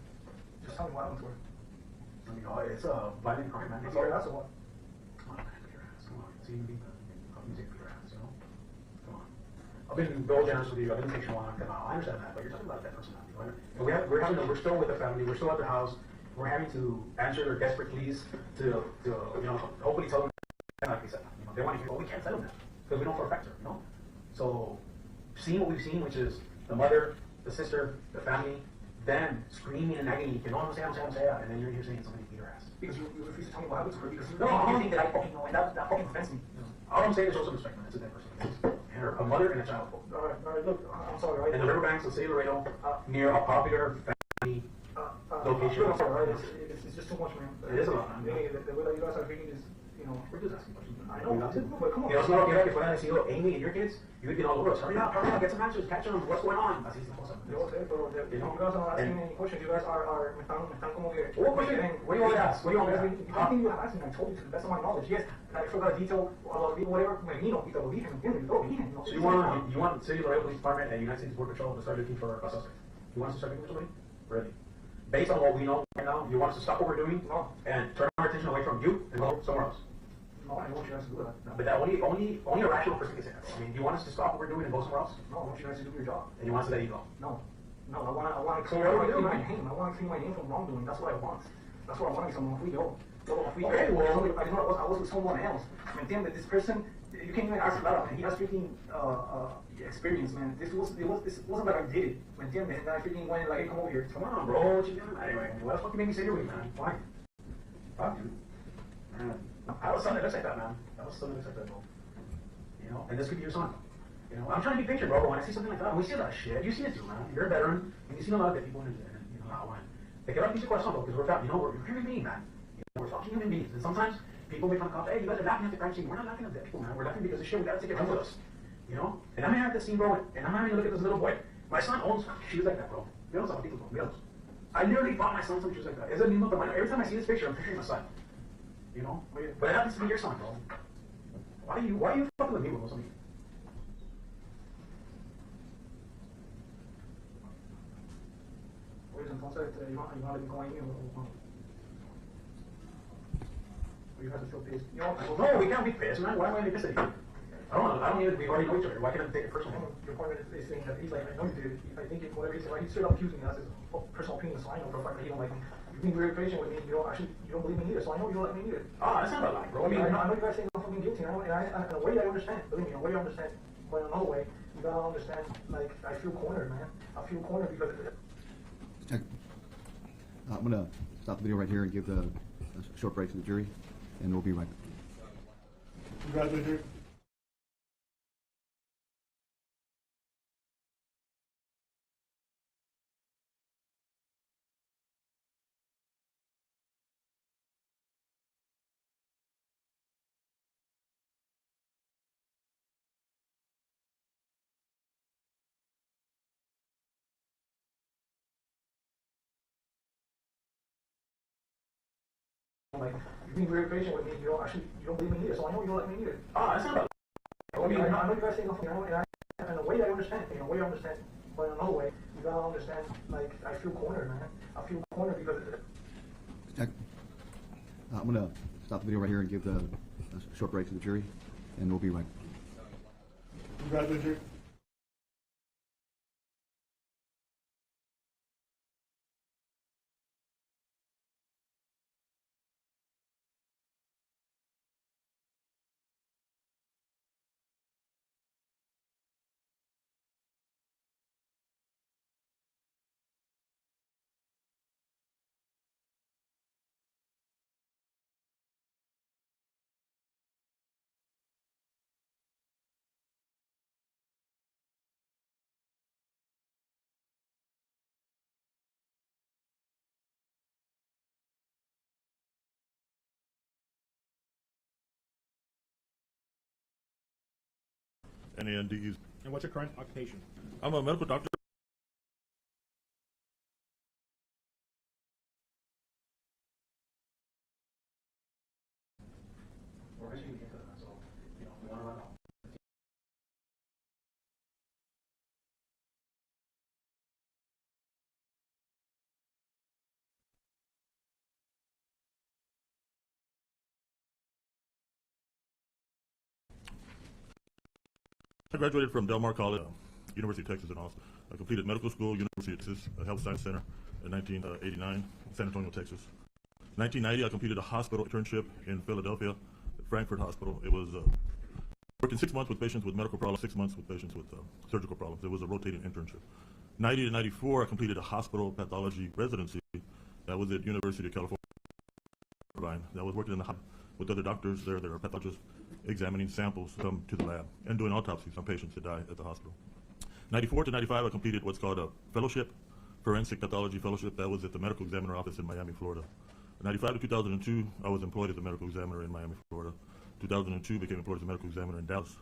Just tell me what happened to her. I mean, it's a violent crime, man. It's your ass or what? Come on, man, put your hands. Come on. See, you need to put your hands, you know? Come on. I've been very generous with you. I've been patient a while. I understand that, but you're talking about that personality, right? And we're still with the family. We're still at the house. We're having to answer their desperate pleas to hopefully tell them, like we said, they want to hear, well, we can't tell them that because we know for a fact, So, seeing what we've seen, which is the mother, the sister, the family, them screaming in agony, you know what I'm saying, and then you're here saying somebody beat her ass. Because you refuse to tell me what happened to her because you think that I fucking know, and that fucking offends me. All I'm saying is show some respect, man. It's a dead person. And a mother and a child. Alright, look, I'm sorry, right? In the riverbanks of San Laredo, near a popular family location. I'm sorry, right? It's just too much, man. It is a lot, man. The way that you guys are treating is, We're just asking questions. I know, but come on. You know, if fuera de sido Amy and your kids, you would be all over us. Hurry up, get some answers, catch them, what's going on? Así es la cosa. Yo sé, pero you guys are not asking any questions. You guys are me están como que. What question? What do you want to ask? What do you want to ask? Anything you have asked me, I told you to the best of my knowledge. Yes, I forgot a detail about whatever. Me vino, y te lo dije, ¿me entiendes? Yo dije. So you want City Laredo Police Department and United States Border Patrol to start looking for a suspect? You want us to start looking for somebody? Really? Based on what we know right now, you want us to stop what we're doing and turn our attention away from you and go somewhere else? No, I don't want you guys to do that. No, but that only a rational person can say that. I mean, do you want us to stop what we're doing and go somewhere else? No, I want you guys to do your job. And you want us to let you go? No, I want to clear my name. I want to clear my name from wrongdoing. That's what I want. That's what I want. Someone fui yo. Okay, well, I was with someone else. ¿Me entiendes? This person, you can't even ask about him. He has freaking experience, man. This wasn't like I did it. ¿Me entiendes? And I freaking went like, hey, come over here. Come on, bro. What you doing? Anyway, what the fuck you made me say your way, man? Why? Fuck you. Man, I was something that looks like that, man. That was something that looks like that, bro. And this could be your son. I'm trying to be patient, bro. When I see something like that, we see a lot of shit. You see it too, man. You're a veteran, and you see a lot of dead people in how they get up piece of corazón, bro, because we're family. We're human beings, man. We're fucking human beings. And sometimes people make fun of cops. Hey, you guys are laughing at the crime scene. We're not laughing at dead people, man. We're laughing because the shit we gotta take it home with us. And I'm here at this scene, bro, and I'm having to look at this little boy. My son owns shoes like that, bro. I literally bought my son some shoes like that. It's a mismo tamaño. Every time I see this picture, I'm picturing my son. But it happens to be your son, bro. Why are you fucking with me, bro? Pues entonces, iban a venir con ahí o you have to feel pissed. No, we can't be pissed, man. Why am I gonna be pissed at you? I don't need to be already know each other. Why can't I take it personally? Your partner is saying that he's like, I know you did it. I think whatever he said, right? He's straight up accusing me. That's his personal opinion, so I know for a fact that he don't like me. You've been very patient with me. You don't believe me either, so I know you don't like me either. That's not a lie, bro. I know you guys say I'm fucking guilty, and in a way I understand. Believe me, in a way I understand. But in another way, you gotta understand, like, I feel cornered, man. I feel cornered because I'm going to stop the video right here and give a short break to the jury, and we'll be right back. Congratulations. like, you've been very patient with me. You don't believe me either, so I know you don't like me either. That's not a I mean, I know you guys say nothing, and in a way I understand. In a way I understand, but in another way, you gotta understand. Like, I feel cornered, man. I feel cornered because. I'm going to stop the video right here and give a short break to the jury, and we'll be right back. Congratulations. Any NDs? And what's your current occupation? I'm a medical doctor. I graduated from Del Mar College, University of Texas in Austin. I completed medical school, University of Texas Health Science Center in 1989, San Antonio, Texas. 1990, I completed a hospital internship in Philadelphia, Frankfurt Hospital. It was working 6 months with patients with medical problems, 6 months with patients with surgical problems. It was a rotating internship. 90 to 94, I completed a hospital pathology residency. That was at University of California. That was working in the hospital with other doctors there that are pathologists, examining samples come to the lab and doing autopsies on patients that die at the hospital. 94 to 95, I completed what's called a fellowship, forensic pathology fellowship. That was at the medical examiner office in Miami, Florida. 95 to 2002, I was employed as a medical examiner in Miami, Florida. 2002, became employed as a medical examiner in Dallas.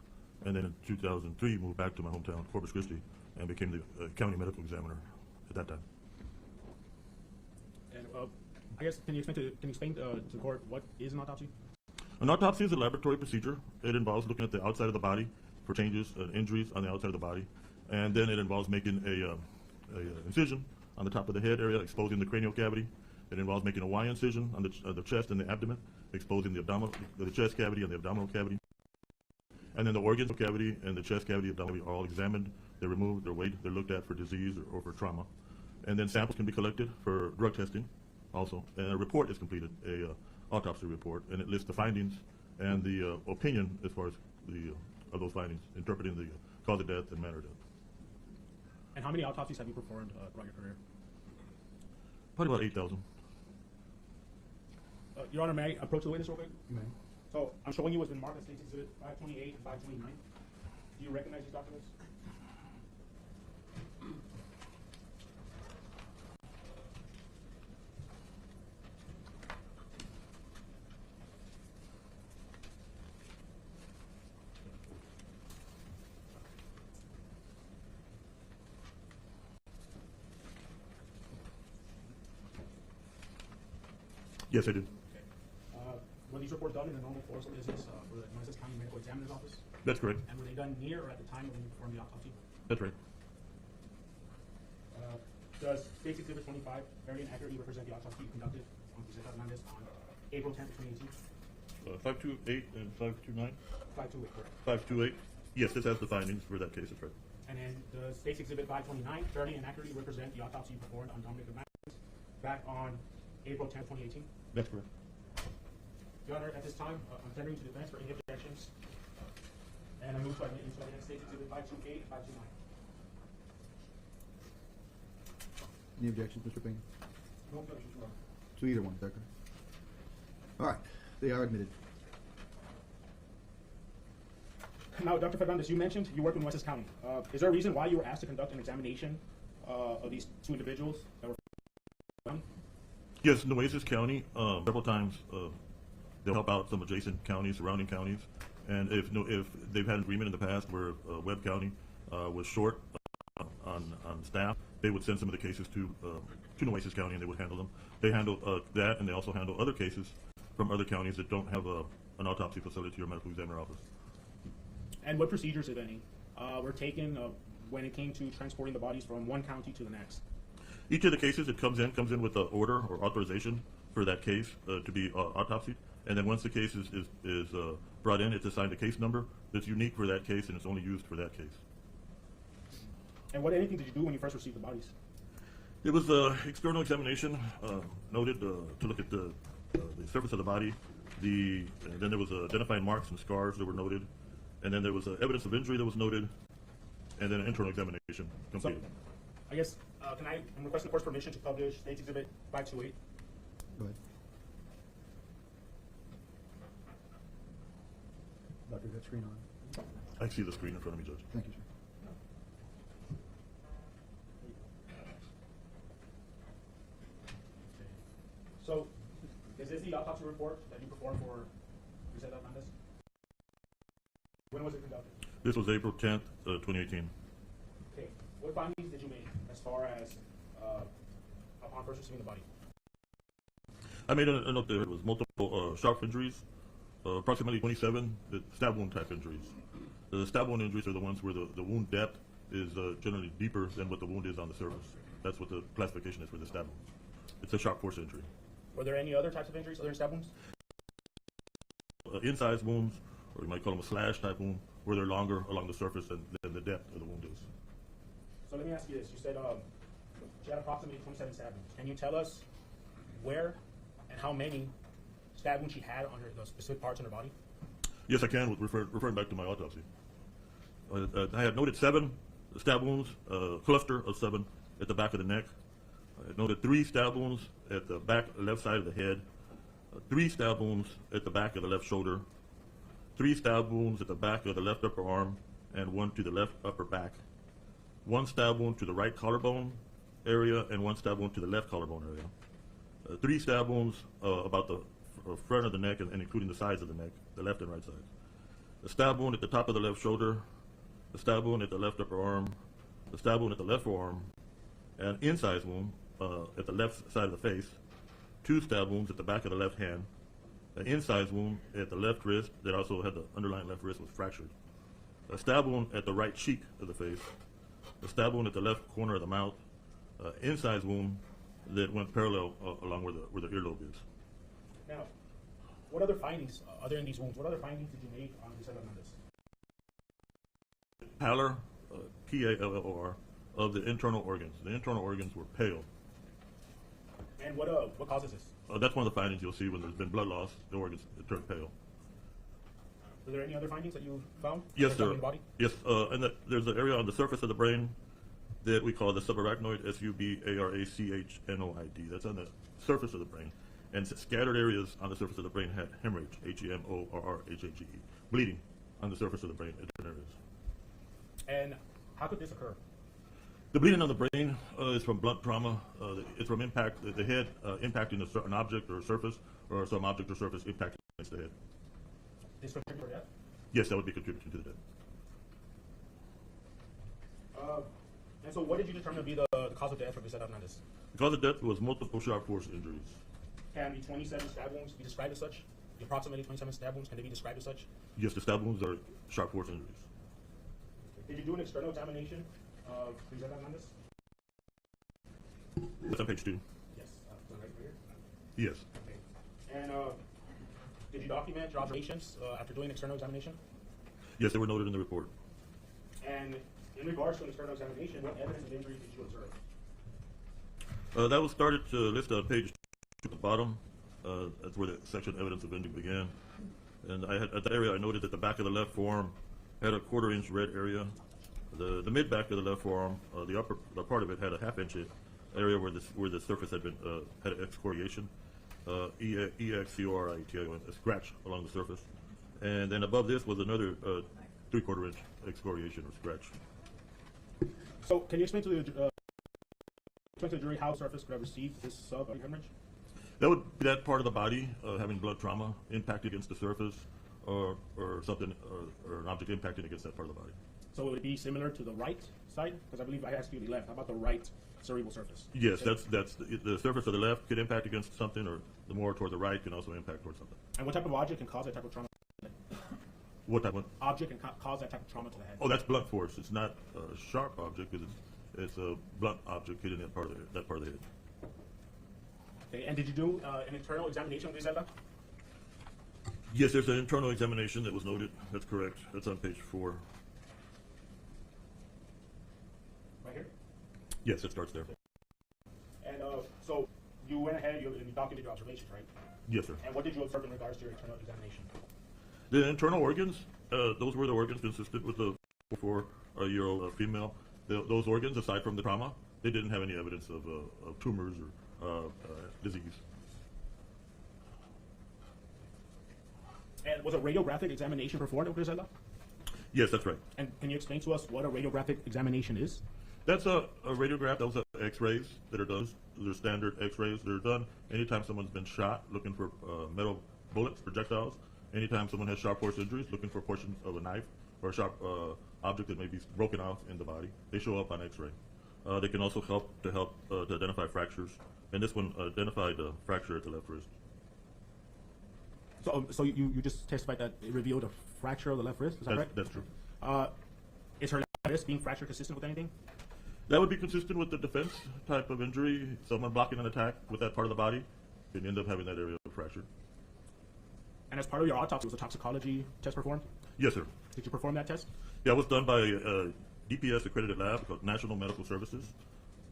And then in 2003, moved back to my hometown, Corpus Christi, and became the county medical examiner at that time. And I guess, can you explain to the court what is an autopsy? An autopsy is a laboratory procedure. It involves looking at the outside of the body for changes and injuries on the outside of the body. And then it involves making a incision on the top of the head area, exposing the cranial cavity. It involves making a Y incision on the chest and the abdomen, exposing the chest cavity and the abdominal cavity. And then the organs cavity and the chest cavity and abdominal cavity are all examined. They're removed, they're weighed, they're looked at for disease or for trauma. And then samples can be collected for drug testing also. And a report is completed, a autopsy report, and it lists the findings and the opinion as far as of those findings, interpreting the cause of death and manner of death. And how many autopsies have you performed throughout your career? Probably about 8,000. Your Honor, may I approach the witness real quick? You may. So I'm showing you what's been marked as State's Exhibit 528 and 529. Do you recognize these documents? Yes, I do. Were these reports done in the normal course of business for the Nueces County Medical Examiner's Office? That's correct. And were they done near or at the time when you performed the autopsy? That's right. Does State's Exhibit 25 very accurately represent the autopsy conducted on Grizelda Hernandez on April 10th, 2018? 528 and 529? 528, correct. 528. Yes, this has the findings for that case. That's right. And then does State's Exhibit 529 fairly and accurately represent the autopsy performed on Dominic Alexander back on April 10th, 2018? That's correct. Your Honor, at this time, I'm tendering to defense for any objections. And I move to admit into evidence State's Exhibit 528 and 529. Any objections, Mr. Payne? No objections, Your Honor. To either one, is that correct? All right, they are admitted. Now, Dr. Fernandez, you mentioned you work in Nueces County. Is there a reason why you were asked to conduct an examination of these two individuals that were found? Yes, Nueces County, several times they'll help out some adjacent counties, surrounding counties. And if they've had an agreement in the past where Webb County was short on staff, they would send some of the cases to Nueces County and they would handle them. They handle that, and they also handle other cases from other counties that don't have an autopsy facility or medical examiner office. And what procedures, if any, were taken when it came to transporting the bodies from one county to the next? Each of the cases, it comes in with an order or authorization for that case to be autopsied. And then once the case is brought in, it's assigned a case number that's unique for that case and it's only used for that case. And what anything did you do when you first received the bodies? It was external examination, noted to look at the surface of the body. And then there was identifying marks and scars that were noted. And then there was evidence of injury that was noted. And then an internal examination completed. So, I guess, I'm requesting the court's permission to publish State's Exhibit 528. Go ahead. Doctor, that screen on? I see the screen in front of me, Judge. Thank you, sir. So, is this the autopsy report that you performed for Grizelda Hernandez? When was it conducted? This was April 10th, 2018. Okay. What findings did you make as far as upon first receiving the body? I made a note there. It was multiple sharp injuries, approximately 27 stab wound type injuries. The stab wound injuries are the ones where the wound depth is generally deeper than what the wound is on the surface. That's what the classification is for the stab wound. It's a sharp force injury. Were there any other types of injuries other than stab wounds? Incised wounds, or you might call them a slash type wound, where they're longer along the surface than the depth of the wound is. So let me ask you this. You said she had approximately 27 stab wounds. Can you tell us where and how many stab wounds she had on the specific parts on her body? Yes, I can, referring back to my autopsy. I had noted 7 stab wounds, cluster of 7 at the back of the neck. I had noted 3 stab wounds at the back left side of the head, 3 stab wounds at the back of the left shoulder, 3 stab wounds at the back of the left upper arm, and 1 to the left upper back, 1 stab wound to the right collarbone area, and 1 stab wound to the left collarbone area. 3 stab wounds about the front of the neck and including the sides of the neck, the left and right sides. A stab wound at the top of the left shoulder, a stab wound at the left upper arm, a stab wound at the left forearm, an incise wound at the left side of the face, 2 stab wounds at the back of the left hand, an incise wound at the left wrist that also had the underlying left wrist was fractured, a stab wound at the right cheek of the face, a stab wound at the left corner of the mouth, an incise wound that went parallel along where the earlobe is. Now, what other findings, other than these wounds, what other findings did you make on Grizelda Hernandez? Pallor, P-A-L-L-O-R, of the internal organs. The internal organs were pale. And what causes this? That's one of the findings you'll see when there's been blood loss, the organs turn pale. Were there any other findings that you found? Yes, in sir. the body? Yes, and there's an area on the surface of the brain that we call the subarachnoid, S-U-B-A-R-A-C-H-N-O-I-D. That's on the surface of the brain. And scattered areas on the surface of the brain had hemorrhage, H-E-M-O-R-R-H-A-G-E, bleeding on the surface of the brain in different areas. And how could this occur? The bleeding on the brain is from blunt trauma. It's from impact, the head impacting an object or surface, or some object or surface impacting the head. This contributed to death? Yes, that would be contributing to the death. And so what did you determine to be the cause of death for Grizelda Hernandez? The cause of death was multiple sharp force injuries. Can the 27 stab wounds be described as such? The approximately 27 stab wounds, can they be described as such? Yes, the stab wounds are sharp force injuries. Did you do an external examination of Grizelda Hernandez? It's on page 2. Yes. Right here? Yes. Okay. And did you document your observations after doing an external examination? Yes, they were noted in the report. And in regards to an external examination, what evidence of injury did you observe? That was started to list on page 2 at the bottom. That's where the section evidence of injury began. And I had, at that area, I noted that the back of the left forearm had a 1/4 inch red area. The mid back of the left forearm, the part of it had a 1/2 inch area where the surface had been had an excoriation, E-X-C-O-R-I-T-I-O-N, a scratch along the surface. And then above this was another 3/4 inch excoriation or scratch. So can you explain to the jury how the surface could have received this hemorrhage? That would be that part of the body having blood trauma impact against the surface, or something, or an object impacting against that part of the body. So would it be similar to the right side? Because I believe I asked you the left. How about the right cerebral surface? Yes, that's the surface of the left could impact against something, or the more toward the right can also impact towards something. And what type of object can cause that type of trauma? What type of Object can cause that type of trauma to the head? Oh, that's blunt force. It's not a sharp object, because it's a blunt object hitting that part of the head. Okay, and did you do an internal examination of Grizelda? Yes, there's an internal examination that was noted. That's correct. That's on page 4. Right here? Yes, it starts there. And so you went ahead and you documented your observations, right? Yes, sir. And what did you observe in regards to your internal examination? The internal organs, those were the organs consistent with the 4-year-old female. Those organs, aside from the trauma, they didn't have any evidence of tumors or disease. And was a radiographic examination performed of Grizelda? Yes, that's right. And can you explain to us what a radiographic examination is? That's a radiograph. Those are X-rays that are done. They're standard X-rays that are done anytime someone's been shot, looking for metal bullets, projectiles. Anytime someone has sharp force injuries, looking for portions of a knife or a sharp object that may be broken off in the body, they show up on X-ray. They can also help to identify fractures, and this one identified a fracture at the left wrist. So you just testified that it revealed a fracture of the left wrist, is that right? That's true. Is her left wrist being fractured consistent with anything? That would be consistent with the defense type of injury. Someone blocking an attack with that part of the body can end up having that area fractured. And as part of your autopsy, was a toxicology test performed? Yes, sir. Did you perform that test? Yeah, it was done by a DPS accredited lab called National Medical Services,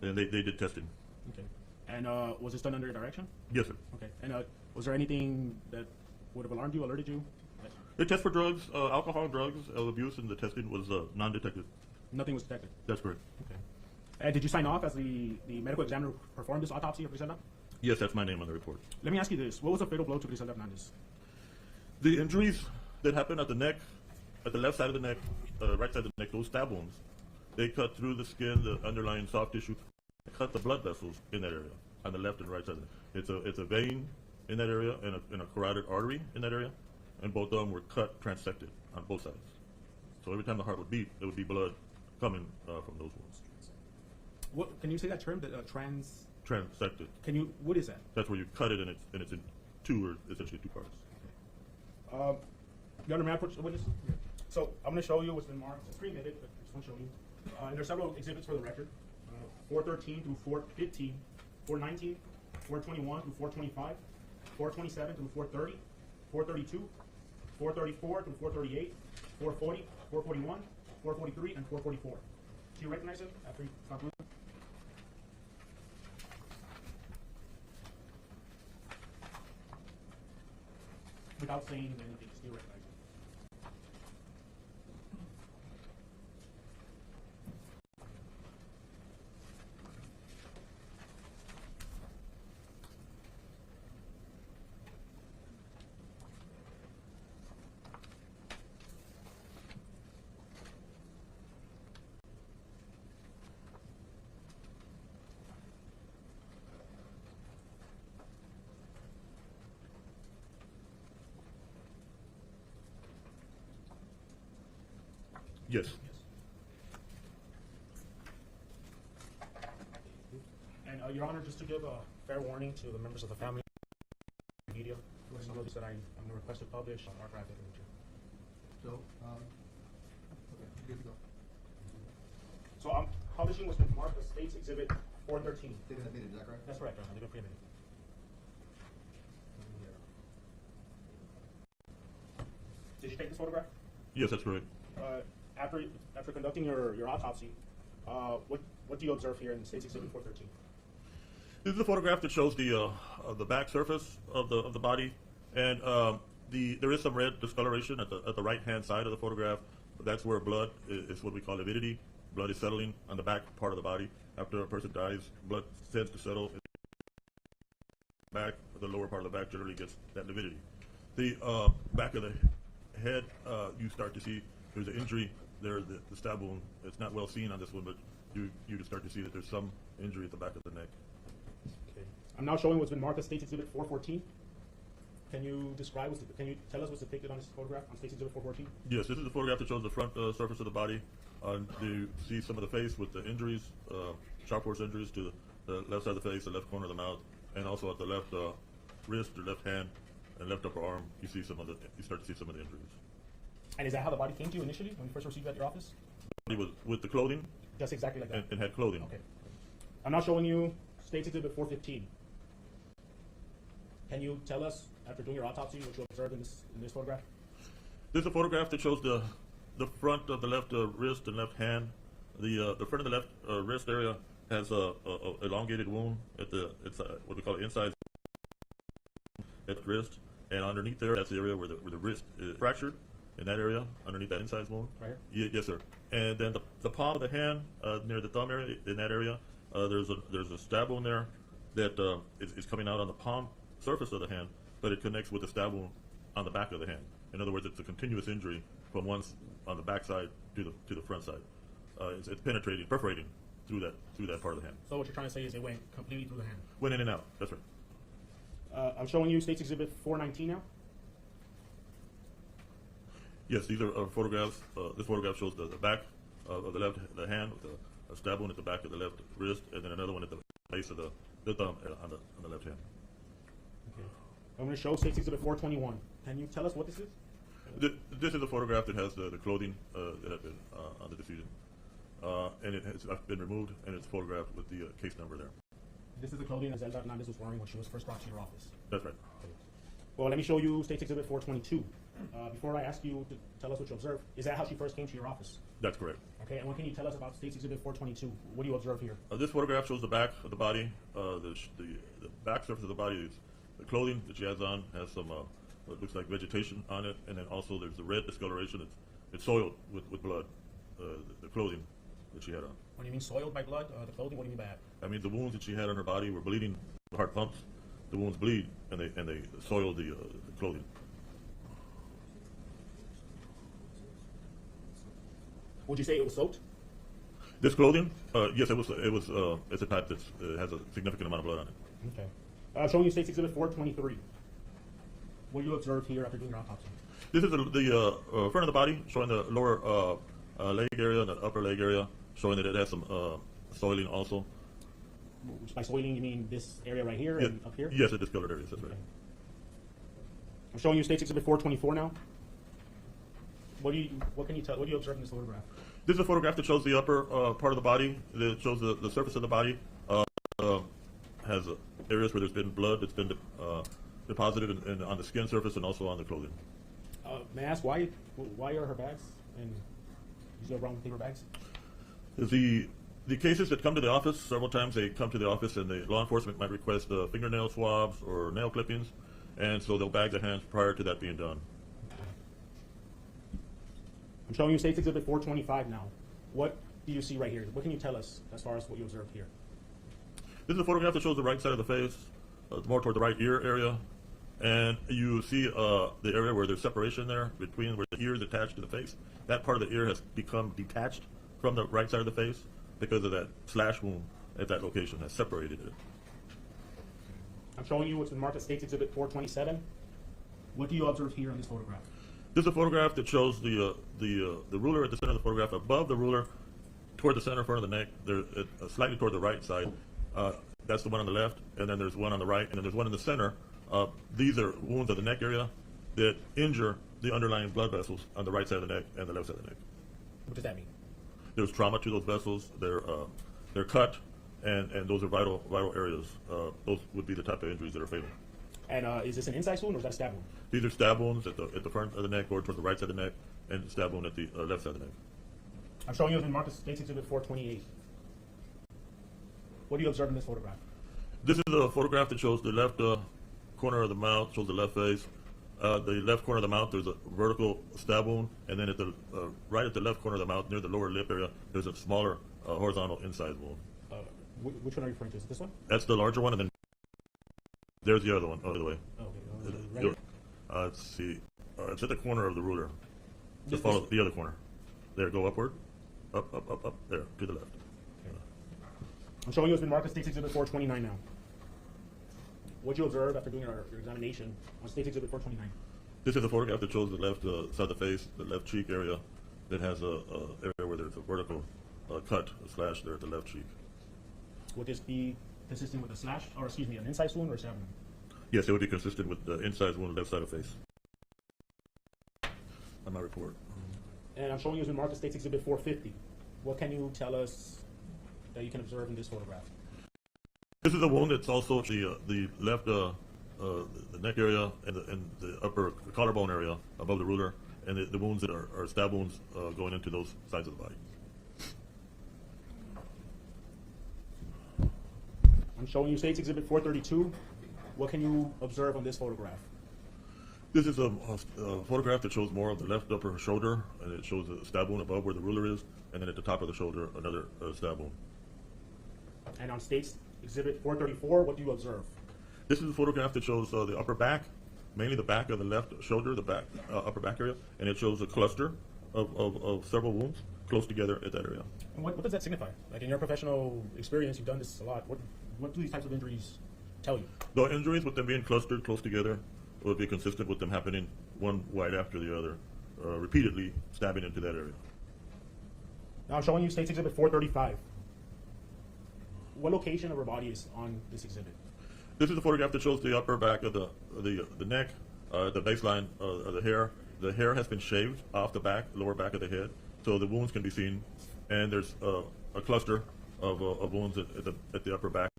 and they did testing. Okay. And was this done under your direction? Yes, sir. Okay. And was there anything that would have alarmed you, alerted you? They test for drugs, alcohol, drugs, abuse, and the testing was non-detected. Nothing was detected. That's correct. Okay. And did you sign off as the medical examiner who performed this autopsy of Grizelda? Yes, that's my name on the report. Let me ask you this. What was the fatal blow to Grizelda Hernandez? The injuries that happened at the neck, at the left side of the neck, right side of the neck, those stab wounds, they cut through the skin, the underlying soft tissue, cut the blood vessels in that area, on the left and right side. It's a vein in that area and a carotid artery in that area, and both of them were cut, transected on both sides. So every time the heart would beat, there would be blood coming from those wounds. What can you say that term? That Transected. Can you? What is that? That's where you cut it and it's in two, or essentially two parts. You under witness? So I'm going to show you what's been marked. It's pre-admitted, but I just want to show you. And there's several exhibits for the record. 413 through 415, 419, 421 through 425, 427 through 430, 432, 434 through 438, 440, 441, 443, and 444. Do you recognize it after you stop moving? Without saying anything, just do you recognize it? Yes. And Your Honor, just to give a fair warning to the members of the family and media, some of these that I'm going to request to publish are graphic in nature. So, okay, good to go. So I'm publishing what's been marked as State's Exhibit 413. They've been admitted, is that correct? That's correct, Your Honor. They've been pre-admitted. Did you take this photograph? Yes, that's correct. After conducting your autopsy, what do you observe here in State's Exhibit 413? This is a photograph that shows the back surface of the body, and there is some red discoloration at the right hand side of the photograph. That's where blood is what we call avidity. Blood is settling on the back part of the body. After a person dies, blood tends to settle in the back. The lower part of the back generally gets that avidity. The back of the head, you start to see there's an injury there. The stab wound. It's not well seen on this one, but you can start to see that there's some injury at the back of the neck. Okay. I'm now showing what's been marked as State's Exhibit 414. Can you can you tell us what's depicted on this photograph on State's Exhibit 414? Yes, this is a photograph that shows the front surface of the body. You see some of the face with the injuries, sharp force injuries to the left side of the face, the left corner of the mouth, and also at the left wrist or left hand and left upper arm. You start to see some of the injuries. And is that how the body came to you initially when you first received it at your office? It was with the clothing. Just exactly like that. And had clothing. Okay. I'm now showing you State's Exhibit 415. Can you tell us, after doing your autopsy, what you observed in this photograph? This is a photograph that shows the front of the left wrist and left hand. The front of the left wrist area has a elongated wound at it's what we call an inside at the wrist, and underneath there, that's the area where the wrist is fractured. In that area, underneath that inside wound. Right here? Yes, sir. And then the palm of the hand, near the thumb area, in that area, there's a stab wound there that is coming out on the palm surface of the hand, but it connects with the stab wound on the back of the hand. In other words, it's a continuous injury from on the back side to the front side. It's perforating through that part of the hand. So what you're trying to say is it went completely through the hand? Went in and out. That's right. I'm showing you State's Exhibit 419 now. Yes, these are photographs. This photograph shows the back of the hand with a stab wound at the back of the left wrist, and then another one at the base of the thumb on the left hand. Okay. I'm going to show State's Exhibit 421. Can you tell us what this is? This is a photograph that has the clothing that had been on the decedent, and it has been removed, and it's photographed with the case number there. This is the clothing that Grizelda Hernandez was wearing when she was first brought to your office. That's right. Okay. Well, let me show you State's Exhibit 422. Before I ask you to tell us what you observed, is that how she first came to your office? That's correct. Okay, and what can you tell us about State's Exhibit 422? What do you observe here? This photograph shows the back of the body. The back surface of the body is the clothing that she has on has some what looks like vegetation on it, and then also there's the red discoloration. It's soiled with blood. The clothing that she had on. What do you mean soiled by blood? The clothing? What do you mean by that? I mean the wounds that she had on her body were bleeding. The heart pumps. The wounds bleed, and they soiled the clothing. Would you say it was soaked? This clothing, yes, it was. It's a type that has a significant amount of blood on it. Okay. Showing you State's Exhibit 423. What do you observe here after doing your autopsy? This is the front of the body, showing the lower leg area and the upper leg area, showing that it has some soiling also. By soiling, you mean this area right here and up here? Yes, the discolored areas. That's right. I'm showing you State's Exhibit 424 now. What can you tell? What do you observe in this photograph? This is a photograph that shows the upper part of the body. That shows the surface of the body has areas where there's been blood that's been deposited on the skin surface and also on the clothing. May I ask why are her bags and these are brown paper bags? The cases that come to the office, several times they come to the office and the law enforcement might request fingernail swabs or nail clippings, and so they'll bag their hands prior to that being done. I'm showing you State's Exhibit 425 now. What do you see right here? What can you tell us as far as what you observed here? This is a photograph that shows the right side of the face, more toward the right ear area, and you see the area where there's separation there between where the ear is attached to the face. That part of the ear has become detached from the right side of the face because of that slash wound at that location has separated it. I'm showing you what's been marked as State's Exhibit 427. What do you observe here in this photograph? This is a photograph that shows the ruler at the center of the photograph. Above the ruler, toward the center front of the neck, slightly toward the right side. That's the one on the left, and then there's one on the right, and then there's one in the center. These are wounds of the neck area that injure the underlying blood vessels on the right side of the neck and the left side of the neck. What does that mean? There's trauma to those vessels. They're cut, and those are vital areas. Those would be the type of injuries that are fatal. And is this an incise wound or is that a stab wound? These are stab wounds at the front of the neck or toward the right side of the neck, and stab wound at the left side of the neck. I'm showing you what's been marked as State's Exhibit 428. What do you observe in this photograph? This is a photograph that shows the left corner of the mouth, shows the left face. The left corner of the mouth, there's a vertical stab wound, and then right at the left corner of the mouth, near the lower lip area, there's a smaller horizontal incise wound. Which one are you referring to? Is it this one? That's the larger one, and then there's the other one, the other way. Okay. Right. Let's see. It's at the corner of the ruler. Just follow the other corner. There, go upward. Up. There, to the left. Okay. I'm showing you what's been marked as State's Exhibit 429 now. What do you observe after doing your examination on State's Exhibit 429? This is a photograph that shows the left side of the face, the left cheek area that has a area where there's a vertical cut, a slash there at the left cheek. Would this be consistent with a slash, or excuse me, an incise wound or a stab wound? Yes, it would be consistent with the incise wound, left side of face. On my report. And I'm showing you what's been marked as State's Exhibit 450. What can you tell us that you can observe in this photograph? This is a wound that's also the left the neck area and the upper collarbone area above the ruler, and the wounds that are stab wounds going into those sides of the body. I'm showing you State's Exhibit 432. What can you observe on this photograph? This is a photograph that shows more of the left upper shoulder, and it shows a stab wound above where the ruler is, and then at the top of the shoulder, another stab wound. And on State's Exhibit 434, what do you observe? This is a photograph that shows the upper back, mainly the back of the left shoulder, the back upper back area, and it shows a cluster of several wounds close together at that area. And what does that signify? Like in your professional experience, you've done this a lot. What do these types of injuries tell you? The injuries with them being clustered close together would be consistent with them happening one right after the other, repeatedly stabbing into that area. Now I'm showing you State's Exhibit 435. What location of her body is on this exhibit? This is a photograph that shows the upper back of the neck, the baseline of the hair. The hair has been shaved off the back, lower back of the head, so the wounds can be seen, and there's a cluster of wounds at the upper back.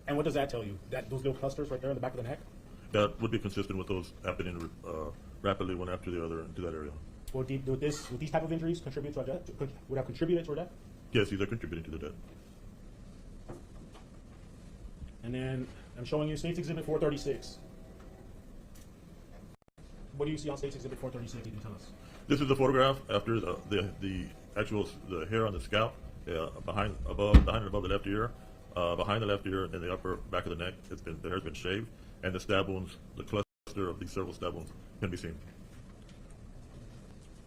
And what does that tell you? That those little clusters right there in the back of the neck? That would be consistent with those happening rapidly one after the other into that area. Would these type of injuries contribute to a death? Would have contributed to a death? Yes, these are contributing to the death. And then I'm showing you State's Exhibit 436. What do you see on State's Exhibit 436? You can tell us. This is the photograph after the actual the hair on the scalp, behind and above the left ear, behind the left ear and the upper back of the neck. The hair's been shaved, and the stab wounds, the cluster of these several stab wounds, can be seen.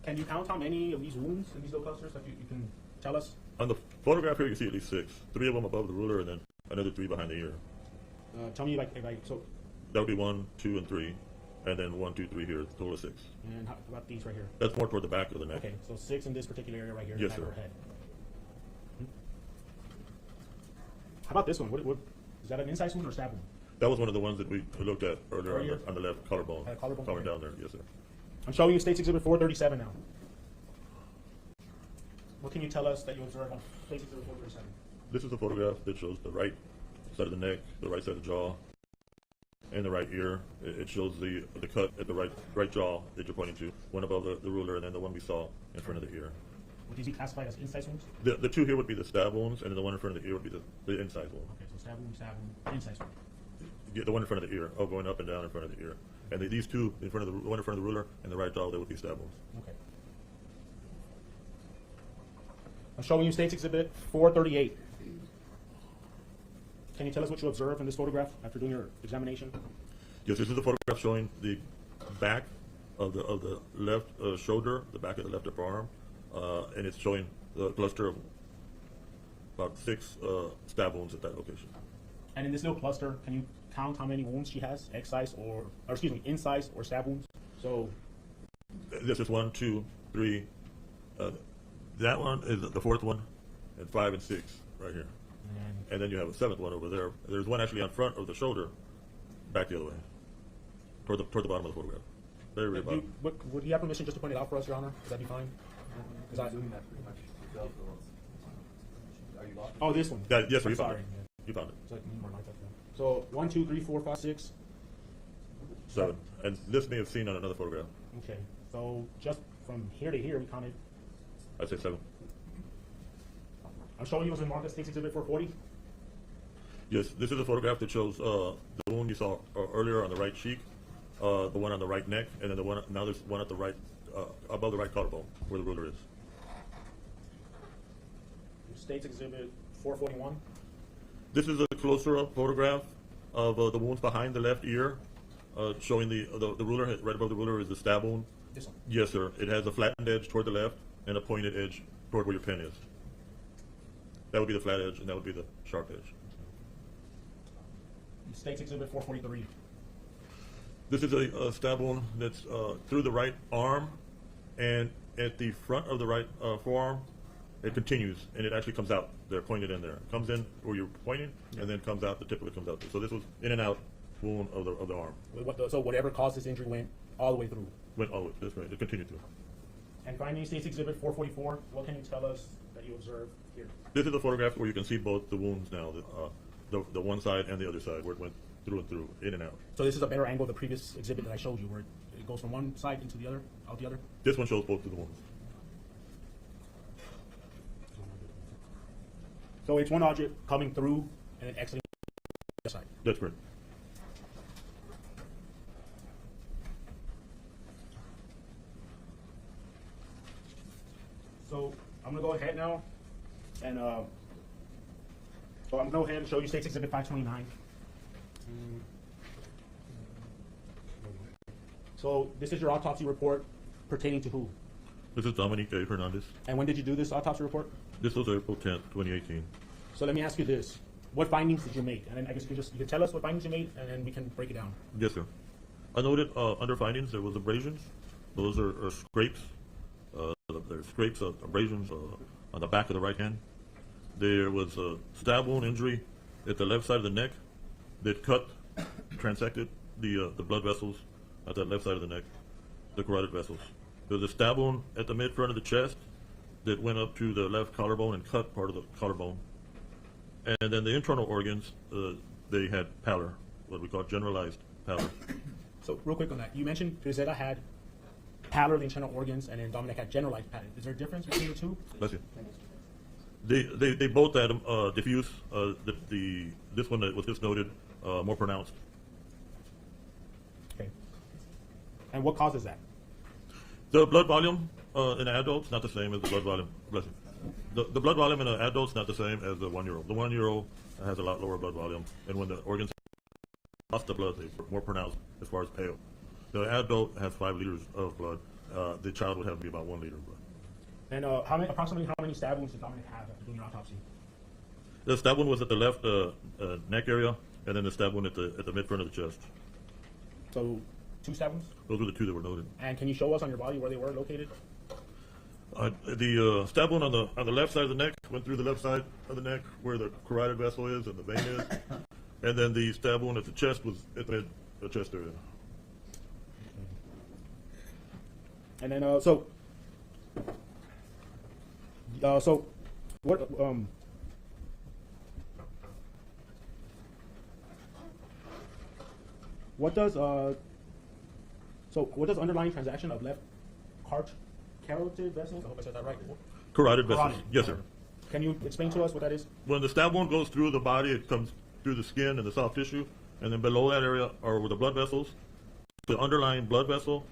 Can you count how many of these wounds in these little clusters that you can tell us? On the photograph here, you see at least 6. 3 of them above the ruler, and then another 3 behind the ear. Tell me so. That would be 1, 2, and 3, and then 1, 2, 3 here. Total of 6. And how about these right here? That's more toward the back of the neck. Okay, so 6 in this particular area right here. Yes, back of sir. her head. How about this one? What is that, an incise wound or stab wound? That was one of the ones that we looked at earlier on the left collarbone. Collarbone? Coming Okay. down there, yes, sir. I'm showing you State's Exhibit 437 now. What can you tell us that you observed on State's Exhibit 437? This is a photograph that shows the right side of the neck, the right side of the jaw, and the right ear. It shows the cut at the right jaw that you're pointing to, one above the ruler, and then the one we saw in front of the ear. Would these be classified as incise wounds? The 2 here would be the stab wounds, and then the one in front of the ear would be the incise wound. Okay, so stab wound, incise wound. Yeah, the one in front of the ear, going up and down in front of the ear. And these 2 in front of the one in front of the ruler and the right jaw, they would be stab wounds. Okay. I'm showing you State's Exhibit 438. Can you tell us what you observed in this photograph after doing your examination? Yes, this is a photograph showing the back of the left shoulder, the back of the left upper arm, and it's showing the cluster of about 6 stab wounds at that location. And in this little cluster, can you count how many wounds she has, incise or stab wounds? So This is 1, 2, 3. That one is the 4th one, and 5 and 6 right here. And then you have a 7th one over there. There's one actually on front of the shoulder, back the other way, toward the bottom of the photograph. Very, very bottom. Would you have permission just to point it out for us, Your Honor? Would that be fine? Oh, this one. Yes, sir. I'm You found sorry. it. You found it. So I need more light up there. So 1, 2, 3, 4, 5, 6. 7. And this may have seen on another photograph. Okay. So just from here to here, we counted. I'd say 7. I'm showing you was in Marcus State's Exhibit 440. Yes, this is a photograph that shows the wound you saw earlier on the right cheek, the one on the right neck, and then now there's one at the right, above the right collarbone, where the ruler is. State's Exhibit 441. This is a closer up photograph of the wounds behind the left ear, showing the ruler, right above the ruler is the stab wound. This one. Yes, sir. It has a flattened edge toward the left and a pointed edge toward where your pen is. That would be the flat edge, and that would be the sharp edge. State's Exhibit 443. This is a stab wound that's through the right arm, and at the front of the right forearm, it continues, and it actually comes out there, pointed in there. It comes in where you're pointing, and then comes out, the tip of it comes out. So this was in and out wound of the arm. So whatever caused this injury went all the way through. Went all the way, that's right, it continued through. And finally, State's Exhibit 444. What can you tell us that you observed here? This is a photograph where you can see both the wounds now, the one side and the other side, where it went through and through, in and out. So this is a better angle of the previous exhibit that I showed you, where it goes from one side into the other, out the other? This one shows both of the wounds. So it's one object coming through and then exiting the other side. That's correct. So I'm gonna go ahead now, and so I'm gonna go ahead and show you State's Exhibit 529. So this is your autopsy report pertaining to who? This is Dominic Hernandez. And when did you do this autopsy report? This was April 10th, 2018. So let me ask you this: what findings did you make? And then I guess you can tell us what findings you made, and then we can break it down. Yes, sir. I noted under findings there was abrasions. Those are scrapes. There's scrapes of abrasions on the back of the right hand. There was a stab wound injury at the left side of the neck that transected the blood vessels at that left side of the neck, the carotid vessels. There was a stab wound at the mid front of the chest that went up to the left collarbone and cut part of the collarbone. And then the internal organs, they had pallor, what we call generalized pallor. So real quick on that, you mentioned Grizelda had pallor of the internal organs, and then Dominic had generalized pallor. Is there a difference between the two? Bless you. They both had diffuse. This one that was just noted more pronounced. Okay. And what causes that? The blood volume in adults not the same as the blood volume. Bless you. The blood volume in an adult is not the same as the 1-year-old. The 1-year-old has a lot lower blood volume, and when the organs lost the blood, they're more pronounced as far as pale. The adult has 5 liters of blood. The child would have to be about 1 liter of blood. And approximately how many stab wounds did Dominic have after doing your autopsy? The stab wound was at the left neck area, and then the stab wound at the mid front of the chest. So 2 stab wounds? Those were the 2 that were noted. And can you show us on your body where they were located? The stab wound on the left side of the neck went through the left side of the neck where the carotid vessel is and the vein is, and then the stab wound at the chest was at the chest area. And then so what what does underlying transaction of left carotid vessels? I hope I said that right. Carotid vessels. Yes, sir. Can you explain to us what that is? When the stab wound goes through the body, it comes through the skin and the soft tissue, and then below that area are where the blood vessels. The underlying blood vessel,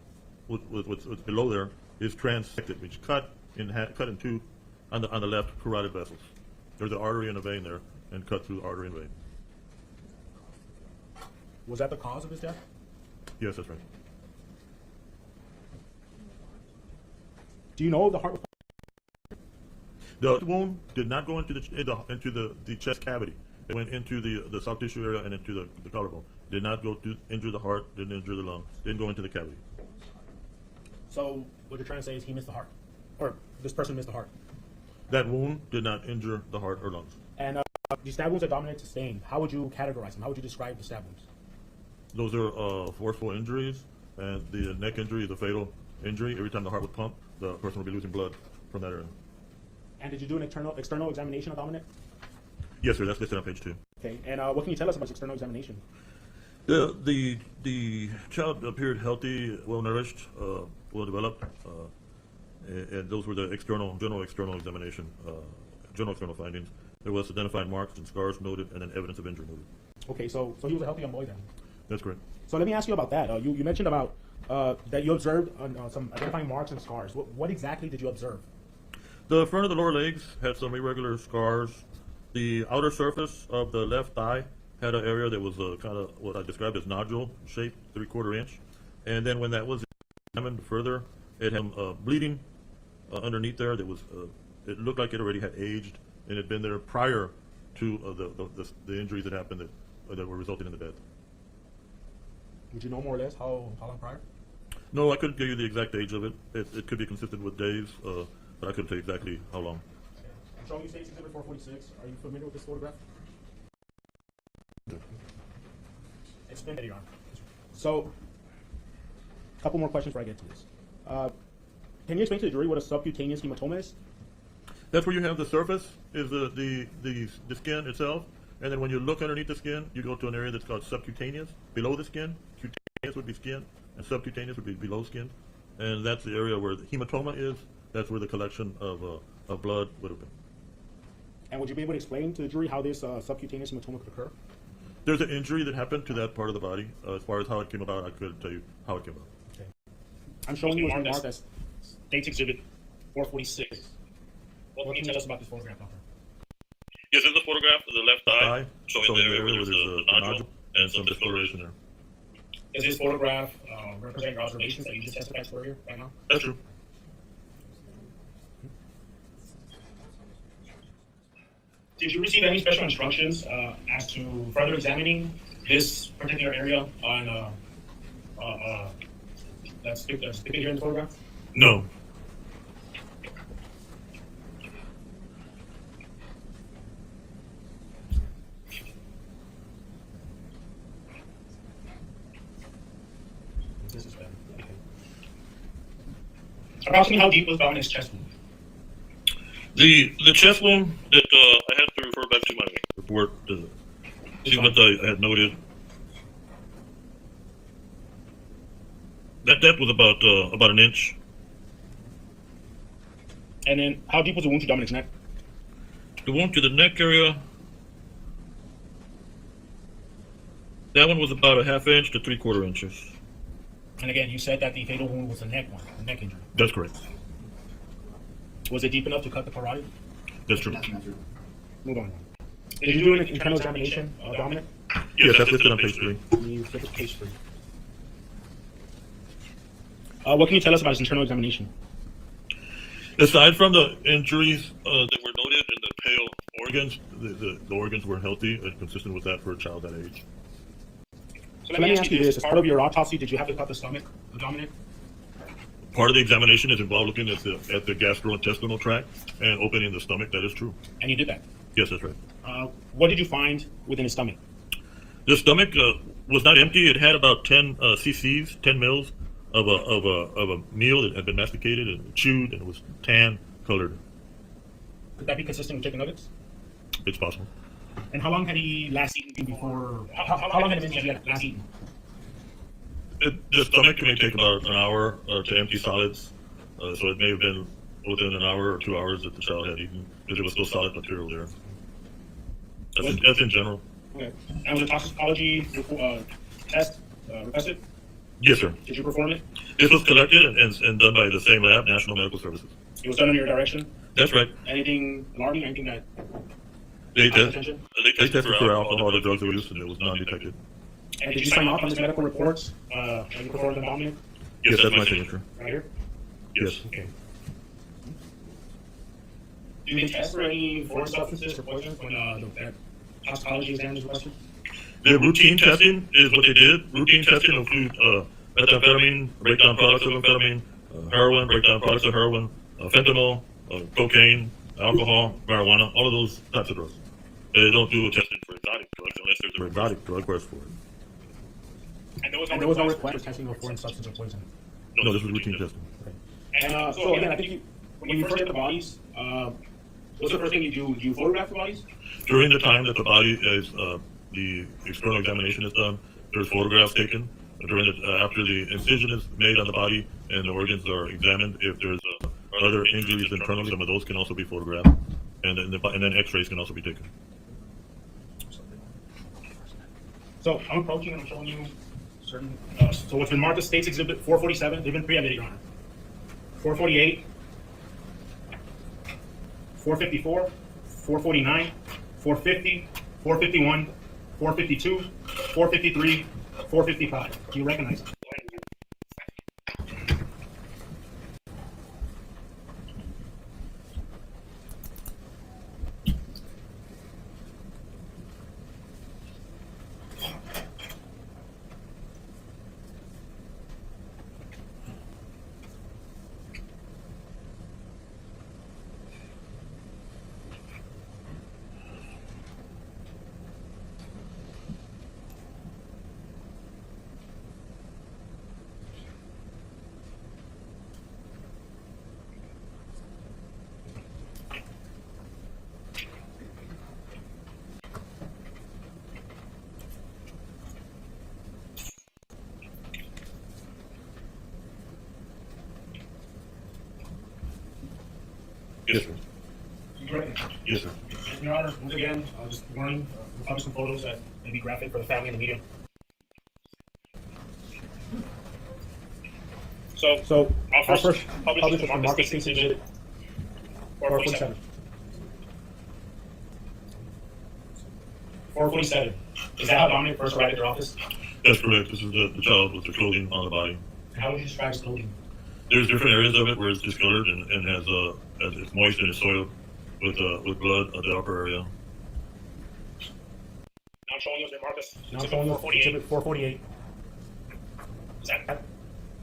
what's below there, is transected, which cut in two on the left carotid vessels. There's an artery and a vein there, and cut through the artery and vein. Was that the cause of his death? Yes, that's right. Do you know if the heart? The wound did not go into the chest cavity. It went into the soft tissue area and into the collarbone. Did not go to injure the heart. Didn't injure the lung. Didn't go into the cavity. So what you're trying to say is he missed the heart, or this person missed the heart. That wound did not injure the heart or lungs. And the stab wounds that Dominic sustained, how would you categorize them? How would you describe the stab wounds? Those are forceful injuries, and the neck injury is a fatal injury. Every time the heart would pump, the person would be losing blood from that area. And did you do an external examination of Dominic? Yes, sir. That's listed on page 2. Okay. And what can you tell us about this external examination? The child appeared healthy, well nourished, well developed, and those were the general external examination, general external findings. There was identified marks and scars noted, and then evidence of injury noted. Okay, so he was a healthy young boy then. That's correct. So let me ask you about that. You mentioned about that you observed some identifying marks and scars. What exactly did you observe? The front of the lower legs had some irregular scars. The outer surface of the left thigh had an area that was kind of what I described as nodule shaped, 3/4 inch. And then when that was examined further, it had bleeding underneath there. That was it looked like it already had aged and had been there prior to the injuries that happened that were resulting in the death. Would you know more or less how long prior? No, I couldn't give you the exact age of it. It could be consistent with days, but I couldn't tell you exactly how long. I'm showing you State's Exhibit 446. Are you familiar with this photograph? It's been Your Honor. So, a couple more questions before I get to this. Can you explain to the jury what a subcutaneous hematoma is? That's where you have the surface is the skin itself, and then when you look underneath the skin, you go to an area that's called subcutaneous, below the skin. Cutaneous would be skin, and subcutaneous would be below skin, and that's the area where the hematoma is. That's where the collection of blood would have been. And would you be able to explain to the jury how this subcutaneous hematoma could occur? There's an injury that happened to that part of the body. As far as how it came about, I couldn't tell you how it came about. Okay. I'm showing you what's marked as State's Exhibit 446. What can you tell us about this photograph, Doctor? Yes, there's a photograph of the left thigh showing the area where there's a nodule and some discoloration there. Does this photograph represent your observations that you just testified for here right now? That's true. Did you receive any special instructions as to further examining this particular area on that's depicted here in the photograph? No. This is bad. Okay. Approximately how deep was Dominic's chest wound? The chest wound that I have to refer back to my report. See what I had noted. That depth was about an inch. And then, how deep was the wound to Dominic's neck? The wound to the neck area, that one was about a half inch to 3/4 inches. And again, you said that the fatal wound was a neck one, a neck injury. That's correct. Was it deep enough to cut the carotid? That's true. Move on. Did you do an internal examination, Dominic? Yes, that's listed on page 3. You flip to page 3. What can you tell us about his internal examination? Aside from the injuries that were noted in the pale organs, the organs were healthy and consistent with that for a child that age. So let me ask you this: as part of your autopsy, did you have to cut the stomach of Dominic? Part of the examination is involved looking at the gastrointestinal tract and opening the stomach. That is true. And you did that. Yes, that's right. What did you find within his stomach? The stomach was not empty. It had about 10 cc's, 10 mils of a meal that had been masticated and chewed, and it was tan colored. Could that be consistent with chicken nuggets? It's possible. And how long had he last eaten before? How long had it been since he had last eaten? The stomach may take about an hour to empty solids, so it may have been within an hour or 2 hours that the child had eaten, because there was still solid material there. That's in general. Okay. And was a toxicology test requested? Yes, sir. Did you perform it? This was collected and done by the same lab, National Medical Services. It was done under your direction? That's right. Anything alarming? Anything that They caught attention? tested for alcohol, the drugs that were used, and it was non-detected. And did you sign off on this medical reports when you performed the Dominic? Yes, that's my signature. Right here? Yes. Okay. Do they test for any foreign substances or poisons when the toxicology exam is requested? The routine testing is what they did. Routine testing include methamphetamine, breakdown products of amphetamine, heroin, breakdown products of heroin, fentanyl, cocaine, alcohol, marijuana, all of those types of drugs. They don't do testing for exotic drugs unless there's an exotic drug request for it. And there was no request for testing of foreign substance or poison? No, this was routine testing. Okay. And so again, I think when you first get the bodies, what's the first thing you do? Do you photograph the bodies? During the time that the body is, the external examination is done, there's photographs taken. During after the incision is made on the body and the organs are examined, if there's other injuries internally, some of those can also be photographed, and then X-rays can also be taken. So I'm approaching and I'm showing you certain. So what's been marked as State's Exhibit 447, they've been pre-edited, Your Honor. 448, 454, 449, 450, 451, 452, 453, 455. Do you recognize them? Yes, sir. You recognize them? Yes, sir. Your Honor, once again, just warning, we'll publish some photos that may be graphic for the family and the media. So I'll first publish the Marcus State's Exhibit 447. 447. Is that how Dominic first arrived at your office? That's correct. This is the child with the clothing on the body. How would you describe his clothing? There's different areas of it where it's discolored and has it's moist and it's soiled with blood at the upper area. Now I'm showing you Marcus. Now I'm showing you Exhibit 448. Is that?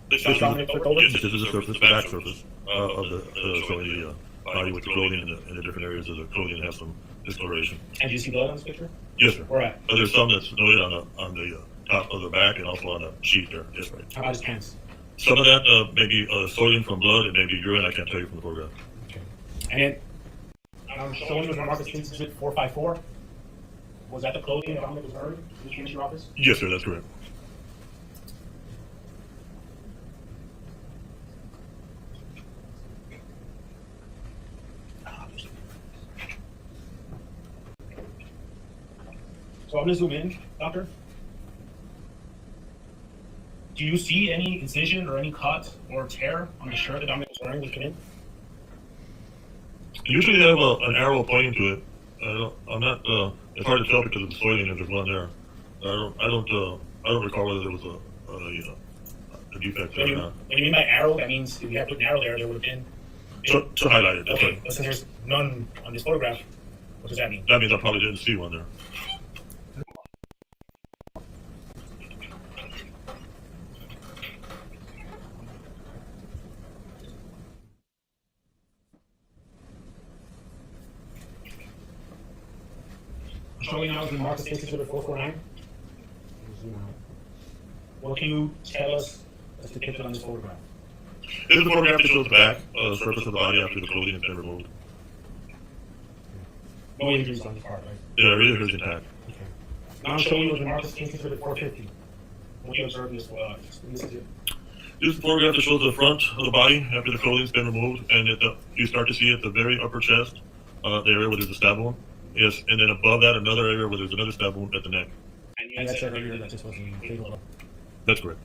This is the surface, the back surface of showing the body with the clothing and the different areas of the clothing has some discoloration. And do you see blood on this picture? Yes, sir. Where at? There's some that's noted on the top of the back and also on the sheet there. Yes, right. How about his pants? Some of that may be soiling from blood and maybe urine. I can't tell you from the photograph. Okay. And I'm showing you Marcus State's Exhibit 454. Was that the clothing that Dominic was wearing when he came to your office? Yes, sir, that's correct. So I'm gonna zoom in, doctor. Do you see any incision or any cut or tear on the shirt that Dominic was wearing when he came in? Usually they have an arrow pointing to it. I'm not. It's hard to tell because of the soiling and there's blood there. I don't recall whether there was a defect there or not. When you mean by arrow, that means if you had put an arrow there, there would have been. To highlight it. That's Okay, right. but since there's none on this photograph, what does that mean? That means I probably didn't see one there. I'm showing now is the mark of Case Exhibit 449. Zoom out. What can you tell us that's depicted on this photograph? This is a photograph that shows the back, surface of the body after the clothing has been removed. No injuries on this part, right? Yeah, it is intact. Okay. Now I'm showing you the mark of Case Exhibit 450. What do you observe in this exhibit? This is a photograph that shows the front of the body after the clothing's been removed, and you start to see at the very upper chest, the area where there's a stab wound. Yes, and then above that, another area where there's another stab wound at the neck. And I said earlier that this was a fatal blow. That's correct.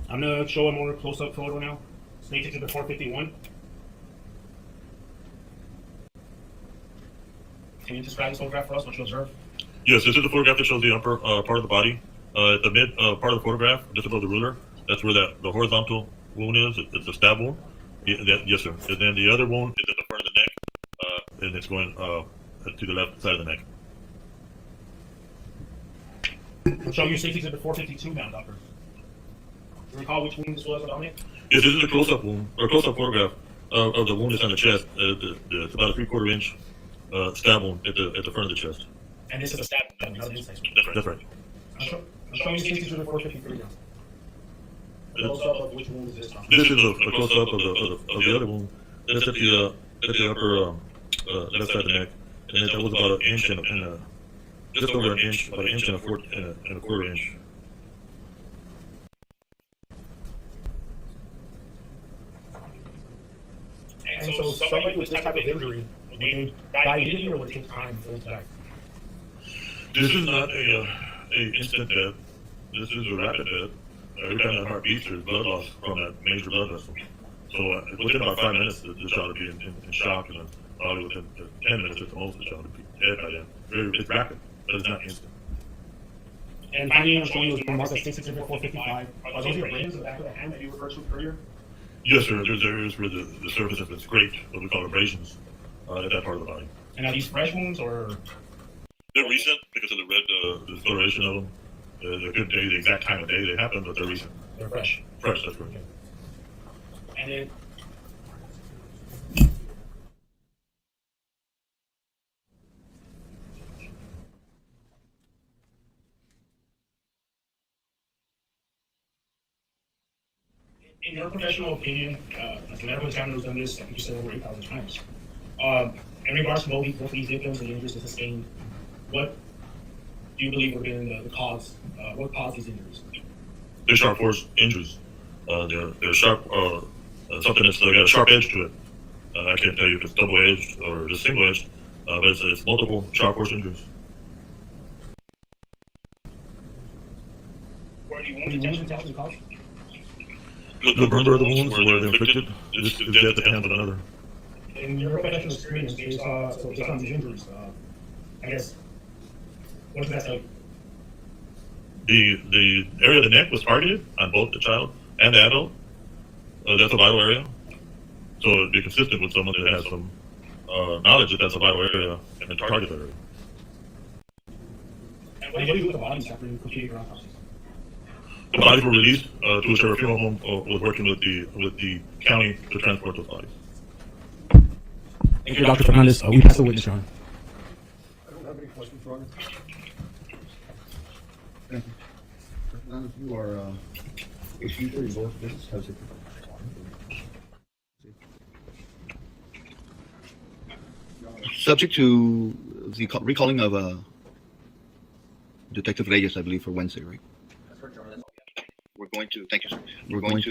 I'm gonna show a more close-up photo now. Snake Exhibit 451. Can you describe this photograph for us? What you observe? Yes, this is a photograph that shows the upper part of the body. At the mid part of the photograph, just above the ruler, that's where the horizontal wound is. It's a stab wound. Yes, sir. And then the other wound is at the front of the neck, and it's going to the left side of the neck. I'm showing you Snake Exhibit 452 now, doctor. Do you recall which wound this was, Dominic? Yes, this is a close-up wound, or close-up photograph of the wound that's on the chest. It's about a 3/4 inch stab wound at the front of the chest. And this is a stab wound, not an incisive wound. That's right. I'm showing you Snake Exhibit 453 now. A close-up of which wound is this, Dominic? This is a close-up of the other wound. That's at the upper left side of the neck, and that was about an inch and just over an inch, about an inch and a quarter inch. And so somebody with this type of injury, would they die immediately or would it take time for them to die? This is not a instant death. This is a rapid death. Every time that heart beats, there's blood loss from that major blood vessel. So within about 5 minutes, the child would be in shock, and then probably within 10 minutes at the most, the child would be dead by then. It's rapid, but it's not instant. And finally, I'm showing you the mark of Snake Exhibit 455. Are those your abrasions in the back of the hand that you referred to earlier? Yes, sir. There's areas where the surface has been scraped, what we call abrasions, at that part of the body. And are these fresh wounds or? They're recent because of the red discoloration of them. They couldn't tell you the exact time of day they happened, but they're recent. They're fresh. Fresh, that's correct. And then. In your professional opinion, as a medical examiner who's done this, I think you said over 8,000 times, in regards to both these victims and the injuries they sustained, what do you believe would have been the cause? What caused these injuries? They're sharp force injuries. They're sharp, something that's got a sharp edge to it. I can't tell you if it's double-edged or just single-edged, but it's multiple sharp force injuries. Were the wounds intentionally caused? The number of the wounds where they're inflicted is death at the hands of another. In your professional experience, based on these injuries, I guess, what does that say? The area of the neck was targeted on both the child and the adult. That's a vital area. So it'd be consistent with someone that has some knowledge that that's a vital area and then target that area. And what do you do with the bodies after you completed your autopsies? The bodies were released to a Sheriff Funeral Home, was working with the county to transport those bodies. Thank you, Dr. Fernandez. We pass the witness, Your Honor. I don't have any questions, Your Honor. Thank you. Fernandez, you are excused for your business. How's it? Subject to the recalling of Detective Reyes, I believe, for Wednesday, right? We're going to, thank you, sir. We're going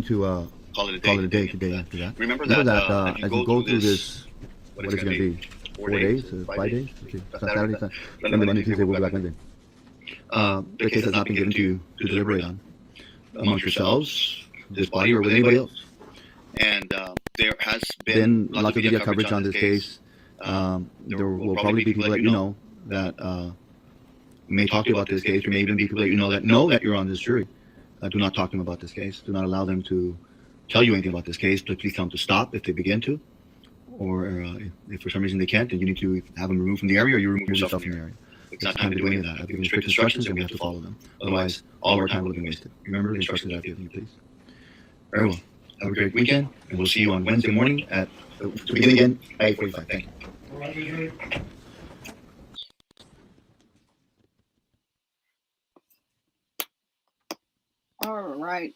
to call it a day today after that. Remember that as you go through this, what is it going to be? 4 days? 5 days? Okay. Saturday, Sunday, Monday, Tuesday, we'll be back Monday. The case has not been given to you to deliberate on amongst yourselves, this body, or with anybody else. And there has been lots of media coverage on this case. There will probably be people that you know that may talk to you about this case, or may even be people that you know that you're on this jury. Do not talk to them about this case. Do not allow them to tell you anything about this case. Please tell them to stop if they begin to. Or if for some reason they can't, then you need to have them removed from the area, or you remove yourself from the area. It's not time to do any of that. I've given strict instructions, and we have to follow them. Otherwise, all of our time will have been wasted. Remember the instructions I've given you, please. Very well. Have a great weekend, and we'll see you on Wednesday morning to begin again at 8:45. Thank you. All right.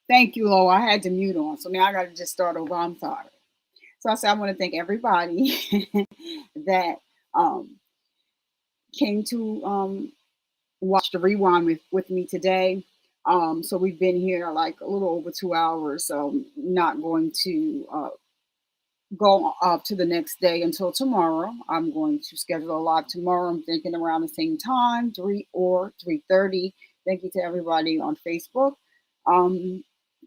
Thank you, Lo. I had to mute on, so now I got to just start over. I'm sorry. So I want to thank everybody that came to watch the rewind with me today. So we've been here like a little over 2 hours, so I'm not going to go up to the next day until tomorrow. I'm going to schedule a live tomorrow. I'm thinking around the same time, 3 or 3:30. Thank you to everybody on Facebook,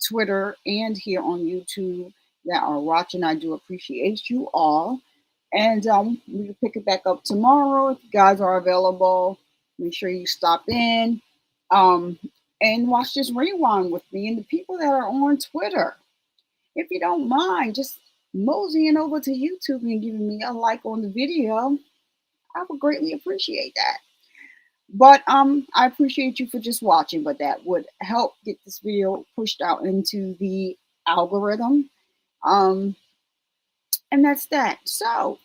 Twitter, and here on YouTube that are watching. I do appreciate you all. And we can pick it back up tomorrow. If you guys are available, make sure you stop in and watch this rewind with me. And the people that are on Twitter, if you don't mind, just moseying over to YouTube and giving me a like on the video, I would greatly appreciate that. But I appreciate you for just watching, but that would help get this video pushed out into the algorithm. And that's that. So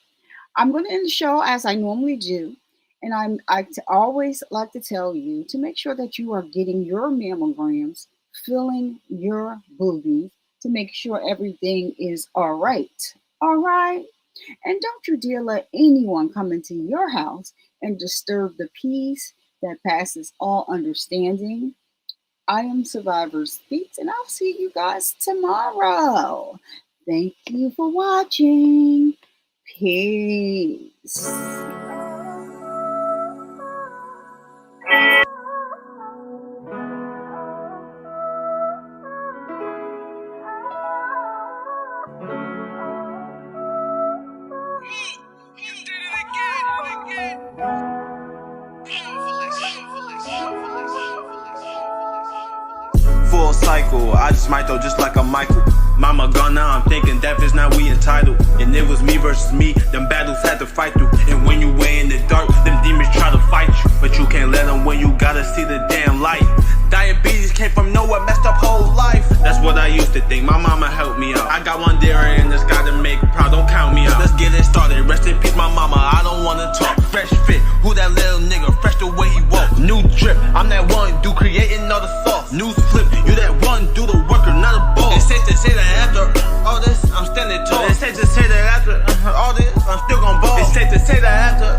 I'm going to end the show as I normally do. And I always like to tell you to make sure that you are getting your mammograms, filling your boobies, to make sure everything is all right. All right? And don't you dare let anyone come into your house and disturb the peace that passes all understanding. I am Survivor Speaks, and I'll see you guys tomorrow. Thank you for watching. Peace. Full cycle, I just might though just like a Michael. Mama gone now, I'm thinking death is now we entitled. And it was me versus me, them battles had to fight through. And when you way in the dark, them demons try to fight you. But you can't let them when you gotta see the damn light. Diabetes came from nowhere, messed up whole life. That's what I used to think, my mama helped me out. I got one there in the sky to make proud, don't count me out. Let's get it started, rest in peace my mama, I don't wanna talk. Fresh fit, who that little nigga, fresh the way he walk. New drip, I'm that one dude creating all the sauce. News flip, you that one do the worker, not a boss. It's safe to say that after all this, I'm standing tall. It's safe to say that after all this, I'm still gon' ball. It's safe to say that after